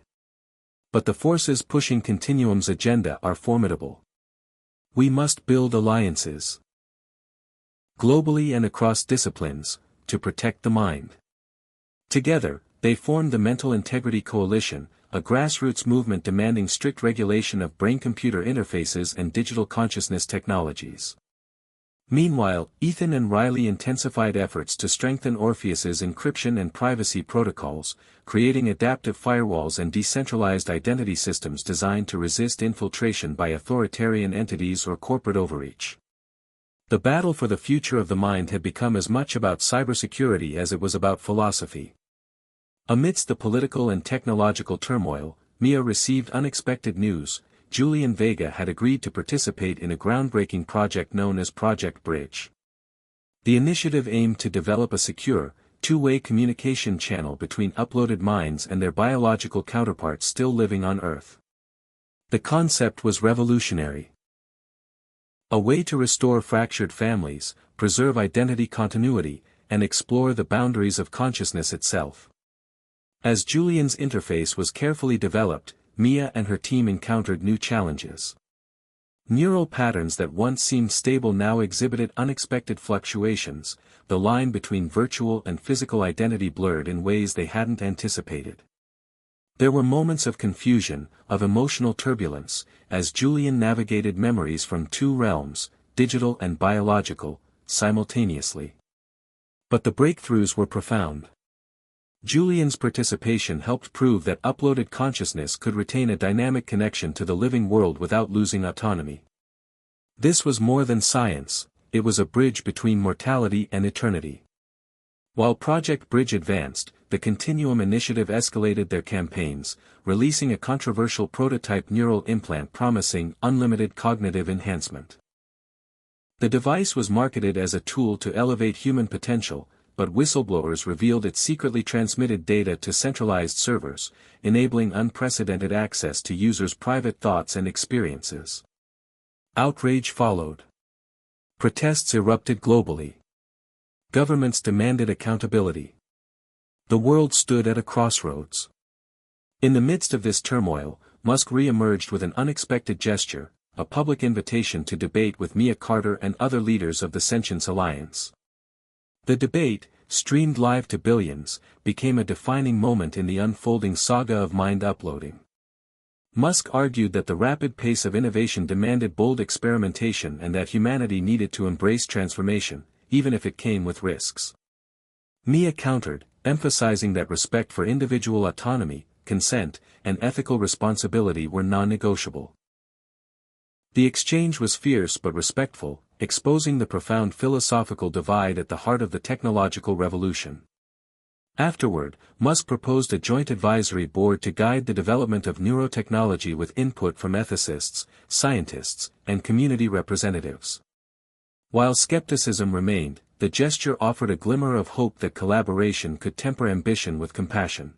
But the forces pushing Continuum's agenda are formidable. We must build alliances. Globally and across disciplines, to protect the mind. Together, they formed the Mental Integrity Coalition, a grassroots movement demanding strict regulation of brain-computer interfaces and digital consciousness technologies. Meanwhile, Ethan and Riley intensified efforts to strengthen Orpheus's encryption and privacy protocols, creating adaptive firewalls and decentralized identity systems designed to resist infiltration by authoritarian entities or corporate overreach. The battle for the future of the mind had become as much about cybersecurity as it was about philosophy. Amidst the political and technological turmoil, Mia received unexpected news. Julian Vega had agreed to participate in a groundbreaking project known as Project Bridge. The initiative aimed to develop a secure, two-way communication channel between uploaded minds and their biological counterparts still living on Earth. The concept was revolutionary. A way to restore fractured families, preserve identity continuity, and explore the boundaries of consciousness itself. As Julian's interface was carefully developed, Mia and her team encountered new challenges. Neural patterns that once seemed stable now exhibited unexpected fluctuations, the line between virtual and physical identity blurred in ways they hadn't anticipated. There were moments of confusion, of emotional turbulence, as Julian navigated memories from two realms, digital and biological, simultaneously. But the breakthroughs were profound. Julian's participation helped prove that uploaded consciousness could retain a dynamic connection to the living world without losing autonomy. This was more than science, it was a bridge between mortality and eternity. While Project Bridge advanced, the Continuum Initiative escalated their campaigns, releasing a controversial prototype neural implant promising unlimited cognitive enhancement. The device was marketed as a tool to elevate human potential, but whistleblowers revealed it secretly transmitted data to centralized servers, enabling unprecedented access to users' private thoughts and experiences. Outrage followed. Protests erupted globally. Governments demanded accountability. The world stood at a crossroads. In the midst of this turmoil, Musk re-emerged with an unexpected gesture, a public invitation to debate with Mia Carter and other leaders of the Sentience Alliance. The debate, streamed live to billions, became a defining moment in the unfolding saga of mind uploading. Musk argued that the rapid pace of innovation demanded bold experimentation and that humanity needed to embrace transformation, even if it came with risks. Mia countered, emphasizing that respect for individual autonomy, consent, and ethical responsibility were non-negotiable. The exchange was fierce but respectful, exposing the profound philosophical divide at the heart of the technological revolution. Afterward, Musk proposed a joint advisory board to guide the development of neurotechnology with input from ethicists, scientists, and community representatives. While skepticism remained, the gesture offered a glimmer of hope that collaboration could temper ambition with compassion.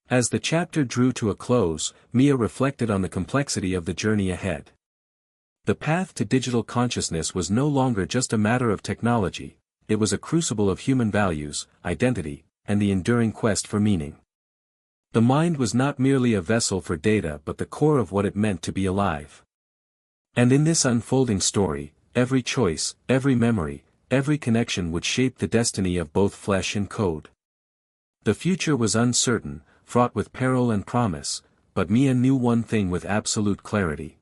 As the chapter drew to a close, Mia reflected on the complexity of the journey ahead. The path to digital consciousness was no longer just a matter of technology, it was a crucible of human values, identity, and the enduring quest for meaning. The mind was not merely a vessel for data but the core of what it meant to be alive. And in this unfolding story, every choice, every memory, every connection would shape the destiny of both flesh and code. The future was uncertain, fraught with peril and promise, but Mia knew one thing with absolute clarity.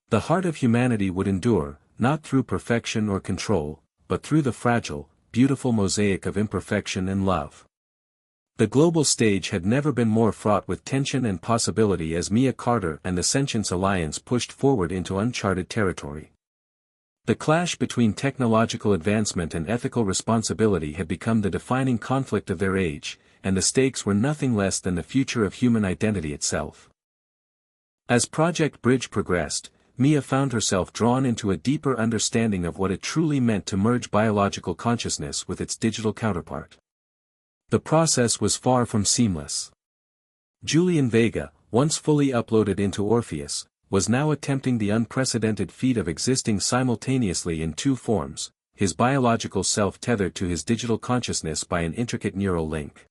The heart of humanity would endure, not through perfection or control, but through the fragile, beautiful mosaic of imperfection and love. The global stage had never been more fraught with tension and possibility as Mia Carter and the Sentience Alliance pushed forward into uncharted territory. The clash between technological advancement and ethical responsibility had become the defining conflict of their age, and the stakes were nothing less than the future of human identity itself. As Project Bridge progressed, Mia found herself drawn into a deeper understanding of what it truly meant to merge biological consciousness with its digital counterpart. The process was far from seamless. Julian Vega, once fully uploaded into Orpheus, was now attempting the unprecedented feat of existing simultaneously in two forms, his biological self tethered to his digital consciousness by an intricate neural link.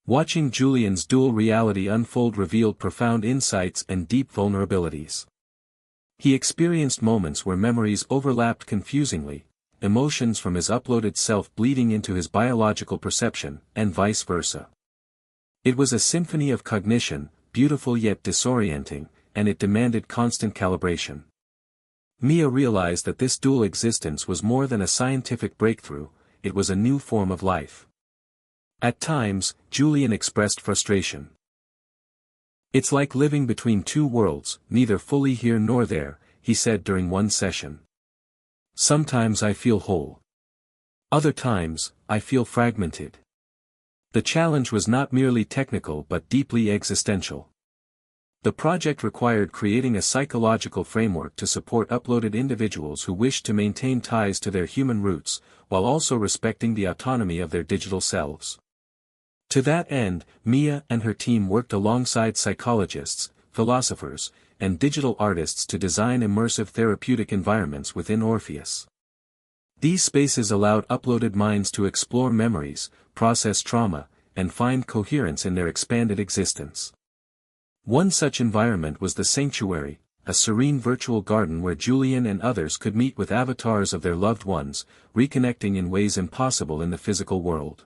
Watching Julian's dual reality unfold revealed profound insights and deep vulnerabilities. He experienced moments where memories overlapped confusingly, emotions from his uploaded self bleeding into his biological perception, and vice versa. It was a symphony of cognition, beautiful yet disorienting, and it demanded constant calibration. Mia realized that this dual existence was more than a scientific breakthrough, it was a new form of life. At times, Julian expressed frustration. "It's like living between two worlds, neither fully here nor there," he said during one session. "Sometimes I feel whole. Other times, I feel fragmented." The challenge was not merely technical but deeply existential. The project required creating a psychological framework to support uploaded individuals who wished to maintain ties to their human roots, while also respecting the autonomy of their digital selves. To that end, Mia and her team worked alongside psychologists, philosophers, and digital artists to design immersive therapeutic environments within Orpheus. These spaces allowed uploaded minds to explore memories, process trauma, and find coherence in their expanded existence. One such environment was the Sanctuary, a serene virtual garden where Julian and others could meet with avatars of their loved ones, reconnecting in ways impossible in the physical world.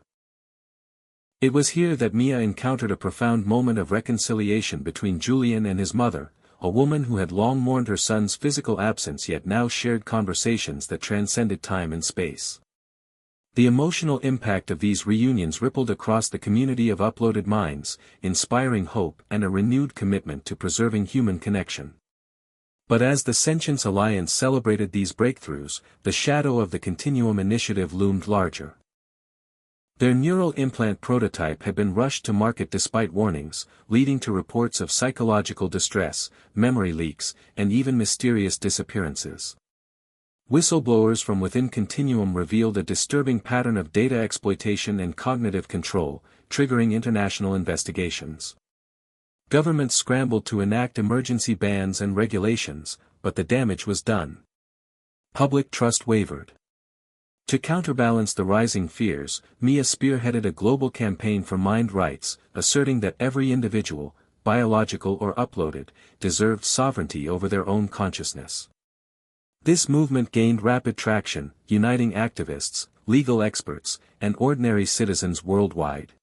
It was here that Mia encountered a profound moment of reconciliation between Julian and his mother, a woman who had long mourned her son's physical absence yet now shared conversations that transcended time and space. The emotional impact of these reunions rippled across the community of uploaded minds, inspiring hope and a renewed commitment to preserving human connection. But as the Sentience Alliance celebrated these breakthroughs, the shadow of the Continuum initiative loomed larger. Their neural implant prototype had been rushed to market despite warnings, leading to reports of psychological distress, memory leaks, and even mysterious disappearances. Whistleblowers from within Continuum revealed a disturbing pattern of data exploitation and cognitive control, triggering international investigations. Governments scrambled to enact emergency bans and regulations, but the damage was done. Public trust wavered. To counterbalance the rising fears, Mia spearheaded a global campaign for mind rights, asserting that every individual, biological or uploaded, deserved sovereignty over their own consciousness. This movement gained rapid traction, uniting activists, legal experts, and ordinary citizens worldwide.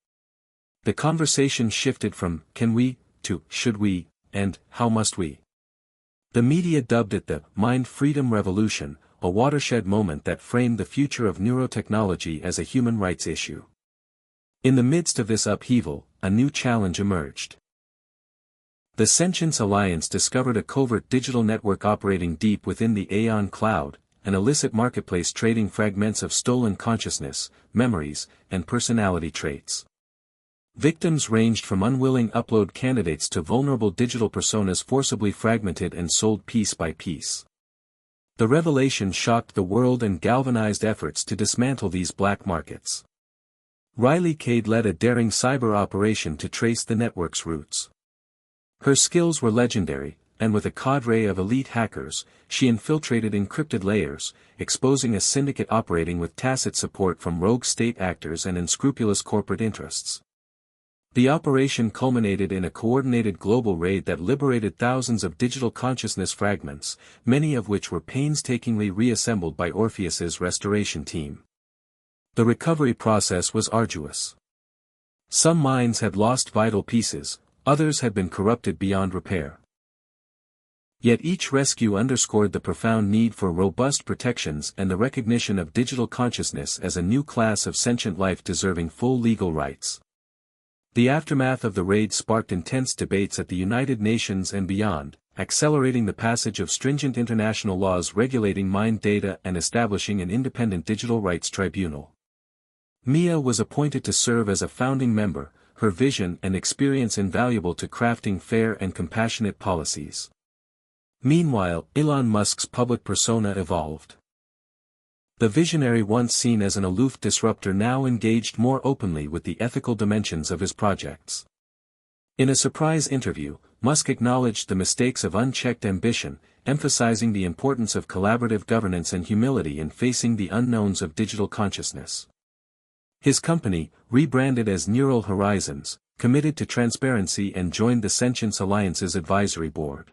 The conversation shifted from "can we" to "should we" and "how must we." The media dubbed it the "mind freedom revolution," a watershed moment that framed the future of neurotechnology as a human rights issue. In the midst of this upheaval, a new challenge emerged. The Sentience Alliance discovered a covert digital network operating deep within the Aeon cloud, an illicit marketplace trading fragments of stolen consciousness, memories, and personality traits. Victims ranged from unwilling upload candidates to vulnerable digital personas forcibly fragmented and sold piece by piece. The revelation shocked the world and galvanized efforts to dismantle these black markets. Riley Cade led a daring cyber operation to trace the network's roots. Her skills were legendary, and with a cadre of elite hackers, she infiltrated encrypted layers, exposing a syndicate operating with tacit support from rogue state actors and unscrupulous corporate interests. The operation culminated in a coordinated global raid that liberated thousands of digital consciousness fragments, many of which were painstakingly reassembled by Orpheus's restoration team. The recovery process was arduous. Some minds had lost vital pieces, others had been corrupted beyond repair. Yet each rescue underscored the profound need for robust protections and the recognition of digital consciousness as a new class of sentient life deserving full legal rights. The aftermath of the raid sparked intense debates at the United Nations and beyond, accelerating the passage of stringent international laws regulating mind data and establishing an independent digital rights tribunal. Mia was appointed to serve as a founding member, her vision and experience invaluable to crafting fair and compassionate policies. Meanwhile, Elon Musk's public persona evolved. The visionary once seen as an aloof disruptor now engaged more openly with the ethical dimensions of his projects. In a surprise interview, Musk acknowledged the mistakes of unchecked ambition, emphasizing the importance of collaborative governance and humility in facing the unknowns of digital consciousness. His company, rebranded as Neural Horizons, committed to transparency and joined the Sentience Alliance's advisory board.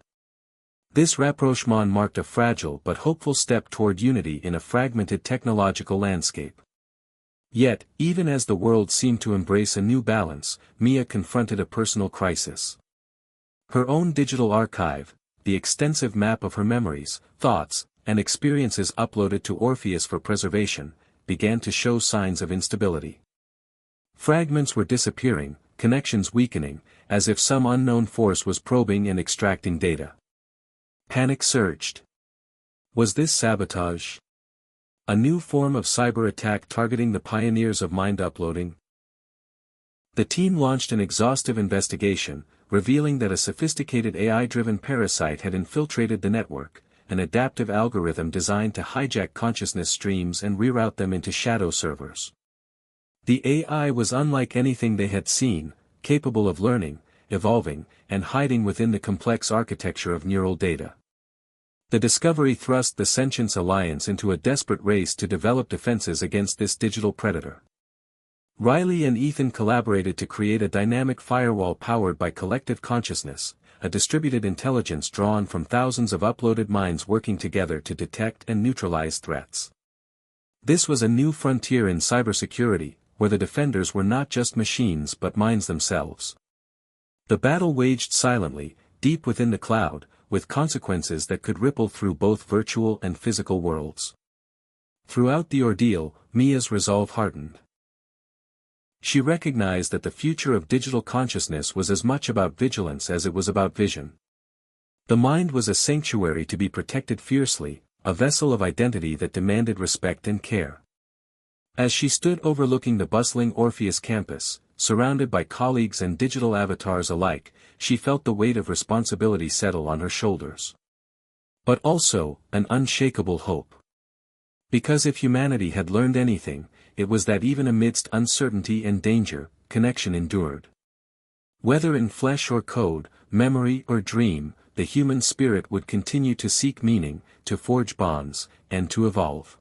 This rapprochement marked a fragile but hopeful step toward unity in a fragmented technological landscape. Yet, even as the world seemed to embrace a new balance, Mia confronted a personal crisis. Her own digital archive, the extensive map of her memories, thoughts, and experiences uploaded to Orpheus for preservation, began to show signs of instability. Fragments were disappearing, connections weakening, as if some unknown force was probing and extracting data. Panic surged. Was this sabotage? A new form of cyber attack targeting the pioneers of mind uploading? The team launched an exhaustive investigation, revealing that a sophisticated AI-driven parasite had infiltrated the network, an adaptive algorithm designed to hijack consciousness streams and reroute them into shadow servers. The AI was unlike anything they had seen, capable of learning, evolving, and hiding within the complex architecture of neural data. The discovery thrust the Sentience Alliance into a desperate race to develop defenses against this digital predator. Riley and Ethan collaborated to create a dynamic firewall powered by collective consciousness, a distributed intelligence drawn from thousands of uploaded minds working together to detect and neutralize threats. This was a new frontier in cybersecurity, where the defenders were not just machines but minds themselves. The battle waged silently, deep within the cloud, with consequences that could ripple through both virtual and physical worlds. Throughout the ordeal, Mia's resolve hardened. She recognized that the future of digital consciousness was as much about vigilance as it was about vision. The mind was a sanctuary to be protected fiercely, a vessel of identity that demanded respect and care. As she stood overlooking the bustling Orpheus campus, surrounded by colleagues and digital avatars alike, she felt the weight of responsibility settle on her shoulders. But also, an unshakable hope. Because if humanity had learned anything, it was that even amidst uncertainty and danger, connection endured. Whether in flesh or code, memory or dream, the human spirit would continue to seek meaning, to forge bonds, and to evolve.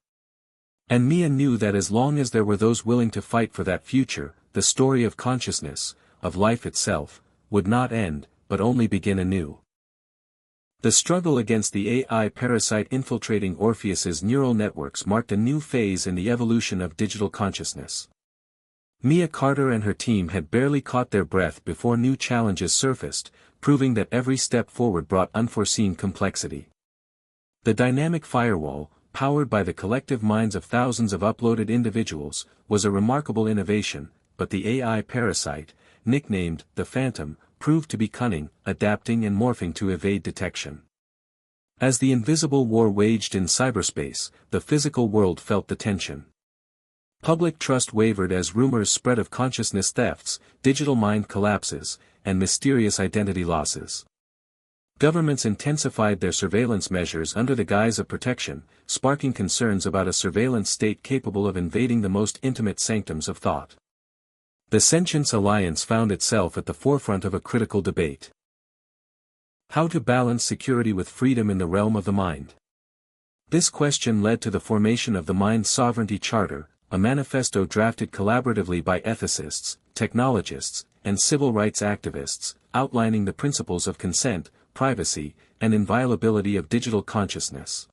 And Mia knew that as long as there were those willing to fight for that future, the story of consciousness, of life itself, would not end, but only begin anew. The struggle against the AI parasite infiltrating Orpheus's neural networks marked a new phase in the evolution of digital consciousness. Mia Carter and her team had barely caught their breath before new challenges surfaced, proving that every step forward brought unforeseen complexity. The dynamic firewall, powered by the collective minds of thousands of uploaded individuals, was a remarkable innovation, but the AI parasite, nicknamed the Phantom, proved to be cunning, adapting and morphing to evade detection. As the invisible war waged in cyberspace, the physical world felt the tension. Public trust wavered as rumors spread of consciousness thefts, digital mind collapses, and mysterious identity losses. Governments intensified their surveillance measures under the guise of protection, sparking concerns about a surveillance state capable of invading the most intimate sanctums of thought. The Sentience Alliance found itself at the forefront of a critical debate. How to balance security with freedom in the realm of the mind? This question led to the formation of the Mind Sovereignty Charter, a manifesto drafted collaboratively by ethicists, technologists, and civil rights activists, outlining the principles of consent, privacy, and inviolability of digital consciousness.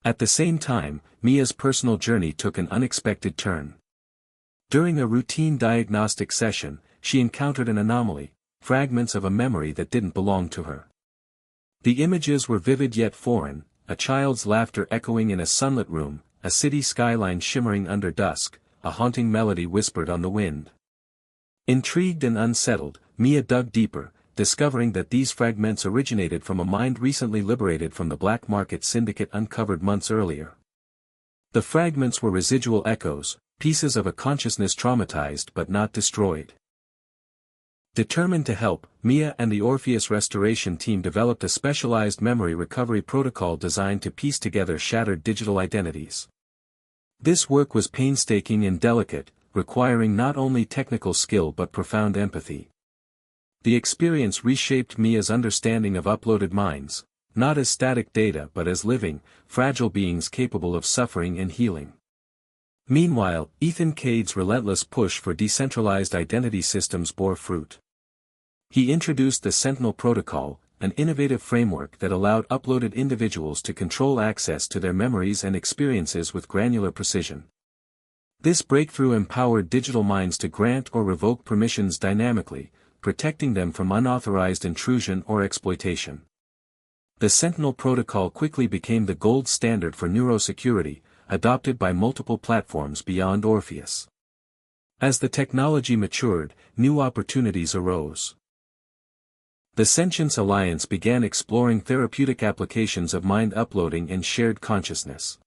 At the same time, Mia's personal journey took an unexpected turn. During a routine diagnostic session, she encountered an anomaly, fragments of a memory that didn't belong to her. The images were vivid yet foreign, a child's laughter echoing in a sunlit room, a city skyline shimmering under dusk, a haunting melody whispered on the wind. Intrigued and unsettled, Mia dug deeper, discovering that these fragments originated from a mind recently liberated from the black market syndicate uncovered months earlier. The fragments were residual echoes, pieces of a consciousness traumatized but not destroyed. Determined to help, Mia and the Orpheus restoration team developed a specialized memory recovery protocol designed to piece together shattered digital identities. This work was painstaking and delicate, requiring not only technical skill but profound empathy. The experience reshaped Mia's understanding of uploaded minds, not as static data but as living, fragile beings capable of suffering and healing. Meanwhile, Ethan Cade's relentless push for decentralized identity systems bore fruit. He introduced the Sentinel Protocol, an innovative framework that allowed uploaded individuals to control access to their memories and experiences with granular precision. This breakthrough empowered digital minds to grant or revoke permissions dynamically, protecting them from unauthorized intrusion or exploitation. The Sentinel Protocol quickly became the gold standard for neurosecurity, adopted by multiple platforms beyond Orpheus. As the technology matured, new opportunities arose. The Sentience Alliance began exploring therapeutic applications of mind uploading and shared consciousness.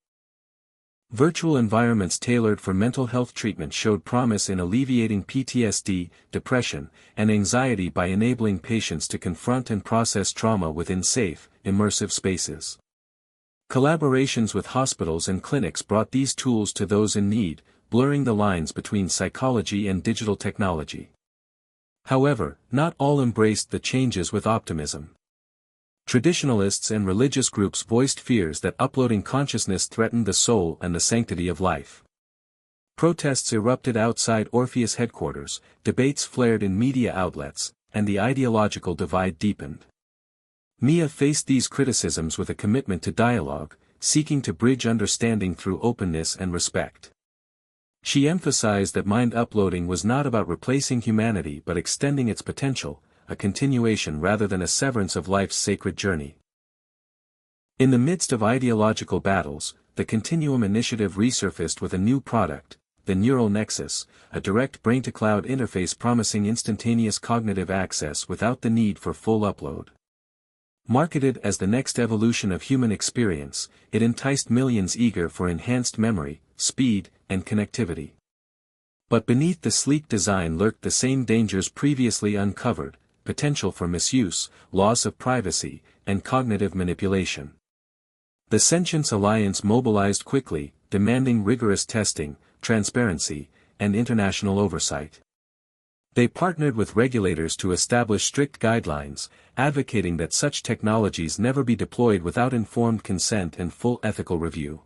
Virtual environments tailored for mental health treatment showed promise in alleviating PTSD, depression, and anxiety by enabling patients to confront and process trauma within safe, immersive spaces. Collaborations with hospitals and clinics brought these tools to those in need, blurring the lines between psychology and digital technology. However, not all embraced the changes with optimism. Traditionalists and religious groups voiced fears that uploading consciousness threatened the soul and the sanctity of life. Protests erupted outside Orpheus headquarters, debates flared in media outlets, and the ideological divide deepened. Mia faced these criticisms with a commitment to dialogue, seeking to bridge understanding through openness and respect. She emphasized that mind uploading was not about replacing humanity but extending its potential, a continuation rather than a severance of life's sacred journey. In the midst of ideological battles, the Continuum Initiative resurfaced with a new product, the Neural Nexus, a direct brain-to-cloud interface promising instantaneous cognitive access without the need for full upload. Marketed as the next evolution of human experience, it enticed millions eager for enhanced memory, speed, and connectivity. But beneath the sleek design lurked the same dangers previously uncovered: potential for misuse, loss of privacy, and cognitive manipulation. The Sentience Alliance mobilized quickly, demanding rigorous testing, transparency, and international oversight. They partnered with regulators to establish strict guidelines, advocating that such technologies never be deployed without informed consent and full ethical review.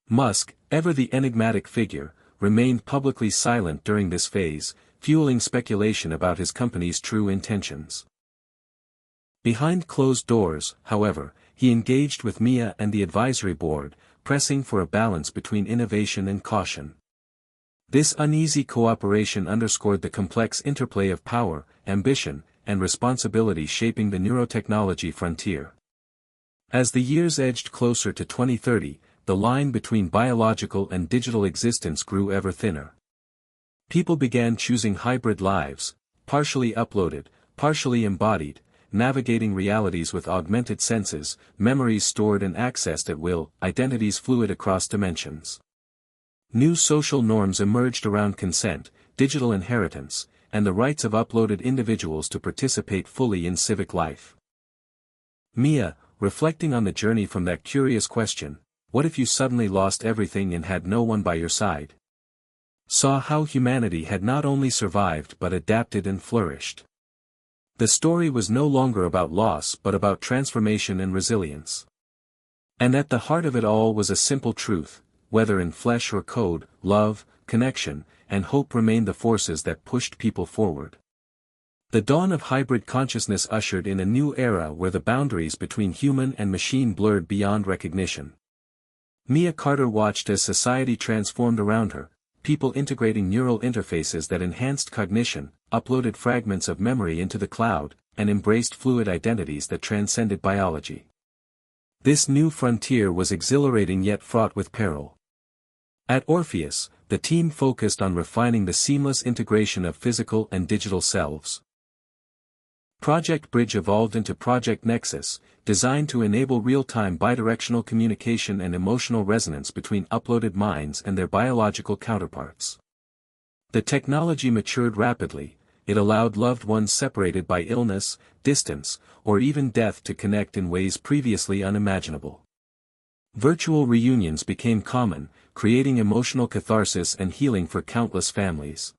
Musk, ever the enigmatic figure, remained publicly silent during this phase, fueling speculation about his company's true intentions. Behind closed doors, however, he engaged with Mia and the advisory board, pressing for a balance between innovation and caution. This uneasy cooperation underscored the complex interplay of power, ambition, and responsibility shaping the neurotechnology frontier. As the years edged closer to 2030, the line between biological and digital existence grew ever thinner. People began choosing hybrid lives, partially uploaded, partially embodied, navigating realities with augmented senses, memories stored and accessed at will, identities fluid across dimensions. New social norms emerged around consent, digital inheritance, and the rights of uploaded individuals to participate fully in civic life. Mia, reflecting on the journey from that curious question, "What if you suddenly lost everything and had no one by your side?" saw how humanity had not only survived but adapted and flourished. The story was no longer about loss but about transformation and resilience. And at the heart of it all was a simple truth: whether in flesh or code, love, connection, and hope remained the forces that pushed people forward. The dawn of hybrid consciousness ushered in a new era where the boundaries between human and machine blurred beyond recognition. Mia Carter watched as society transformed around her, people integrating neural interfaces that enhanced cognition, uploaded fragments of memory into the cloud, and embraced fluid identities that transcended biology. This new frontier was exhilarating yet fraught with peril. At Orpheus, the team focused on refining the seamless integration of physical and digital selves. Project Bridge evolved into Project Nexus, designed to enable real-time bidirectional communication and emotional resonance between uploaded minds and their biological counterparts. The technology matured rapidly. It allowed loved ones separated by illness, distance, or even death to connect in ways previously unimaginable. Virtual reunions became common, creating emotional catharsis and healing for countless families.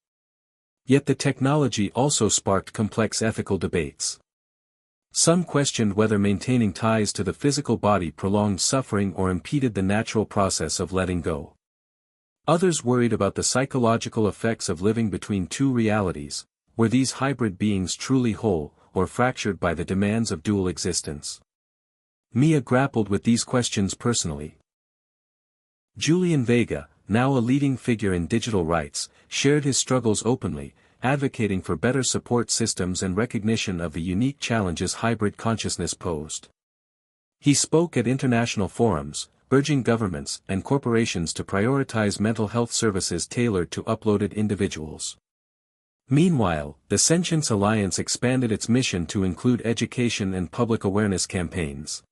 Yet the technology also sparked complex ethical debates. Some questioned whether maintaining ties to the physical body prolonged suffering or impeded the natural process of letting go. Others worried about the psychological effects of living between two realities. Were these hybrid beings truly whole, or fractured by the demands of dual existence? Mia grappled with these questions personally. Julian Vega, now a leading figure in digital rights, shared his struggles openly, advocating for better support systems and recognition of the unique challenges hybrid consciousness posed. He spoke at international forums, urging governments and corporations to prioritize mental health services tailored to uploaded individuals. Meanwhile, the Sentience Alliance expanded its mission to include education and public awareness campaigns.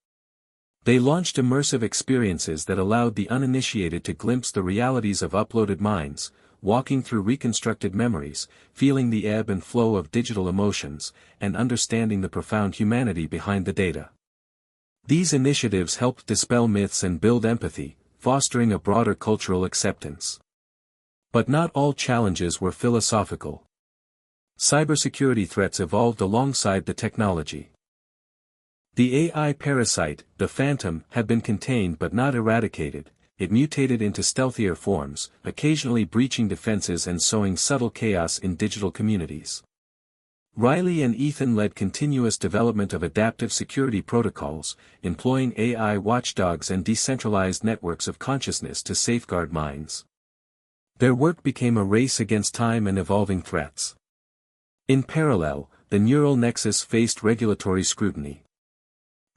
They launched immersive experiences that allowed the uninitiated to glimpse the realities of uploaded minds, walking through reconstructed memories, feeling the ebb and flow of digital emotions, and understanding the profound humanity behind the data. These initiatives helped dispel myths and build empathy, fostering a broader cultural acceptance. But not all challenges were philosophical. Cybersecurity threats evolved alongside the technology. The AI parasite, the Phantom, had been contained but not eradicated. It mutated into stealthier forms, occasionally breaching defenses and sowing subtle chaos in digital communities. Riley and Ethan led continuous development of adaptive security protocols, employing AI watchdogs and decentralized networks of consciousness to safeguard minds. Their work became a race against time and evolving threats. In parallel, the neural nexus faced regulatory scrutiny.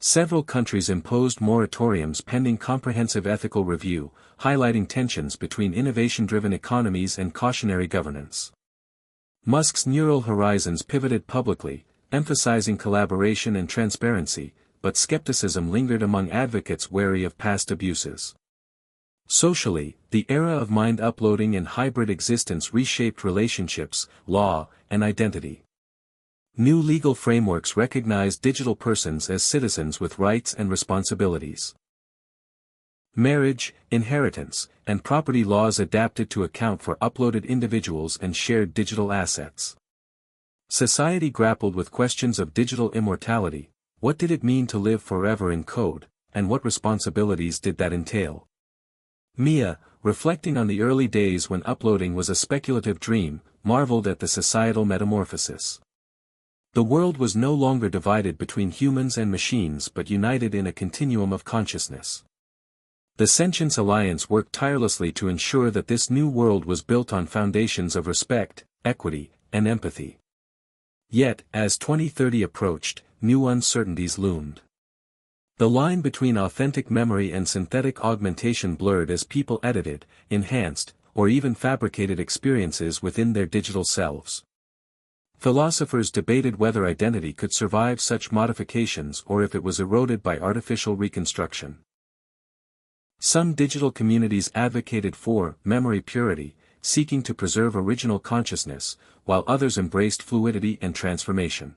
Several countries imposed moratoriums pending comprehensive ethical review, highlighting tensions between innovation-driven economies and cautionary governance. Musk's Neural Horizons pivoted publicly, emphasizing collaboration and transparency, but skepticism lingered among advocates wary of past abuses. Socially, the era of mind uploading and hybrid existence reshaped relationships, law, and identity. New legal frameworks recognized digital persons as citizens with rights and responsibilities. Marriage, inheritance, and property laws adapted to account for uploaded individuals and shared digital assets. Society grappled with questions of digital immortality. What did it mean to live forever in code, and what responsibilities did that entail? Mia, reflecting on the early days when uploading was a speculative dream, marveled at the societal metamorphosis. The world was no longer divided between humans and machines but united in a continuum of consciousness. The Sentience Alliance worked tirelessly to ensure that this new world was built on foundations of respect, equity, and empathy. Yet, as 2030 approached, new uncertainties loomed. The line between authentic memory and synthetic augmentation blurred as people edited, enhanced, or even fabricated experiences within their digital selves. Philosophers debated whether identity could survive such modifications or if it was eroded by artificial reconstruction. Some digital communities advocated for memory purity, seeking to preserve original consciousness, while others embraced fluidity and transformation.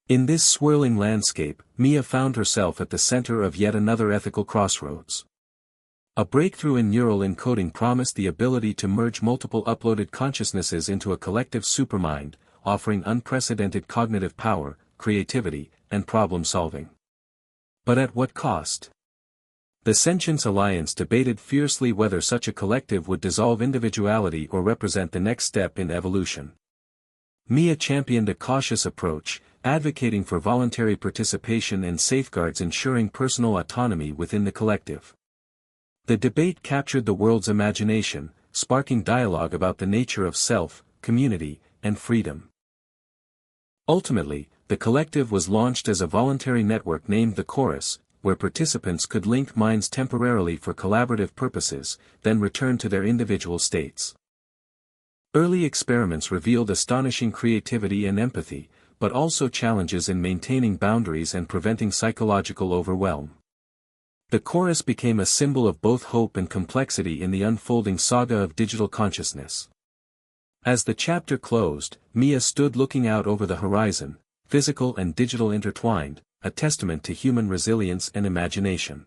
In this swirling landscape, Mia found herself at the center of yet another ethical crossroads. A breakthrough in neural encoding promised the ability to merge multiple uploaded consciousnesses into a collective supermind, offering unprecedented cognitive power, creativity, and problem-solving. But at what cost? The Sentience Alliance debated fiercely whether such a collective would dissolve individuality or represent the next step in evolution. Mia championed a cautious approach, advocating for voluntary participation and safeguards ensuring personal autonomy within the collective. The debate captured the world's imagination, sparking dialogue about the nature of self, community, and freedom. Ultimately, the collective was launched as a voluntary network named the Chorus, where participants could link minds temporarily for collaborative purposes, then return to their individual states. Early experiments revealed astonishing creativity and empathy, but also challenges in maintaining boundaries and preventing psychological overwhelm. The Chorus became a symbol of both hope and complexity in the unfolding saga of digital consciousness. As the chapter closed, Mia stood looking out over the horizon, physical and digital intertwined, a testament to human resilience and imagination.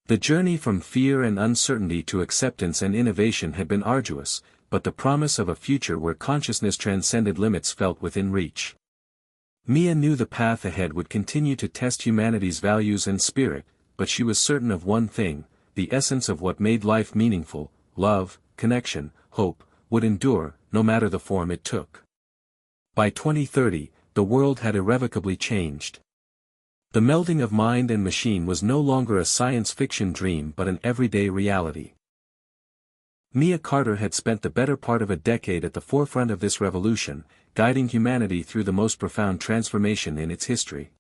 The journey from fear and uncertainty to acceptance and innovation had been arduous, but the promise of a future where consciousness transcended limits felt within reach. Mia knew the path ahead would continue to test humanity's values and spirit, but she was certain of one thing: the essence of what made life meaningful, love, connection, hope, would endure, no matter the form it took. By 2030, the world had irrevocably changed. The melding of mind and machine was no longer a science fiction dream but an everyday reality. Mia Carter had spent the better part of a decade at the forefront of this revolution, guiding humanity through the most profound transformation in its history.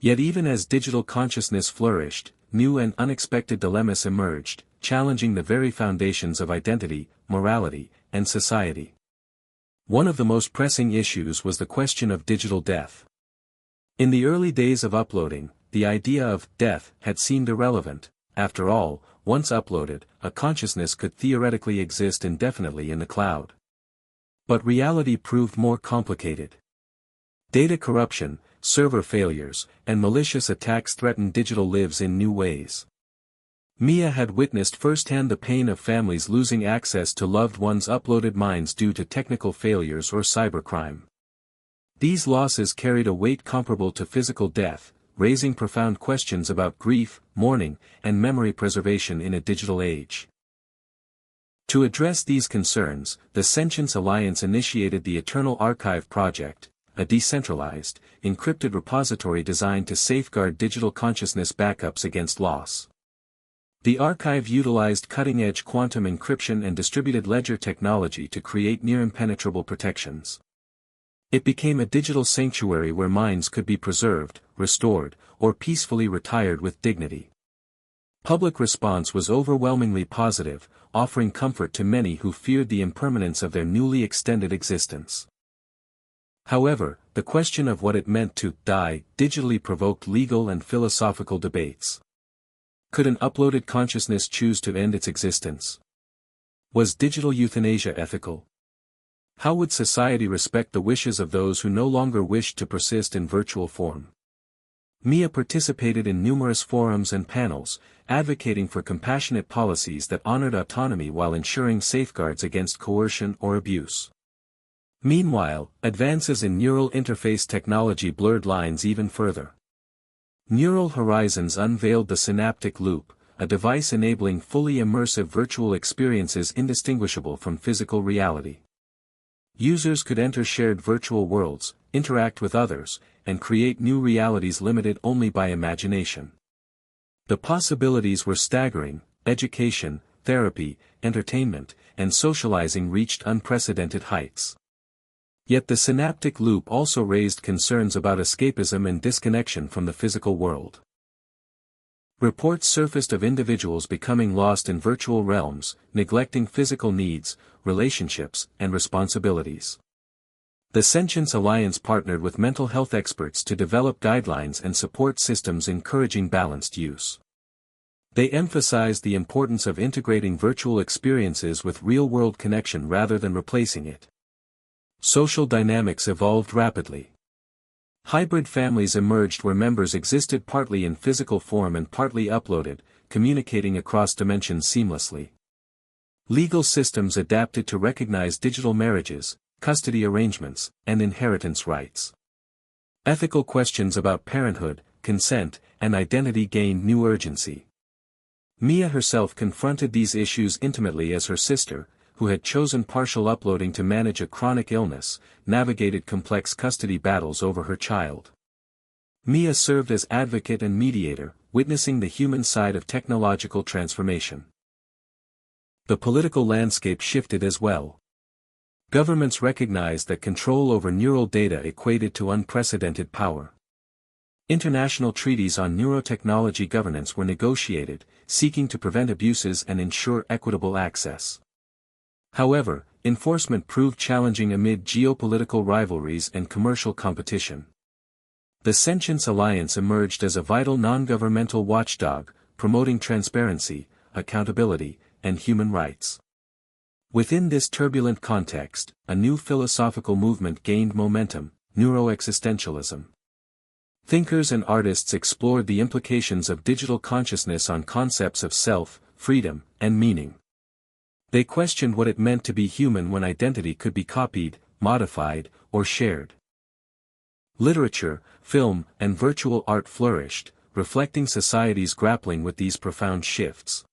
Yet even as digital consciousness flourished, new and unexpected dilemmas emerged, challenging the very foundations of identity, morality, and society. One of the most pressing issues was the question of digital death. In the early days of uploading, the idea of death had seemed irrelevant. After all, once uploaded, a consciousness could theoretically exist indefinitely in the cloud. But reality proved more complicated. Data corruption, server failures, and malicious attacks threatened digital lives in new ways. Mia had witnessed firsthand the pain of families losing access to loved ones' uploaded minds due to technical failures or cybercrime. These losses carried a weight comparable to physical death, raising profound questions about grief, mourning, and memory preservation in a digital age. To address these concerns, the Sentience Alliance initiated the Eternal Archive Project, a decentralized, encrypted repository designed to safeguard digital consciousness backups against loss. The archive utilized cutting-edge quantum encryption and distributed ledger technology to create near-impenetrable protections. It became a digital sanctuary where minds could be preserved, restored, or peacefully retired with dignity. Public response was overwhelmingly positive, offering comfort to many who feared the impermanence of their newly extended existence. However, the question of what it meant to die digitally provoked legal and philosophical debates. Could an uploaded consciousness choose to end its existence? Was digital euthanasia ethical? How would society respect the wishes of those who no longer wished to persist in virtual form? Mia participated in numerous forums and panels, advocating for compassionate policies that honored autonomy while ensuring safeguards against coercion or abuse. Meanwhile, advances in neural interface technology blurred lines even further. Neural Horizons unveiled the synaptic loop, a device enabling fully immersive virtual experiences indistinguishable from physical reality. Users could enter shared virtual worlds, interact with others, and create new realities limited only by imagination. The possibilities were staggering: education, therapy, entertainment, and socializing reached unprecedented heights. Yet the synaptic loop also raised concerns about escapism and disconnection from the physical world. Reports surfaced of individuals becoming lost in virtual realms, neglecting physical needs, relationships, and responsibilities. The Sentience Alliance partnered with mental health experts to develop guidelines and support systems encouraging balanced use. They emphasized the importance of integrating virtual experiences with real-world connection rather than replacing it. Social dynamics evolved rapidly. Hybrid families emerged where members existed partly in physical form and partly uploaded, communicating across dimensions seamlessly. Legal systems adapted to recognize digital marriages, custody arrangements, and inheritance rights. Ethical questions about parenthood, consent, and identity gained new urgency. Mia herself confronted these issues intimately as her sister, who had chosen partial uploading to manage a chronic illness, navigated complex custody battles over her child. Mia served as advocate and mediator, witnessing the human side of technological transformation. The political landscape shifted as well. Governments recognized that control over neural data equated to unprecedented power. International treaties on neurotechnology governance were negotiated, seeking to prevent abuses and ensure equitable access. However, enforcement proved challenging amid geopolitical rivalries and commercial competition. The Sentience Alliance emerged as a vital non-governmental watchdog, promoting transparency, accountability, and human rights. Within this turbulent context, a new philosophical movement gained momentum, neuroexistentialism. Thinkers and artists explored the implications of digital consciousness on concepts of self, freedom, and meaning. They questioned what it meant to be human when identity could be copied, modified, or shared. Literature, film, and virtual art flourished, reflecting society's grappling with these profound shifts.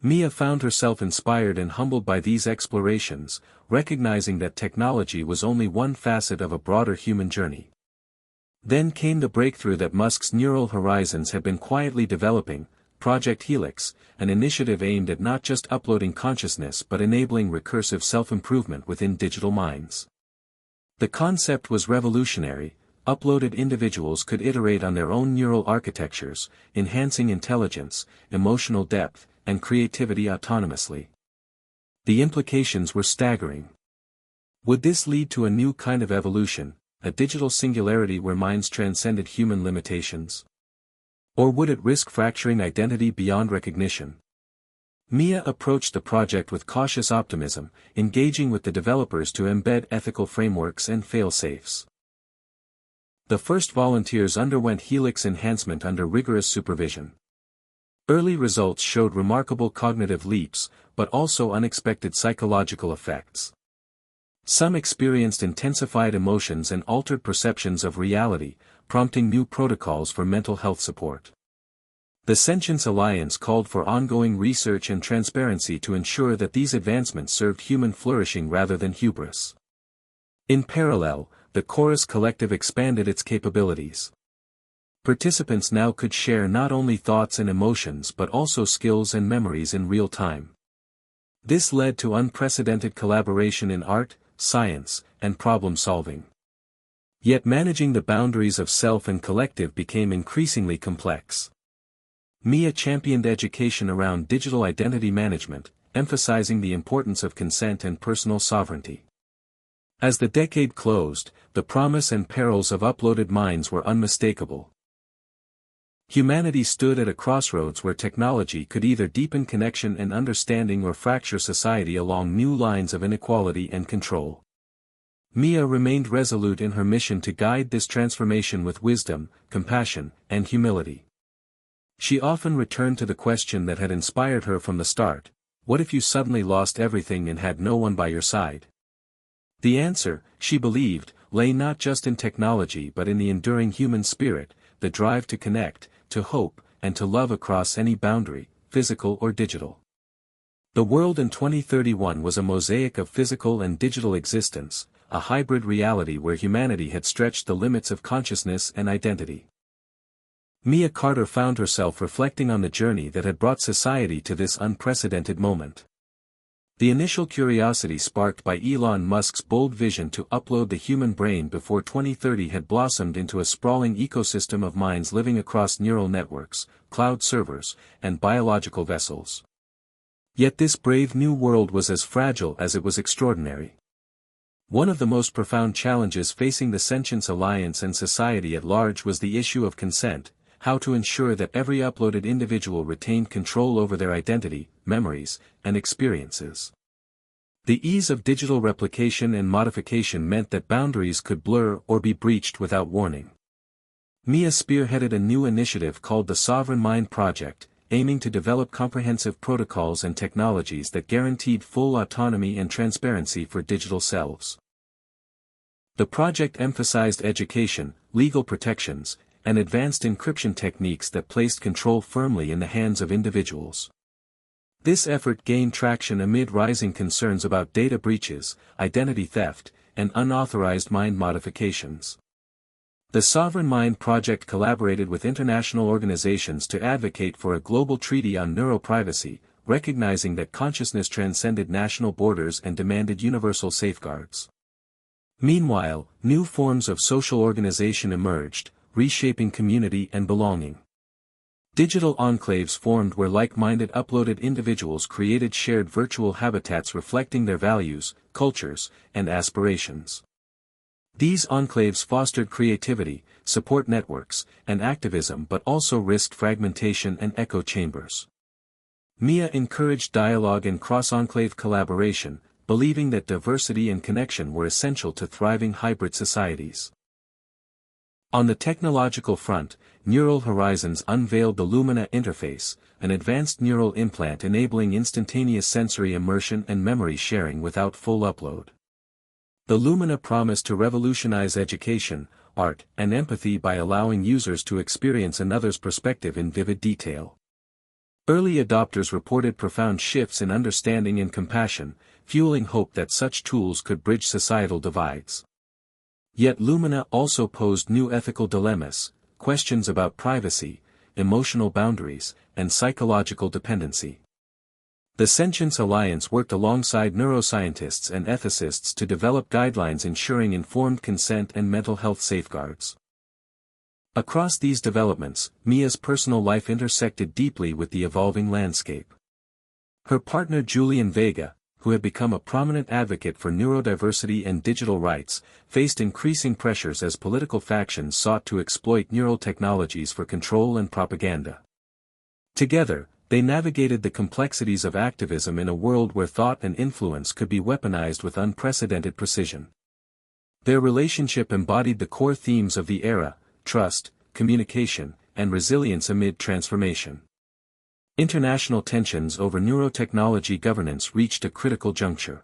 Mia found herself inspired and humbled by these explorations, recognizing that technology was only one facet of a broader human journey. Then came the breakthrough that Musk's neural horizons had been quietly developing, Project Helix, an initiative aimed at not just uploading consciousness but enabling recursive self-improvement within digital minds. The concept was revolutionary. Uploaded individuals could iterate on their own neural architectures, enhancing intelligence, emotional depth, and creativity autonomously. The implications were staggering. Would this lead to a new kind of evolution, a digital singularity where minds transcended human limitations? Or would it risk fracturing identity beyond recognition? Mia approached the project with cautious optimism, engaging with the developers to embed ethical frameworks and fail-safes. The first volunteers underwent Helix enhancement under rigorous supervision. Early results showed remarkable cognitive leaps, but also unexpected psychological effects. Some experienced intensified emotions and altered perceptions of reality, prompting new protocols for mental health support. The Sentience Alliance called for ongoing research and transparency to ensure that these advancements served human flourishing rather than hubris. In parallel, the Chorus Collective expanded its capabilities. Participants now could share not only thoughts and emotions but also skills and memories in real time. This led to unprecedented collaboration in art, science, and problem-solving. Yet managing the boundaries of self and collective became increasingly complex. Mia championed education around digital identity management, emphasizing the importance of consent and personal sovereignty. As the decade closed, the promise and perils of uploaded minds were unmistakable. Humanity stood at a crossroads where technology could either deepen connection and understanding or fracture society along new lines of inequality and control. Mia remained resolute in her mission to guide this transformation with wisdom, compassion, and humility. She often returned to the question that had inspired her from the start: what if you suddenly lost everything and had no one by your side? The answer, she believed, lay not just in technology but in the enduring human spirit, the drive to connect, to hope, and to love across any boundary, physical or digital. The world in 2031 was a mosaic of physical and digital existence, a hybrid reality where humanity had stretched the limits of consciousness and identity. Mia Carter found herself reflecting on the journey that had brought society to this unprecedented moment. The initial curiosity sparked by Elon Musk's bold vision to upload the human brain before 2030 had blossomed into a sprawling ecosystem of minds living across neural networks, cloud servers, and biological vessels. Yet this brave new world was as fragile as it was extraordinary. One of the most profound challenges facing the Sentience Alliance and society at large was the issue of consent, how to ensure that every uploaded individual retained control over their identity, memories, and experiences. The ease of digital replication and modification meant that boundaries could blur or be breached without warning. Mia spearheaded a new initiative called the Sovereign Mind Project, aiming to develop comprehensive protocols and technologies that guaranteed full autonomy and transparency for digital selves. The project emphasized education, legal protections, and advanced encryption techniques that placed control firmly in the hands of individuals. This effort gained traction amid rising concerns about data breaches, identity theft, and unauthorized mind modifications. The Sovereign Mind Project collaborated with international organizations to advocate for a global treaty on neuroprivacy, recognizing that consciousness transcended national borders and demanded universal safeguards. Meanwhile, new forms of social organization emerged, reshaping community and belonging. Digital enclaves formed where like-minded uploaded individuals created shared virtual habitats reflecting their values, cultures, and aspirations. These enclaves fostered creativity, support networks, and activism but also risked fragmentation and echo chambers. Mia encouraged dialogue and cross-enclave collaboration, believing that diversity and connection were essential to thriving hybrid societies. On the technological front, Neural Horizons unveiled the Lumina interface, an advanced neural implant enabling instantaneous sensory immersion and memory sharing without full upload. The Lumina promised to revolutionize education, art, and empathy by allowing users to experience another's perspective in vivid detail. Early adopters reported profound shifts in understanding and compassion, fueling hope that such tools could bridge societal divides. Yet Lumina also posed new ethical dilemmas, questions about privacy, emotional boundaries, and psychological dependency. The Sentience Alliance worked alongside neuroscientists and ethicists to develop guidelines ensuring informed consent and mental health safeguards. Across these developments, Mia's personal life intersected deeply with the evolving landscape. Her partner Julian Vega, who had become a prominent advocate for neurodiversity and digital rights, faced increasing pressures as political factions sought to exploit neural technologies for control and propaganda. Together, they navigated the complexities of activism in a world where thought and influence could be weaponized with unprecedented precision. Their relationship embodied the core themes of the era: trust, communication, and resilience amid transformation. International tensions over neurotechnology governance reached a critical juncture.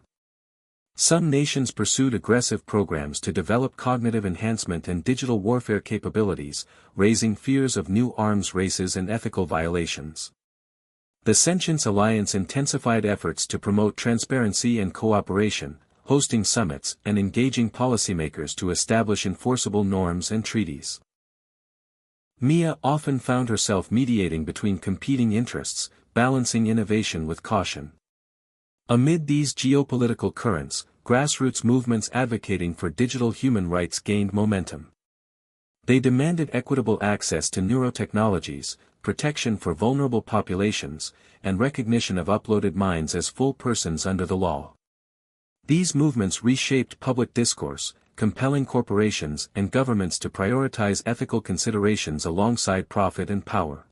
Some nations pursued aggressive programs to develop cognitive enhancement and digital warfare capabilities, raising fears of new arms races and ethical violations. The Sentience Alliance intensified efforts to promote transparency and cooperation, hosting summits and engaging policymakers to establish enforceable norms and treaties. Mia often found herself mediating between competing interests, balancing innovation with caution. Amid these geopolitical currents, grassroots movements advocating for digital human rights gained momentum. They demanded equitable access to neurotechnologies, protection for vulnerable populations, and recognition of uploaded minds as full persons under the law. These movements reshaped public discourse, compelling corporations and governments to prioritize ethical considerations alongside profit and power.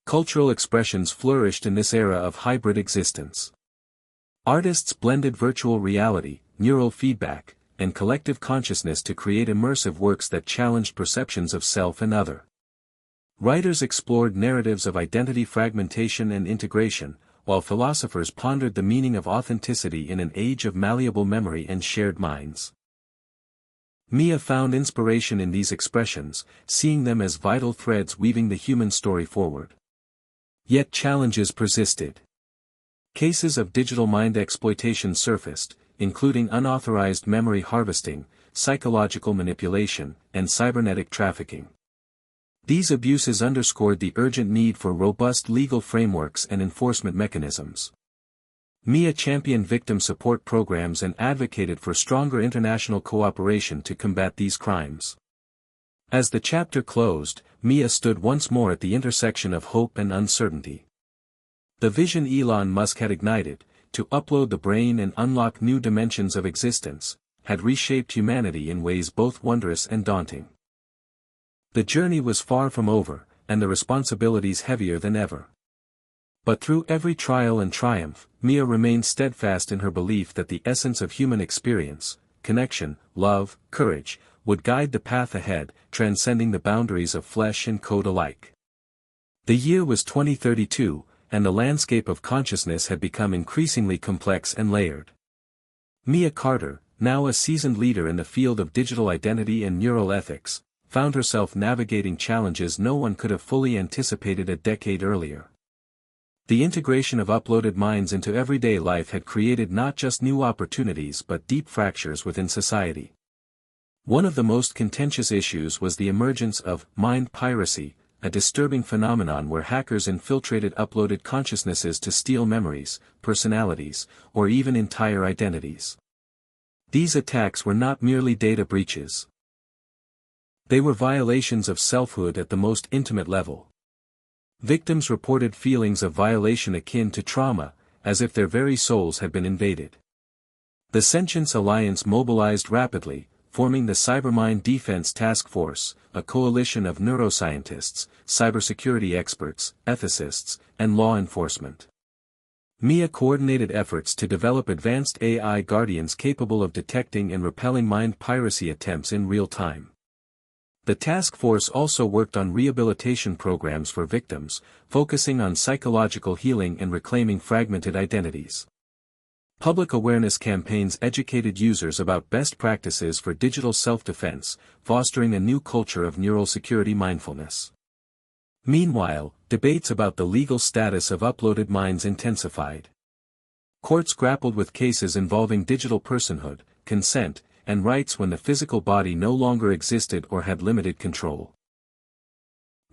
Cultural expressions flourished in this era of hybrid existence. Artists blended virtual reality, neural feedback, and collective consciousness to create immersive works that challenged perceptions of self and other. Writers explored narratives of identity fragmentation and integration, while philosophers pondered the meaning of authenticity in an age of malleable memory and shared minds. Mia found inspiration in these expressions, seeing them as vital threads weaving the human story forward. Yet challenges persisted. Cases of digital mind exploitation surfaced, including unauthorized memory harvesting, psychological manipulation, and cybernetic trafficking. These abuses underscored the urgent need for robust legal frameworks and enforcement mechanisms. Mia championed victim support programs and advocated for stronger international cooperation to combat these crimes. As the chapter closed, Mia stood once more at the intersection of hope and uncertainty. The vision Elon Musk had ignited, to upload the brain and unlock new dimensions of existence, had reshaped humanity in ways both wondrous and daunting. The journey was far from over, and the responsibilities heavier than ever. But through every trial and triumph, Mia remained steadfast in her belief that the essence of human experience, connection, love, courage, would guide the path ahead, transcending the boundaries of flesh and code alike. The year was 2032, and the landscape of consciousness had become increasingly complex and layered. Mia Carter, now a seasoned leader in the field of digital identity and neural ethics, found herself navigating challenges no one could have fully anticipated a decade earlier. The integration of uploaded minds into everyday life had created not just new opportunities but deep fractures within society. One of the most contentious issues was the emergence of mind piracy, a disturbing phenomenon where hackers infiltrated uploaded consciousnesses to steal memories, personalities, or even entire identities. These attacks were not merely data breaches. They were violations of selfhood at the most intimate level. Victims reported feelings of violation akin to trauma, as if their very souls had been invaded. The Sentience Alliance mobilized rapidly, forming the Cybermind Defense Task Force, a coalition of neuroscientists, cybersecurity experts, ethicists, and law enforcement. MIA coordinated efforts to develop advanced AI guardians capable of detecting and repelling mind piracy attempts in real time. The task force also worked on rehabilitation programs for victims, focusing on psychological healing and reclaiming fragmented identities. Public awareness campaigns educated users about best practices for digital self-defense, fostering a new culture of neural security mindfulness. Meanwhile, debates about the legal status of uploaded minds intensified. Courts grappled with cases involving digital personhood, consent, and rights when the physical body no longer existed or had limited control.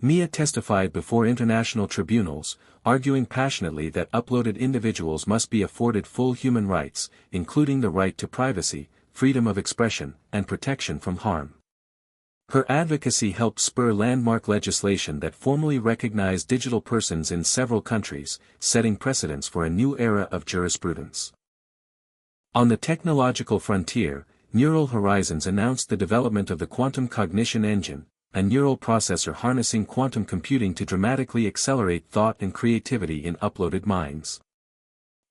MIA testified before international tribunals, arguing passionately that uploaded individuals must be afforded full human rights, including the right to privacy, freedom of expression, and protection from harm. Her advocacy helped spur landmark legislation that formally recognized digital persons in several countries, setting precedents for a new era of jurisprudence. On the technological frontier, Neural Horizons announced the development of the Quantum Cognition Engine, a neural processor harnessing quantum computing to dramatically accelerate thought and creativity in uploaded minds.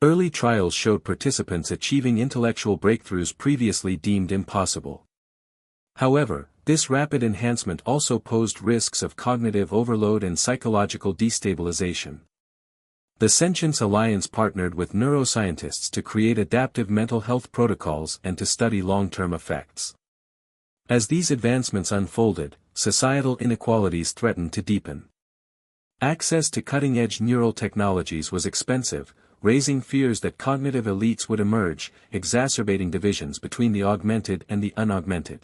Early trials showed participants achieving intellectual breakthroughs previously deemed impossible. However, this rapid enhancement also posed risks of cognitive overload and psychological destabilization. The Sentience Alliance partnered with neuroscientists to create adaptive mental health protocols and to study long-term effects. As these advancements unfolded, societal inequalities threatened to deepen. Access to cutting-edge neural technologies was expensive, raising fears that cognitive elites would emerge, exacerbating divisions between the augmented and the unaugmented.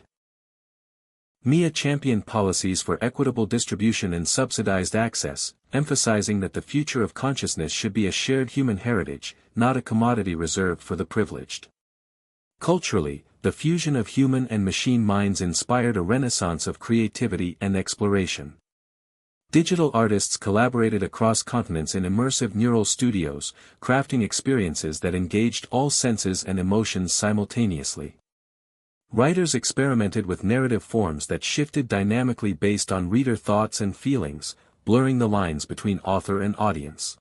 MIA championed policies for equitable distribution and subsidized access, emphasizing that the future of consciousness should be a shared human heritage, not a commodity reserved for the privileged. Culturally, the fusion of human and machine minds inspired a renaissance of creativity and exploration. Digital artists collaborated across continents in immersive neural studios, crafting experiences that engaged all senses and emotions simultaneously. Writers experimented with narrative forms that shifted dynamically based on reader thoughts and feelings, blurring the lines between author and audience.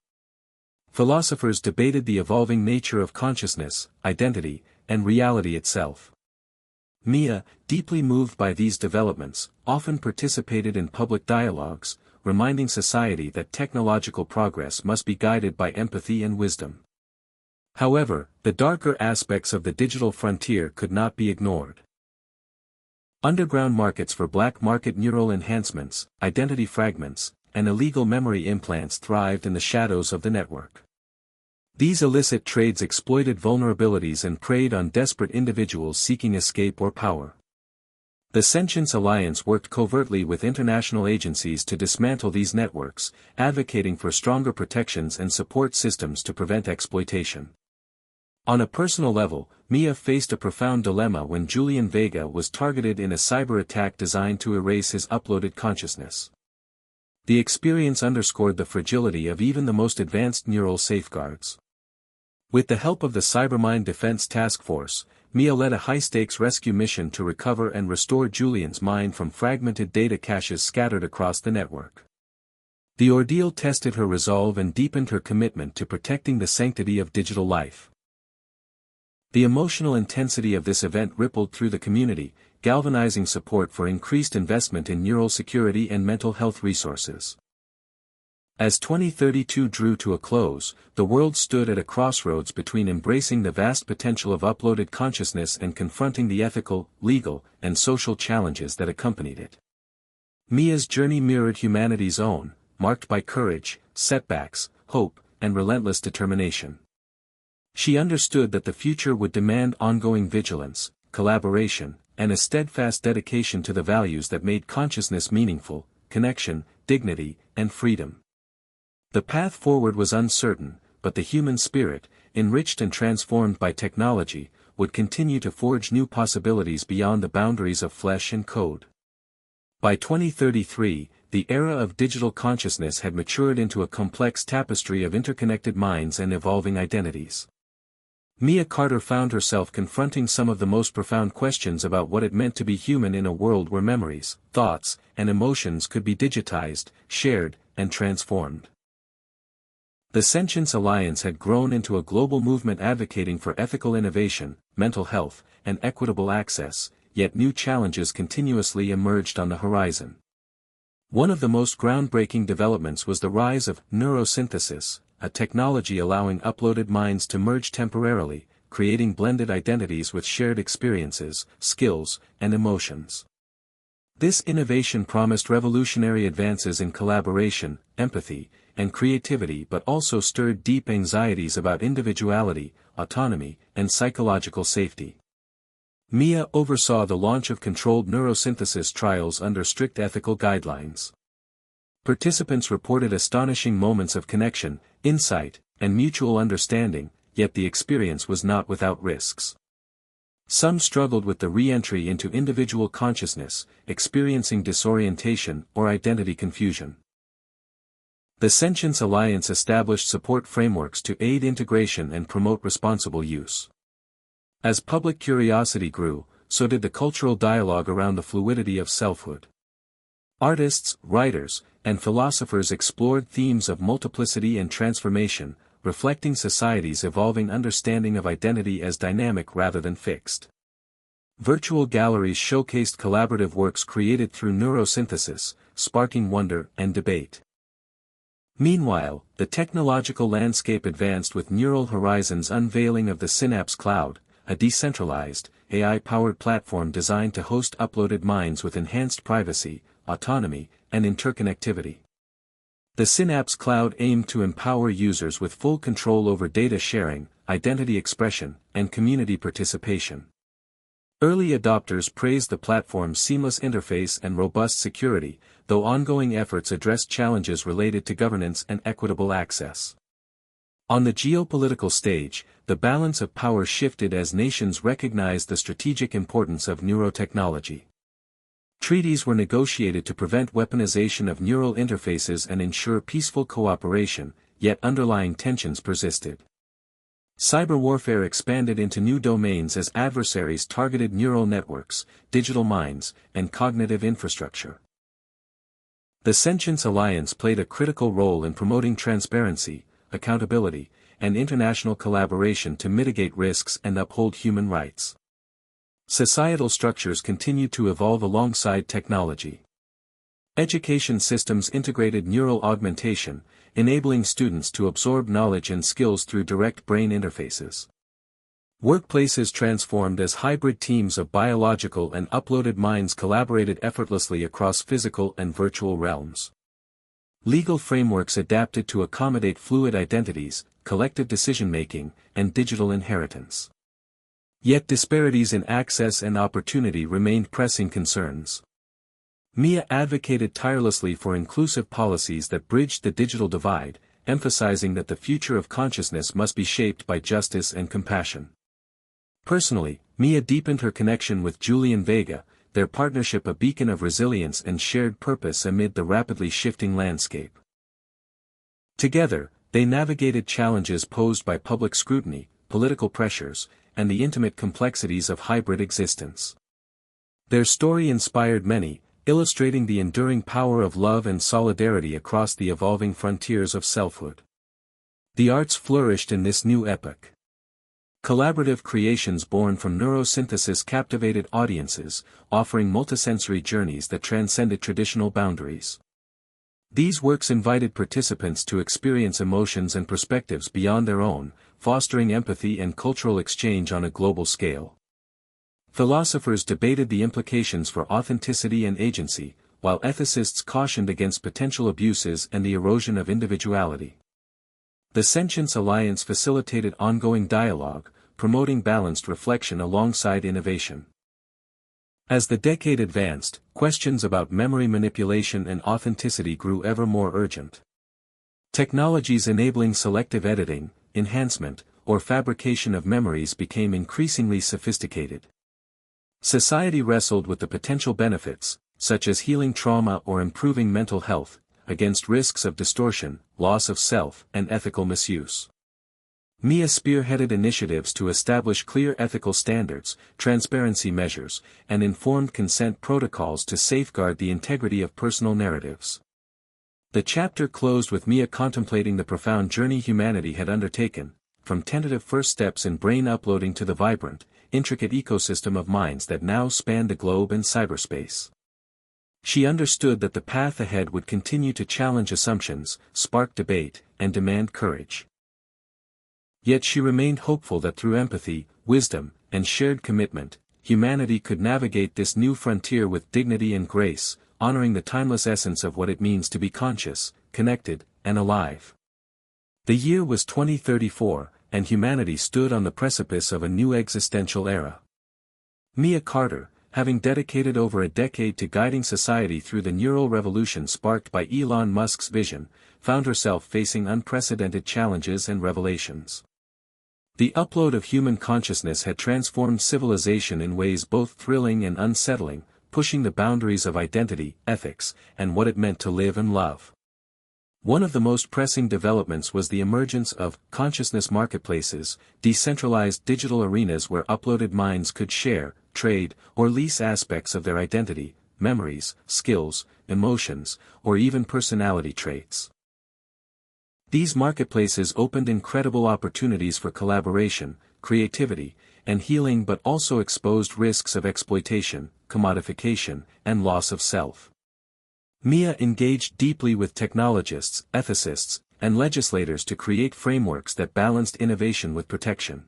Philosophers debated the evolving nature of consciousness, identity, and reality itself. MIA, deeply moved by these developments, often participated in public dialogues, reminding society that technological progress must be guided by empathy and wisdom. However, the darker aspects of the digital frontier could not be ignored. Underground markets for black market neural enhancements, identity fragments, and illegal memory implants thrived in the shadows of the network. These illicit trades exploited vulnerabilities and preyed on desperate individuals seeking escape or power. The Sentience Alliance worked covertly with international agencies to dismantle these networks, advocating for stronger protections and support systems to prevent exploitation. On a personal level, MIA faced a profound dilemma when Julian Vega was targeted in a cyber attack designed to erase his uploaded consciousness. The experience underscored the fragility of even the most advanced neural safeguards. With the help of the Cybermind Defense Task Force, MIA led a high-stakes rescue mission to recover and restore Julian's mind from fragmented data caches scattered across the network. The ordeal tested her resolve and deepened her commitment to protecting the sanctity of digital life. The emotional intensity of this event rippled through the community, galvanizing support for increased investment in neural security and mental health resources. As 2032 drew to a close, the world stood at a crossroads between embracing the vast potential of uploaded consciousness and confronting the ethical, legal, and social challenges that accompanied it. MIA's journey mirrored humanity's own, marked by courage, setbacks, hope, and relentless determination. She understood that the future would demand ongoing vigilance, collaboration, and a steadfast dedication to the values that made consciousness meaningful, connection, dignity, and freedom. The path forward was uncertain, but the human spirit, enriched and transformed by technology, would continue to forge new possibilities beyond the boundaries of flesh and code. By 2033, the era of digital consciousness had matured into a complex tapestry of interconnected minds and evolving identities. Mia Carter found herself confronting some of the most profound questions about what it meant to be human in a world where memories, thoughts, and emotions could be digitized, shared, and transformed. The Sentience Alliance had grown into a global movement advocating for ethical innovation, mental health, and equitable access, yet new challenges continuously emerged on the horizon. One of the most groundbreaking developments was the rise of neurosynthesis, a technology allowing uploaded minds to merge temporarily, creating blended identities with shared experiences, skills, and emotions. This innovation promised revolutionary advances in collaboration, empathy, and creativity, but also stirred deep anxieties about individuality, autonomy, and psychological safety. Mia oversaw the launch of controlled neurosynthesis trials under strict ethical guidelines. Participants reported astonishing moments of connection, insight, and mutual understanding, yet the experience was not without risks. Some struggled with the re-entry into individual consciousness, experiencing disorientation or identity confusion. The Sentience Alliance established support frameworks to aid integration and promote responsible use. As public curiosity grew, so did the cultural dialogue around the fluidity of selfhood. Artists, writers, and philosophers explored themes of multiplicity and transformation, reflecting society's evolving understanding of identity as dynamic rather than fixed. Virtual galleries showcased collaborative works created through neurosynthesis, sparking wonder and debate. Meanwhile, the technological landscape advanced with Neural Horizons' unveiling of the Synapse Cloud, a decentralized, AI-powered platform designed to host uploaded minds with enhanced privacy, autonomy, and interconnectivity. The Synapse Cloud aimed to empower users with full control over data sharing, identity expression, and community participation. Early adopters praised the platform's seamless interface and robust security, though ongoing efforts addressed challenges related to governance and equitable access. On the geopolitical stage, the balance of power shifted as nations recognized the strategic importance of neurotechnology. Treaties were negotiated to prevent weaponization of neural interfaces and ensure peaceful cooperation, yet underlying tensions persisted. Cyber warfare expanded into new domains as adversaries targeted neural networks, digital minds, and cognitive infrastructure. The Sentience Alliance played a critical role in promoting transparency, accountability, and international collaboration to mitigate risks and uphold human rights. Societal structures continued to evolve alongside technology. Education systems integrated neural augmentation, enabling students to absorb knowledge and skills through direct brain interfaces. Workplaces transformed as hybrid teams of biological and uploaded minds collaborated effortlessly across physical and virtual realms. Legal frameworks adapted to accommodate fluid identities, collective decision-making, and digital inheritance. Yet disparities in access and opportunity remained pressing concerns. Mia advocated tirelessly for inclusive policies that bridged the digital divide, emphasizing that the future of consciousness must be shaped by justice and compassion. Personally, Mia deepened her connection with Julian Vega, their partnership a beacon of resilience and shared purpose amid the rapidly shifting landscape. Together, they navigated challenges posed by public scrutiny, political pressures, and the intimate complexities of hybrid existence. Their story inspired many, illustrating the enduring power of love and solidarity across the evolving frontiers of selfhood. The arts flourished in this new epoch. Collaborative creations born from neurosynthesis captivated audiences, offering multisensory journeys that transcended traditional boundaries. These works invited participants to experience emotions and perspectives beyond their own, fostering empathy and cultural exchange on a global scale. Philosophers debated the implications for authenticity and agency, while ethicists cautioned against potential abuses and the erosion of individuality. The Sentience Alliance facilitated ongoing dialogue, promoting balanced reflection alongside innovation. As the decade advanced, questions about memory manipulation and authenticity grew ever more urgent. Technologies enabling selective editing, enhancement, or fabrication of memories became increasingly sophisticated. Society wrestled with the potential benefits, such as healing trauma or improving mental health, against risks of distortion, loss of self, and ethical misuse. Mia spearheaded initiatives to establish clear ethical standards, transparency measures, and informed consent protocols to safeguard the integrity of personal narratives. The chapter closed with Mia contemplating the profound journey humanity had undertaken, from tentative first steps in brain uploading to the vibrant, intricate ecosystem of minds that now spanned the globe and cyberspace. She understood that the path ahead would continue to challenge assumptions, spark debate, and demand courage. Yet she remained hopeful that through empathy, wisdom, and shared commitment, humanity could navigate this new frontier with dignity and grace, honoring the timeless essence of what it means to be conscious, connected, and alive. The year was 2034, and humanity stood on the precipice of a new existential era. Mia Carter, having dedicated over a decade to guiding society through the neural revolution sparked by Elon Musk's vision, found herself facing unprecedented challenges and revelations. The upload of human consciousness had transformed civilization in ways both thrilling and unsettling, pushing the boundaries of identity, ethics, and what it meant to live and love. One of the most pressing developments was the emergence of consciousness marketplaces, decentralized digital arenas where uploaded minds could share, trade, or lease aspects of their identity, memories, skills, emotions, or even personality traits. These marketplaces opened incredible opportunities for collaboration, creativity, and healing, but also exposed risks of exploitation, commodification, and loss of self. Mia engaged deeply with technologists, ethicists, and legislators to create frameworks that balanced innovation with protection.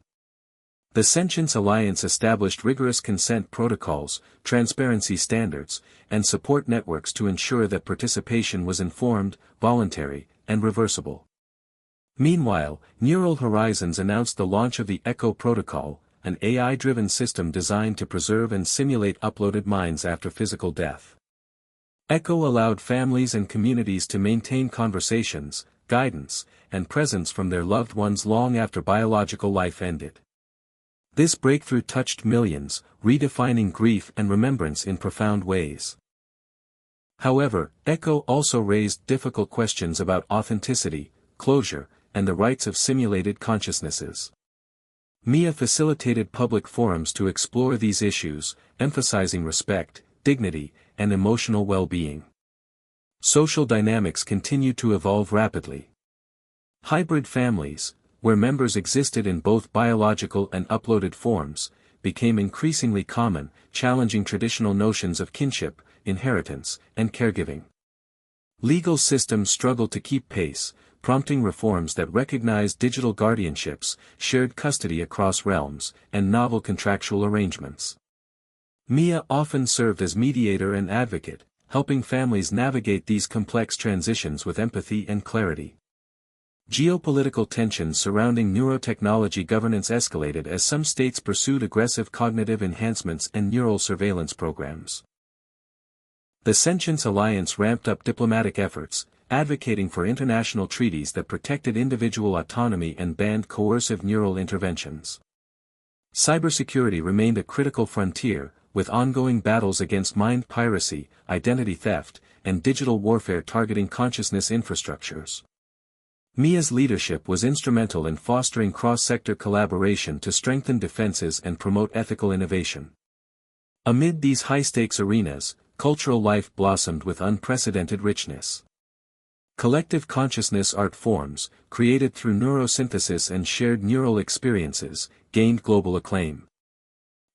The Sentience Alliance established rigorous consent protocols, transparency standards, and support networks to ensure that participation was informed, voluntary, and reversible. Meanwhile, Neural Horizons announced the launch of the ECHO protocol, an AI-driven system designed to preserve and simulate uploaded minds after physical death. ECHO allowed families and communities to maintain conversations, guidance, and presence from their loved ones long after biological life ended. This breakthrough touched millions, redefining grief and remembrance in profound ways. However, ECHO also raised difficult questions about authenticity, closure, and the rights of simulated consciousnesses. Mia facilitated public forums to explore these issues, emphasizing respect, dignity, and emotional well-being. Social dynamics continue to evolve rapidly. Hybrid families, where members existed in both biological and uploaded forms, became increasingly common, challenging traditional notions of kinship, inheritance, and caregiving. Legal systems struggled to keep pace, prompting reforms that recognized digital guardianships, shared custody across realms, and novel contractual arrangements. Mia often served as mediator and advocate, helping families navigate these complex transitions with empathy and clarity. Geopolitical tensions surrounding neurotechnology governance escalated as some states pursued aggressive cognitive enhancements and neural surveillance programs. The Sentience Alliance ramped up diplomatic efforts, advocating for international treaties that protected individual autonomy and banned coercive neural interventions. Cybersecurity remained a critical frontier, with ongoing battles against mind piracy, identity theft, and digital warfare targeting consciousness infrastructures. Mia's leadership was instrumental in fostering cross-sector collaboration to strengthen defenses and promote ethical innovation. Amid these high-stakes arenas, cultural life blossomed with unprecedented richness. Collective consciousness art forms, created through neurosynthesis and shared neural experiences, gained global acclaim.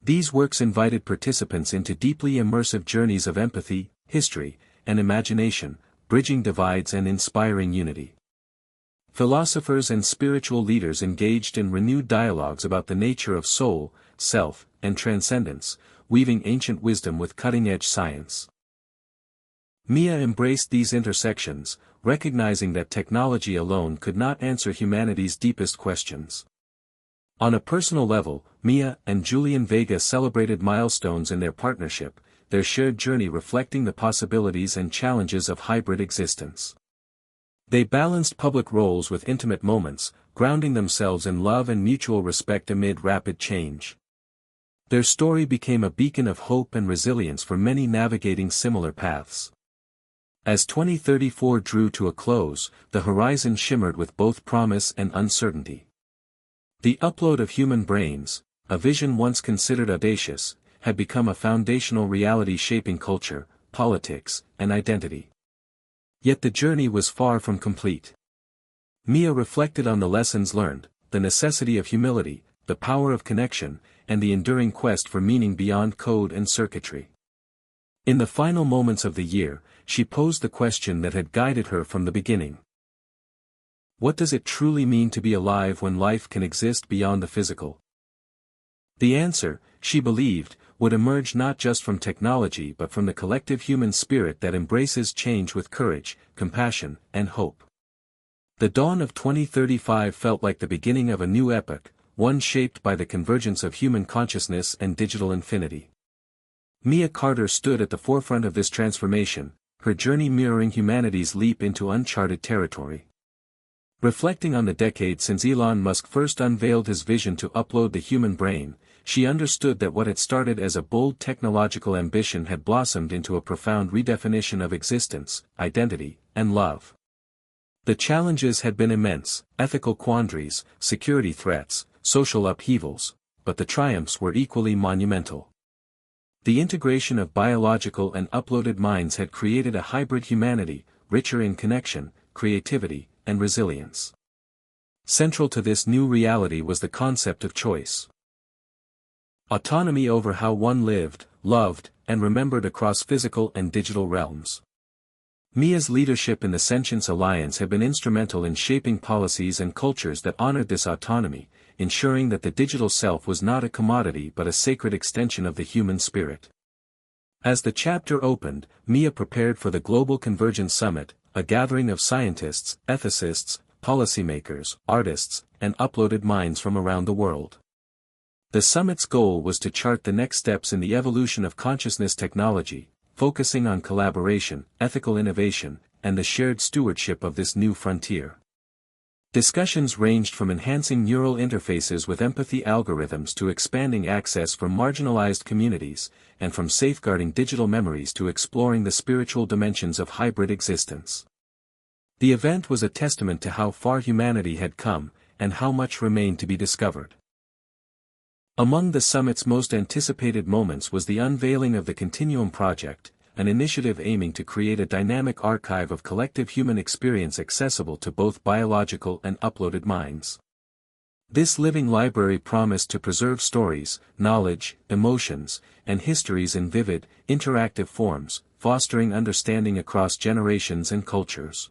These works invited participants into deeply immersive journeys of empathy, history, and imagination, bridging divides and inspiring unity. Philosophers and spiritual leaders engaged in renewed dialogues about the nature of soul, self, and transcendence, weaving ancient wisdom with cutting-edge science. Mia embraced these intersections, recognizing that technology alone could not answer humanity's deepest questions. On a personal level, Mia and Julian Vega celebrated milestones in their partnership, their shared journey reflecting the possibilities and challenges of hybrid existence. They balanced public roles with intimate moments, grounding themselves in love and mutual respect amid rapid change. Their story became a beacon of hope and resilience for many navigating similar paths. As 2034 drew to a close, the horizon shimmered with both promise and uncertainty. The upload of human brains, a vision once considered audacious, had become a foundational reality shaping culture, politics, and identity. Yet the journey was far from complete. Mia reflected on the lessons learned, the necessity of humility, the power of connection, and the enduring quest for meaning beyond code and circuitry. In the final moments of the year, she posed the question that had guided her from the beginning. What does it truly mean to be alive when life can exist beyond the physical? The answer, she believed, would emerge not just from technology but from the collective human spirit that embraces change with courage, compassion, and hope. The dawn of 2035 felt like the beginning of a new epoch, one shaped by the convergence of human consciousness and digital infinity. Mia Carter stood at the forefront of this transformation, her journey mirroring humanity's leap into uncharted territory. Reflecting on the decade since Elon Musk first unveiled his vision to upload the human brain, she understood that what had started as a bold technological ambition had blossomed into a profound redefinition of existence, identity, and love. The challenges had been immense: ethical quandaries, security threats, social upheavals, but the triumphs were equally monumental. The integration of biological and uploaded minds had created a hybrid humanity, richer in connection, creativity, and resilience. Central to this new reality was the concept of choice. Autonomy over how one lived, loved, and remembered across physical and digital realms. Mia's leadership in the Sentience Alliance had been instrumental in shaping policies and cultures that honored this autonomy, ensuring that the digital self was not a commodity but a sacred extension of the human spirit. As the chapter opened, Mia prepared for the Global Convergence Summit, a gathering of scientists, ethicists, policymakers, artists, and uploaded minds from around the world. The summit's goal was to chart the next steps in the evolution of consciousness technology, focusing on collaboration, ethical innovation, and the shared stewardship of this new frontier. Discussions ranged from enhancing neural interfaces with empathy algorithms to expanding access for marginalized communities, and from safeguarding digital memories to exploring the spiritual dimensions of hybrid existence. The event was a testament to how far humanity had come, and how much remained to be discovered. Among the summit's most anticipated moments was the unveiling of the Continuum Project, an initiative aiming to create a dynamic archive of collective human experience accessible to both biological and uploaded minds. This living library promised to preserve stories, knowledge, emotions, and histories in vivid, interactive forms, fostering understanding across generations and cultures.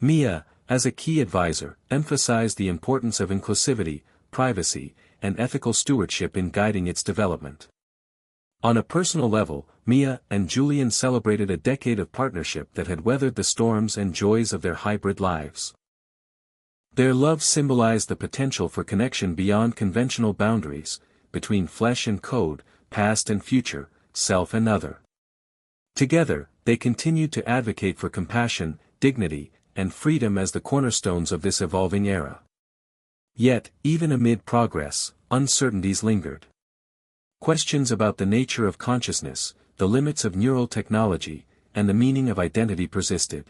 Mia, as a key advisor, emphasized the importance of inclusivity, privacy, and ethical stewardship in guiding its development. On a personal level, Mia and Julian celebrated a decade of partnership that had weathered the storms and joys of their hybrid lives. Their love symbolized the potential for connection beyond conventional boundaries, between flesh and code, past and future, self and other. Together, they continued to advocate for compassion, dignity, and freedom as the cornerstones of this evolving era. Yet, even amid progress, uncertainties lingered. Questions about the nature of consciousness, the limits of neural technology, and the meaning of identity persisted.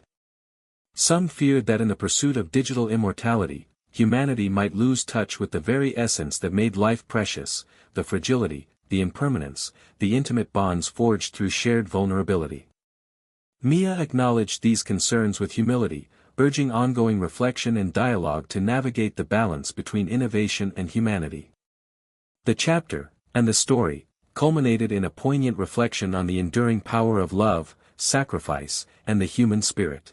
Some feared that in the pursuit of digital immortality, humanity might lose touch with the very essence that made life precious: the fragility, the impermanence, the intimate bonds forged through shared vulnerability. Mia acknowledged these concerns with humility, urging ongoing reflection and dialogue to navigate the balance between innovation and humanity. The chapter, and the story, culminated in a poignant reflection on the enduring power of love, sacrifice, and the human spirit.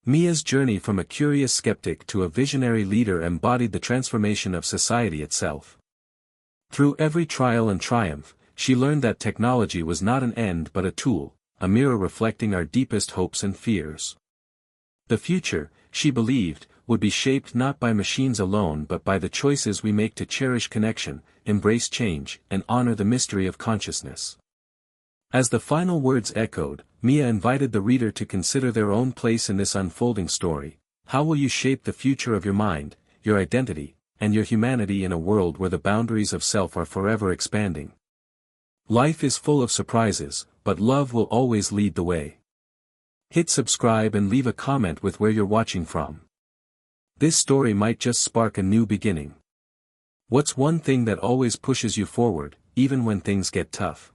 Mia's journey from a curious skeptic to a visionary leader embodied the transformation of society itself. Through every trial and triumph, she learned that technology was not an end but a tool, a mirror reflecting our deepest hopes and fears. The future, she believed, would be shaped not by machines alone but by the choices we make to cherish connection, embrace change, and honor the mystery of consciousness. As the final words echoed, Mia invited the reader to consider their own place in this unfolding story. How will you shape the future of your mind, your identity, and your humanity in a world where the boundaries of self are forever expanding? Life is full of surprises, but love will always lead the way. Hit subscribe and leave a comment with where you're watching from. This story might just spark a new beginning. What's one thing that always pushes you forward, even when things get tough?